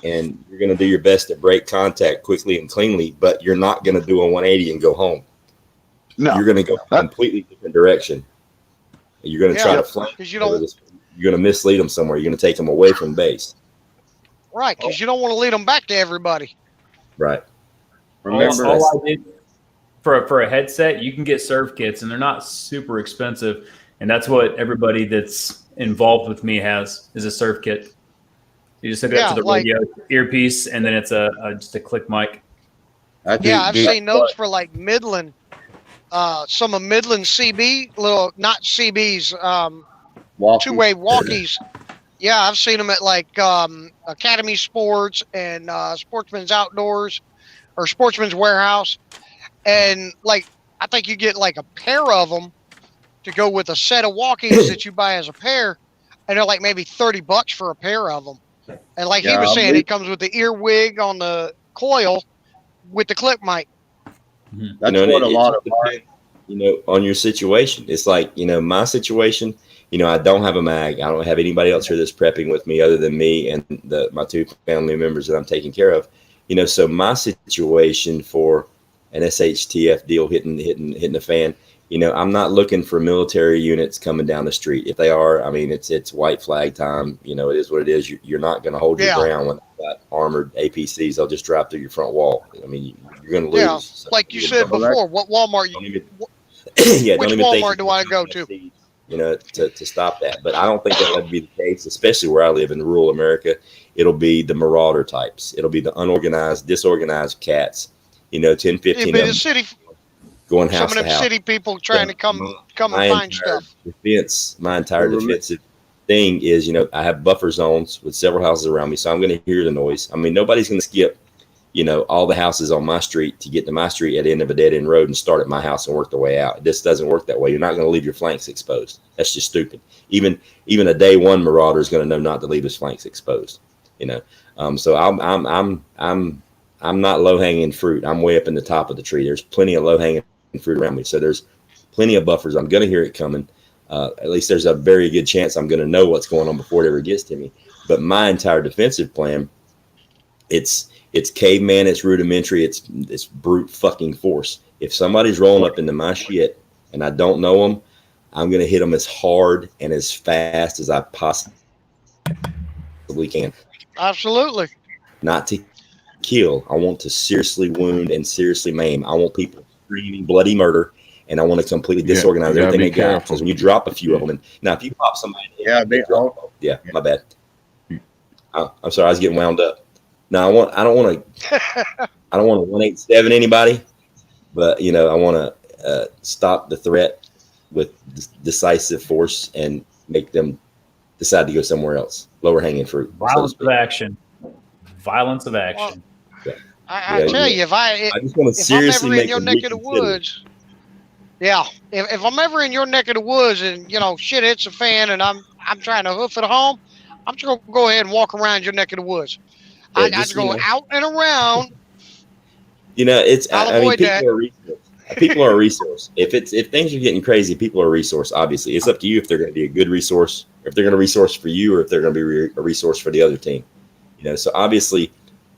and you're going to do your best to break contact quickly and cleanly, but you're not going to do a 180 and go home. No, you're going to go a completely different direction. You're going to try to flank. You're going to mislead them somewhere. You're going to take them away from base. Right, because you don't want to lead them back to everybody. Right. Remember, all I did for a headset, you can get serve kits, and they're not super expensive. And that's what everybody that's involved with me has is a serve kit. You just hook it up to the radio earpiece, and then it's just a click mic. I've seen those for like Midland. Some of Midland CB, not CBs, two-way walkies. Yeah, I've seen them at like Academy Sports and Sportsman's Outdoors or Sportsman's Warehouse. And like, I think you get like a pair of them to go with a set of walkies that you buy as a pair. And they're like maybe $30 for a pair of them. And like he was saying, it comes with the earwig on the coil with the clip mic. That's what a lot of on your situation. It's like, my situation, I don't have a mag. I don't have anybody else here that's prepping with me other than me and my two family members that I'm taking care of. So my situation for an SHTF deal hitting the fan, I'm not looking for military units coming down the street. If they are, I mean, it's white flag time. It is what it is. You're not going to hold your ground when they've got armored APCs. They'll just drive through your front wall. I mean, you're going to lose. Yeah, so like you said before, what Walmart? Which Walmart do I go to? To stop that. But I don't think that would be the case, especially where I live in rural America. It'll be the marauder types. It'll be the unorganized, disorganized cats. 10, 15 of them. The city. Going house some of them to house. City people trying to come and find stuff. My entire defensive thing is, I have buffer zones with several houses around me, so I'm going to hear the noise. I mean, nobody's going to skip, all the houses on my street to get to my street at the end of a dead end road and start at my house and work their way out. This doesn't work that way. You're not going to leave your flanks exposed. That's just stupid. Even a day one marauder is going to know not to leave his flanks exposed. So I'm not low hanging fruit. I'm way up in the top of the tree. There's plenty of low hanging fruit around me. So there's plenty of buffers. I'm going to hear it coming. At least there's a very good chance I'm going to know what's going on before it ever gets to me. But my entire defensive plan, it's caveman, it's rudimentary, it's brute fucking force. If somebody's rolling up into my shit and I don't know them, I'm going to hit them as hard and as fast as I possibly can. Absolutely. Not to kill. I want to seriously wound and seriously maim. I want people screaming bloody murder and I want to completely disorganize everything they got. Because when you drop a few of them, and now if you pop somebody, my bad. I'm sorry, I was getting wound up. Now I don't want to 187 anybody, but I want to stop the threat with decisive force and make them decide to go somewhere else. Lower hanging fruit. Violence of action. Violence of action. Well, I tell you, if I just want to seriously I'm ever in your neck of the woods, if I'm ever in your neck of the woods and shit hits a fan and I'm trying to hoof it home, I'm just gonna go ahead and walk around your neck of the woods. I just go out and around. It's I'll I mean, avoid that. people are a resource. People are a resource. If things are getting crazy, people are a resource. Obviously, it's up to you if they're going to be a good resource, or if they're going to resource for you, or if they're going to be a resource for the other team. So obviously,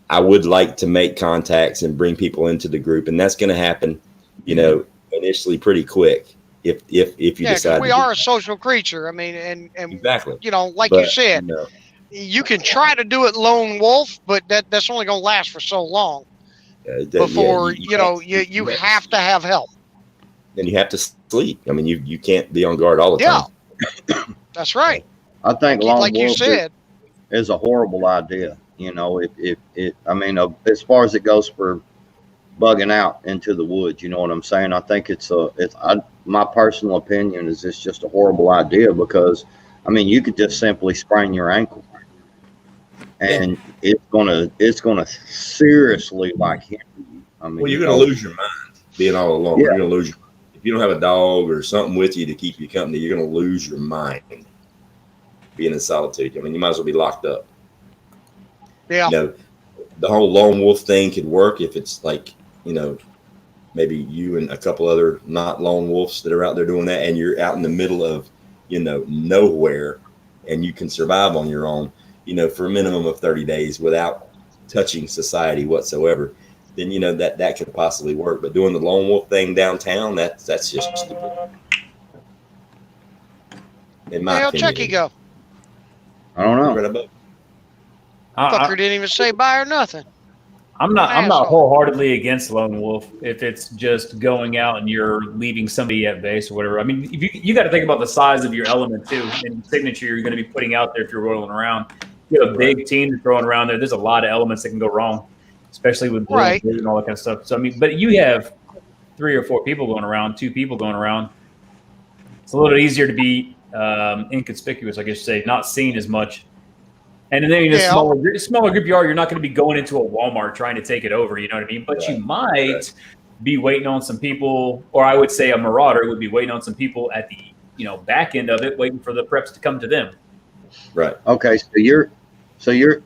I would like to make contacts and bring people into the group, and that's going to happen, initially pretty quick. If you decide, we are a social creature. I mean, and exactly, like you said, you can try to do it lone wolf, but that's only going to last for so long. Before you have to have help. And you have to sleep. I mean, you can't be on guard all the time. That's right. I think like you said is a horrible idea. As far as it goes for bugging out into the woods, you know what I'm saying? I think my personal opinion is it's just a horrible idea because, you could just simply sprain your ankle. And it's gonna seriously hinder you. You're gonna lose your mind being all alone. You're gonna lose your mind. If you don't have a dog or something with you to keep you company, you're gonna lose your mind being in solitude. You might as well be locked up. Yeah. The whole lone wolf thing could work if it's maybe you and a couple other not lone wolves that are out there doing that, and you're out in the middle of nowhere, and you can survive on your own. For a minimum of 30 days without touching society whatsoever, then that could possibly work. But doing the lone wolf thing downtown, that's just stupid. In my opinion. How'd Chucky go? I don't know. Fucker didn't even say bye or nothing. I'm not wholeheartedly against lone wolf if it's just going out and you're leaving somebody at base or whatever. You got to think about the size of your element too, and signature you're going to be putting out there if you're rolling around. You have a big team throwing around there. There's a lot of elements that can go wrong, especially with blue and all that kind of stuff. So but you have 3 or 4 people going around, 2 people going around. It's a little easier to be inconspicuous, I guess you say, not seen as much. And then in a smaller group you are, you're not going to be going into a Walmart trying to take it over. You know what I mean? But you might be waiting on some people, or I would say a marauder would be waiting on some people at the back end of it, waiting for the preps to come to them. Right. Okay. So you're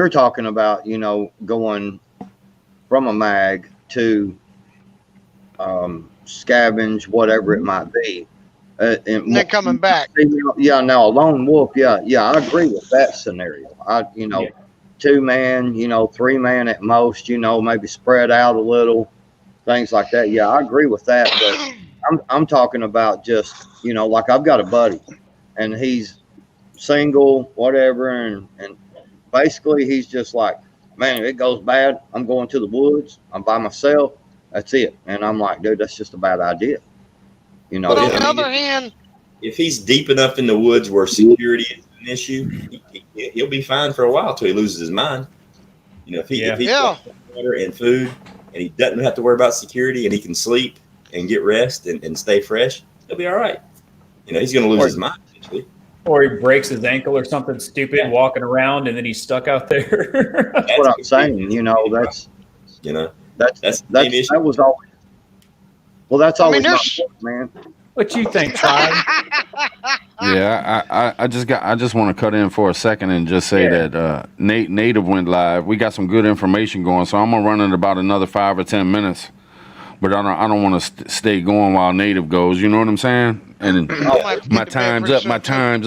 talking about, going from a mag to scavenge, whatever it might be. And then coming back. Now a lone wolf. I agree with that scenario. 2-man, 3-man at most, maybe spread out a little, things like that. Yeah, I agree with that. But I'm talking about just, like I've got a buddy and he's single, whatever. And basically he's just like, man, if it goes bad, I'm going to the woods. I'm by myself. That's it. And I'm like, dude, that's just a bad idea. But on the other hand, if he's deep enough in the woods where security is an issue, he'll be fine for a while till he loses his mind. If he's got water and food and he doesn't have to worry about security and he can sleep and get rest and stay fresh, he'll be all right. He's going to lose his mind eventually. Or he breaks his ankle or something stupid walking around and then he's stuck out there. That's what I'm saying. That was always. Well, that's always my point, man. What you think, Todd? Yeah, I just want to cut in for a second and just say that Native went live. We got some good information going, so I'm gonna run in about another 5 or 10 minutes. But I don't want to stay going while Native goes. You know what I'm saying? And my time's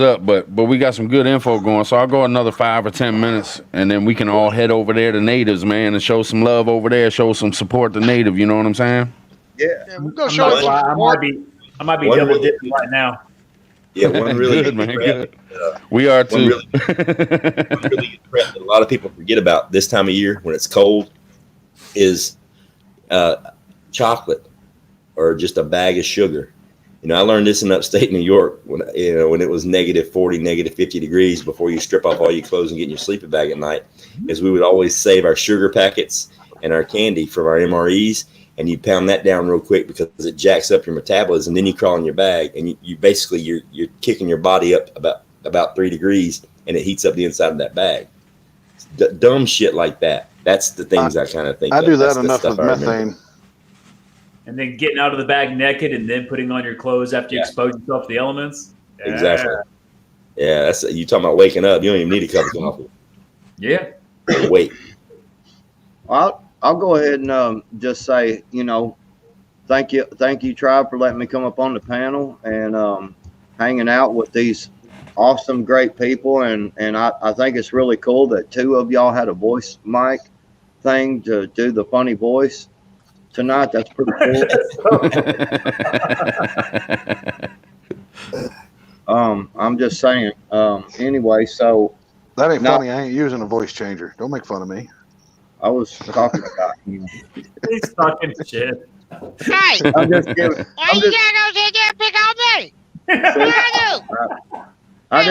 up. But we got some good info going, so I'll go another 5 or 10 minutes, and then we can all head over there to Natives, man, and show some love over there, show some support to Native. You know what I'm saying? Yeah, we'll go show us. I might be double dipping right now. Yeah, one really good, man. Good. We are too. One really that a lot of people forget about this time of year when it's cold is chocolate. or just a bag of sugar. I learned this in upstate New York when it was -40, -50 degrees before you strip off all your clothes and get in your sleeping bag at night, is we would always save our sugar packets and our candy from our MREs, and you pound that down real quick because it jacks up your metabolism. Then you crawl in your bag, and you basically you're kicking your body up about 3 degrees, and it heats up the inside of that bag. Dumb shit like that. That's the things I kind of think. I do that That's the enough stuff with I remember. methane. And then getting out of the bag naked and then putting on your clothes after you expose yourself to the elements. Yeah. Exactly. Yeah, that's you talking about waking up. You don't even need a cup of coffee. Yeah. Wait. I'll go ahead and just say, thank you, Tribe, for letting me come up on the panel and hanging out with these awesome, great people. And I think it's really cool that 2 of y'all had a voice mic thing to do the funny voice tonight. That's pretty cool. I'm just saying. Anyway, so that ain't funny. I ain't using a voice changer. Don't make fun of me. I was talking about you. He's talking shit. Hey, I'm just giving. why you gotta go sit there and pick on me? I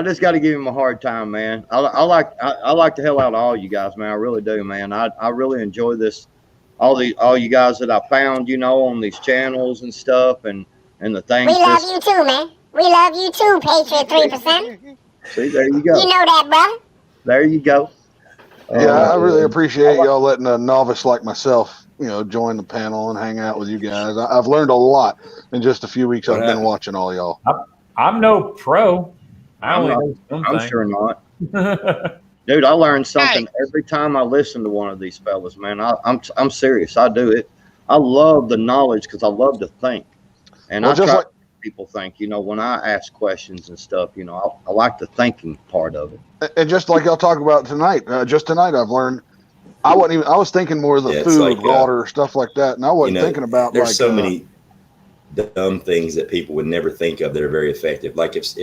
just got to give him a hard time, man. I like the hell out of all you guys, man. I really do, man. I really enjoy this. All you guys that I found, on these channels and stuff, and the things. We love you too, man. We love you too, Patriot 3%. See, there you go. You know that, brother. There you go. Yeah, I really appreciate y'all letting a novice like myself, join the panel and hang out with you guys. I've learned a lot in just a few weeks I've been watching all y'all. I'm no pro. I'm sure not. Dude, I learn something every time I listen to one of these fellas, man. I'm serious. I do it. I love the knowledge because I love to think. And I try to make people think, when I ask questions and stuff, I like the thinking part of it. And just like y'all talk about tonight, just tonight I've learned I was thinking more of the food, water, stuff like that. And I wasn't thinking about there's so many dumb things that people would never think of that are very effective. Like if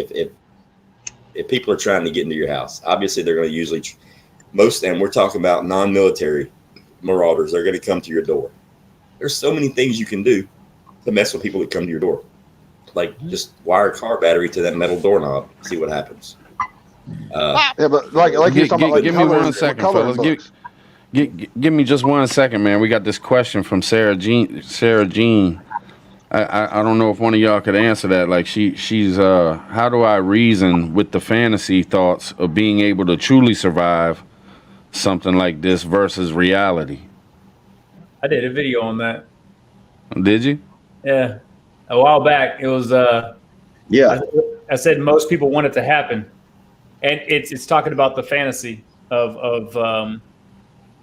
people are trying to get into your house, obviously they're going to usually and we're talking about non-military marauders, they're going to come to your door. There's so many things you can do to mess with people that come to your door. Like just wire a car battery to that metal doorknob, see what happens. Yeah, but like you're talking about, give me 1 second, fellas. Give me just 1 second, man. We got this question from Sarah Jean. I don't know if one of y'all could answer that. Like she's how do I reason with the fantasy thoughts of being able to truly survive something like this versus reality? I did a video on that. Did you? Yeah. A while back, it was I said most people want it to happen. And it's talking about the fantasy of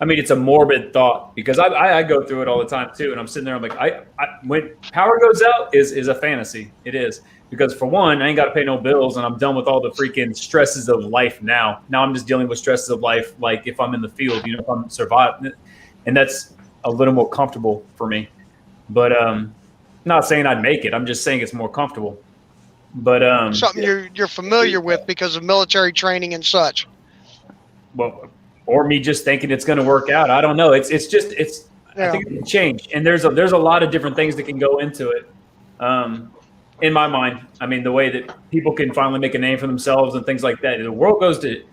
it's a morbid thought because I go through it all the time too, and I'm sitting there, I'm like, when power goes out is a fantasy. It is because for one, I ain't got to pay no bills, and I'm done with all the freaking stresses of life now. Now I'm just dealing with stresses of life, like if I'm in the field, if I'm surviving, and that's a little more comfortable for me. But not saying I'd make it. I'm just saying it's more comfortable. But something you're familiar with because of military training and such. Well, or me just thinking it's going to work out. I don't know. I think it can change, and there's a lot of different things that can go into it. In my mind, the way that people can finally make a name for themselves and things like that. The world goes to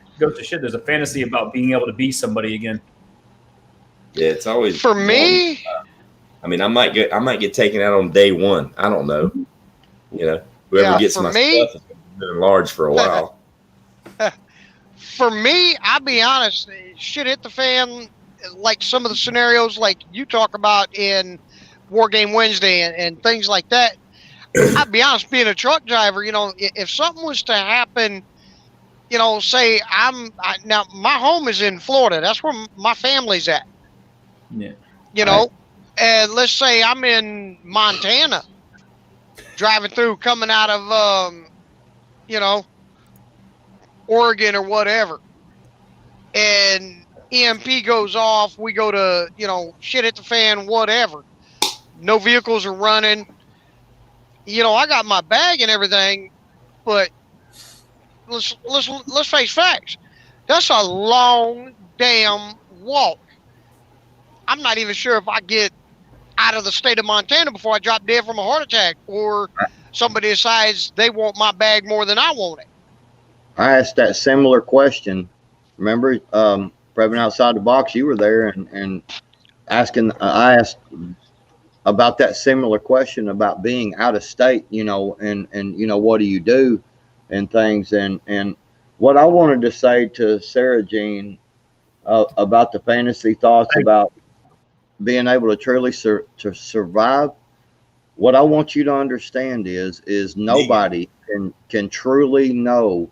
shit. There's a fantasy about being able to be somebody again. Yeah, it's always for me. I might get taken out on day one. I don't know. Whoever gets my stuff has been large for a while. For me, I'll be honest, shit hit the fan, like some of the scenarios like you talk about in War Game Wednesday and things like that. I'll be honest, being a truck driver, if something was to happen, say now my home is in Florida. That's where my family's at. Yeah. And let's say I'm in Montana, driving through, coming out of, Oregon or whatever, and EMP goes off. We go to, shit hit the fan, whatever. No vehicles are running. I got my bag and everything, but let's face facts. That's a long damn walk. I'm not even sure if I get out of the state of Montana before I drop dead from a heart attack, or somebody decides they want my bag more than I want it. I asked that similar question. Remember, Prepping Outside the Box, you were there and asking, I asked about that similar question about being out of state, you know, and you know, what do you do and things. And what I wanted to say to Sarah Jean about the fantasy thoughts about being able to truly to survive, what I want you to understand is nobody can truly know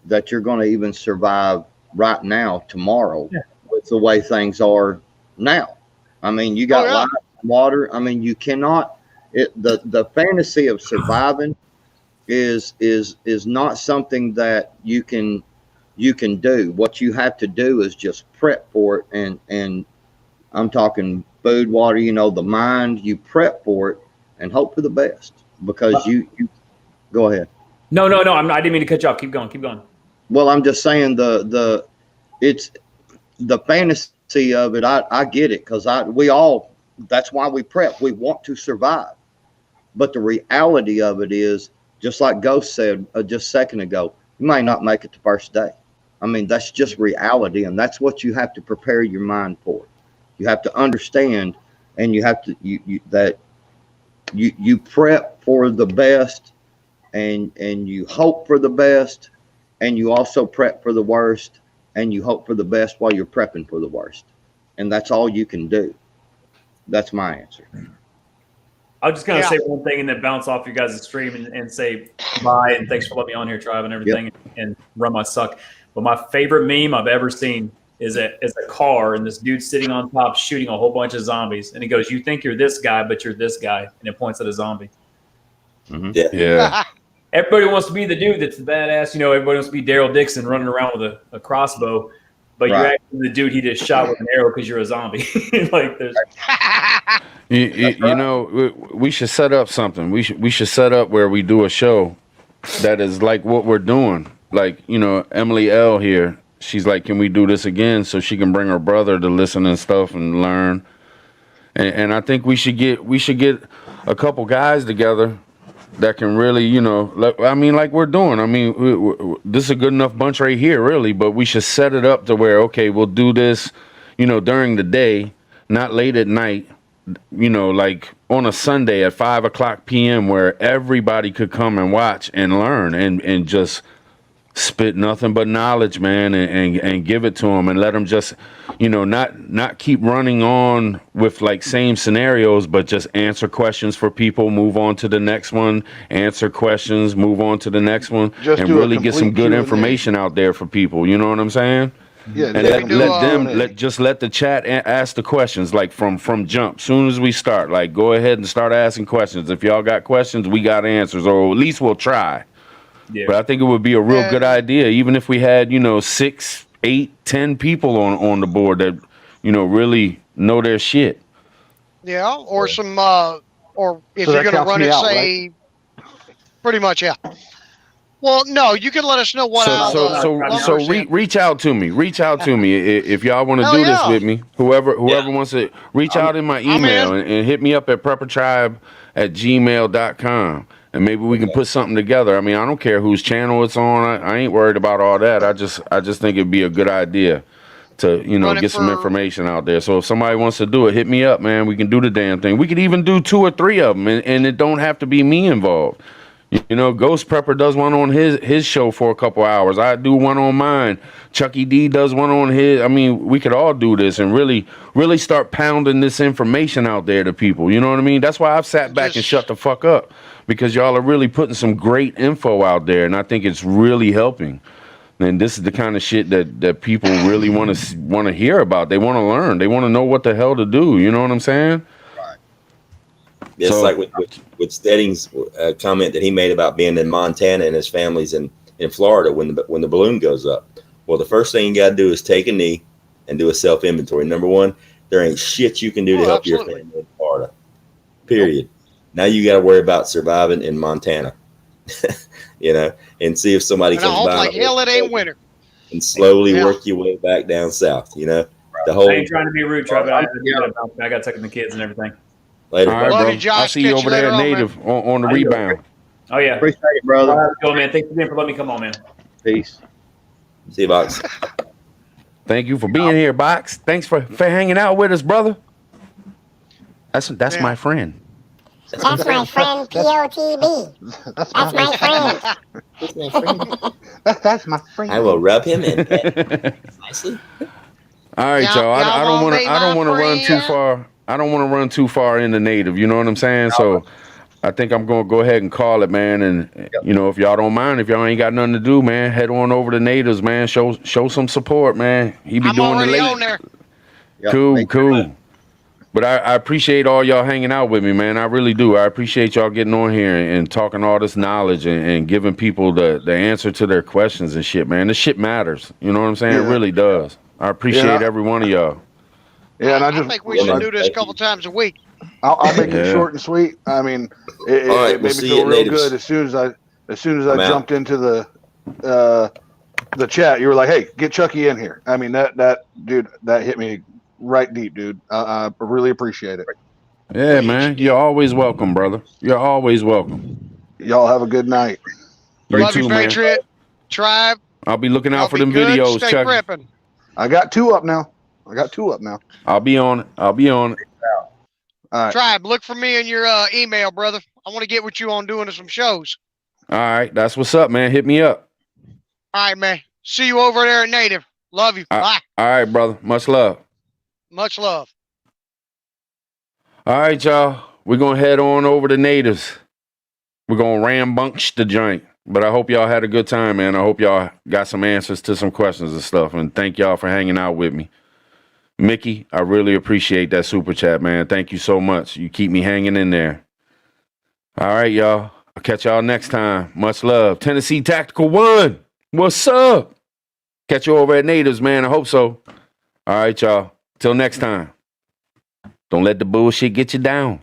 that you're going to even survive right now, tomorrow, with the way things are now. I mean, you got light, water. I mean, you cannot. The fantasy of surviving is not something that you can do. What you have to do is just prep for it, and I'm talking food, water. You know, the mind. You prep for it and hope for the best, because you go ahead. No. I didn't mean to cut you off. Keep going. Well, I'm just saying it's the fantasy of it. I get it, because we all, that's why we prep. We want to survive. But the reality of it is, just like Ghost said just a second ago, you might not make it the first day. I mean, that's just reality, and that's what you have to prepare your mind for. You have to understand, and you have to you prep for the best, and you hope for the best, and you also prep for the worst, and you hope for the best while you're prepping for the worst. And that's all you can do. That's my answer. I was just going to say one thing and then bounce off you guys' stream and say bye and thanks for letting me on here, Tribe, and everything, and run my suck. But my favorite meme I've ever seen is a car, and this dude sitting on top shooting a whole bunch of zombies. And he goes, "You think you're this guy, but you're this guy." And it points at a zombie. Mm-hmm. Yeah. Everybody wants to be the dude that's the badass. You know, everybody wants to be Daryl Dixon running around with a crossbow. But you're actually the dude he just shot with an arrow because you're a zombie. Like there's. You know, we should set up something. We should set up where we do a show that is like what we're doing. Like, you know, Emily L here. She's like, can we do this again so she can bring her brother to listen and stuff and learn? And I think we should get a couple guys together that can really, you know, like we're doing. I mean, this is a good enough bunch right here, really. But we should set it up to where, okay, we'll do this, you know, during the day, not late at night. You know, like on a Sunday at 5:00 p.m. where everybody could come and watch and learn and just spit nothing but knowledge, man, and give it to them and let them just, you know, not keep running on with like same scenarios, but just answer questions for people, move on to the next one, answer questions, move on to the next one, Just and do a really get some complete good Q&A. information out there for people. You know what I'm saying? Yeah, And let the chat ask the questions like from jump. Soon as we start, like go ahead and start asking questions. If y'all got questions, we got answers, or at least we'll try. Yeah. But I think it would be a real good idea, even if we had, you know, 6, 8, 10 people on the board that, you know, really know their shit. Yeah, or some or if So you're that going to counts run me it, out, say, pretty much, yeah. Well, no, you can let us know what. Reach out to me. Reach out to me if y'all want to do this with me. Whoever wants to reach out in my email and hit me up at preppertribe@gmail.com, and maybe we can put something together. I mean, I don't care whose channel it's on. I ain't worried about all that. I just think it'd be a good idea to, you know, get some information out there. So if somebody wants to do it, hit me up, man. We can do the damn thing. We could even do 2 or 3 of them, and it don't have to be me involved. You know, Ghost Prepper does one on his show for a couple hours. I do one on mine. Chucky D does one on his. I mean, we could all do this and really start pounding this information out there to people. You know what I mean? That's why I've sat back and shut the fuck up, because y'all are really putting some great info out there, and I think it's really helping. And this is the kind of shit that people really want to hear about. They want to learn. They want to know what the hell to do. You know what I'm saying? It's like with Stedding's comment that he made about being in Montana and his family's in Florida when the balloon goes up. Well, the first thing you got to do is take a knee and do a self-inventory. Number one, there ain't shit you can do to help your family in Florida. Period. Now you got to worry about surviving in Montana, you know, and see if somebody comes by. Like hell, it ain't winter. And slowly work your way back down south. You know, the whole. I ain't trying to be rude, Trevor. I got to take the kids and everything. Later. All right, Love bro. you, Josh. I'll see you Catch over you there later at on, man. Native on the How you doing? rebound. Oh yeah. Appreciate it, brother. Go, man. Thanks again for letting me come on, man. Peace. See you, Box. Thank you for being here, Box. Thanks for hanging out with us, brother. That's Yeah. my friend. That's my friend POTB. That's my friend. That's my friend. That's my friend. I will rub him in nicely. All right, y'all. I don't want to. I don't want to run too far. I don't want to run too far into Native. You know what I'm saying? So, I think I'm gonna go ahead and call it, man. And you know, if y'all don't mind, if y'all ain't got nothing to do, man, head on over to Natives, man. Show some support, man. He be I'm doing the already late. on there. Cool. But I appreciate all y'all hanging out with me, man. I really do. I appreciate y'all getting on here and talking all this knowledge and giving people the answer to their questions and shit, man. This shit matters. You know what I'm saying? Yeah. It really does. I appreciate every one of y'all. Yeah, and I think we should do this a couple times a week. I'll make it Yeah. short and sweet. I mean, All right, it we'll made me see you feel at real Natives. good as soon as I I'm out. jumped into the chat. You were like, "Hey, get Chucky in here." I mean, that dude, that hit me right deep, dude. I really appreciate it. Yeah, man. You're always welcome, brother. You're always welcome. Y'all have a good night. You Love too, you, man. Patriot. Tribe. I'll be looking Y'all out for be them good. videos, Stay Chuck. prepping. I got 2 up now. I'll be on it. All right. Tribe, look for me in your email, brother. I want to get with you on doing some shows. All right. That's what's up, man. Hit me up. All right, man. See you over there at Native. Love you. Bye. All right, brother. Much love. Much love. All right, y'all. We're going to head on over to Natives. We're going to rambunch the joint. But I hope y'all had a good time, man. I hope y'all got some answers to some questions and stuff. And thank y'all for hanging out with me. Mickey, I really appreciate that super chat, man. Thank you so much. You keep me hanging in there. All right, y'all. I'll catch y'all next time. Much love. Tennessee Tactical 1. What's up? Catch you over at Natives, man. I hope so. All right, y'all. Till next time. Don't let the bullshit get you down.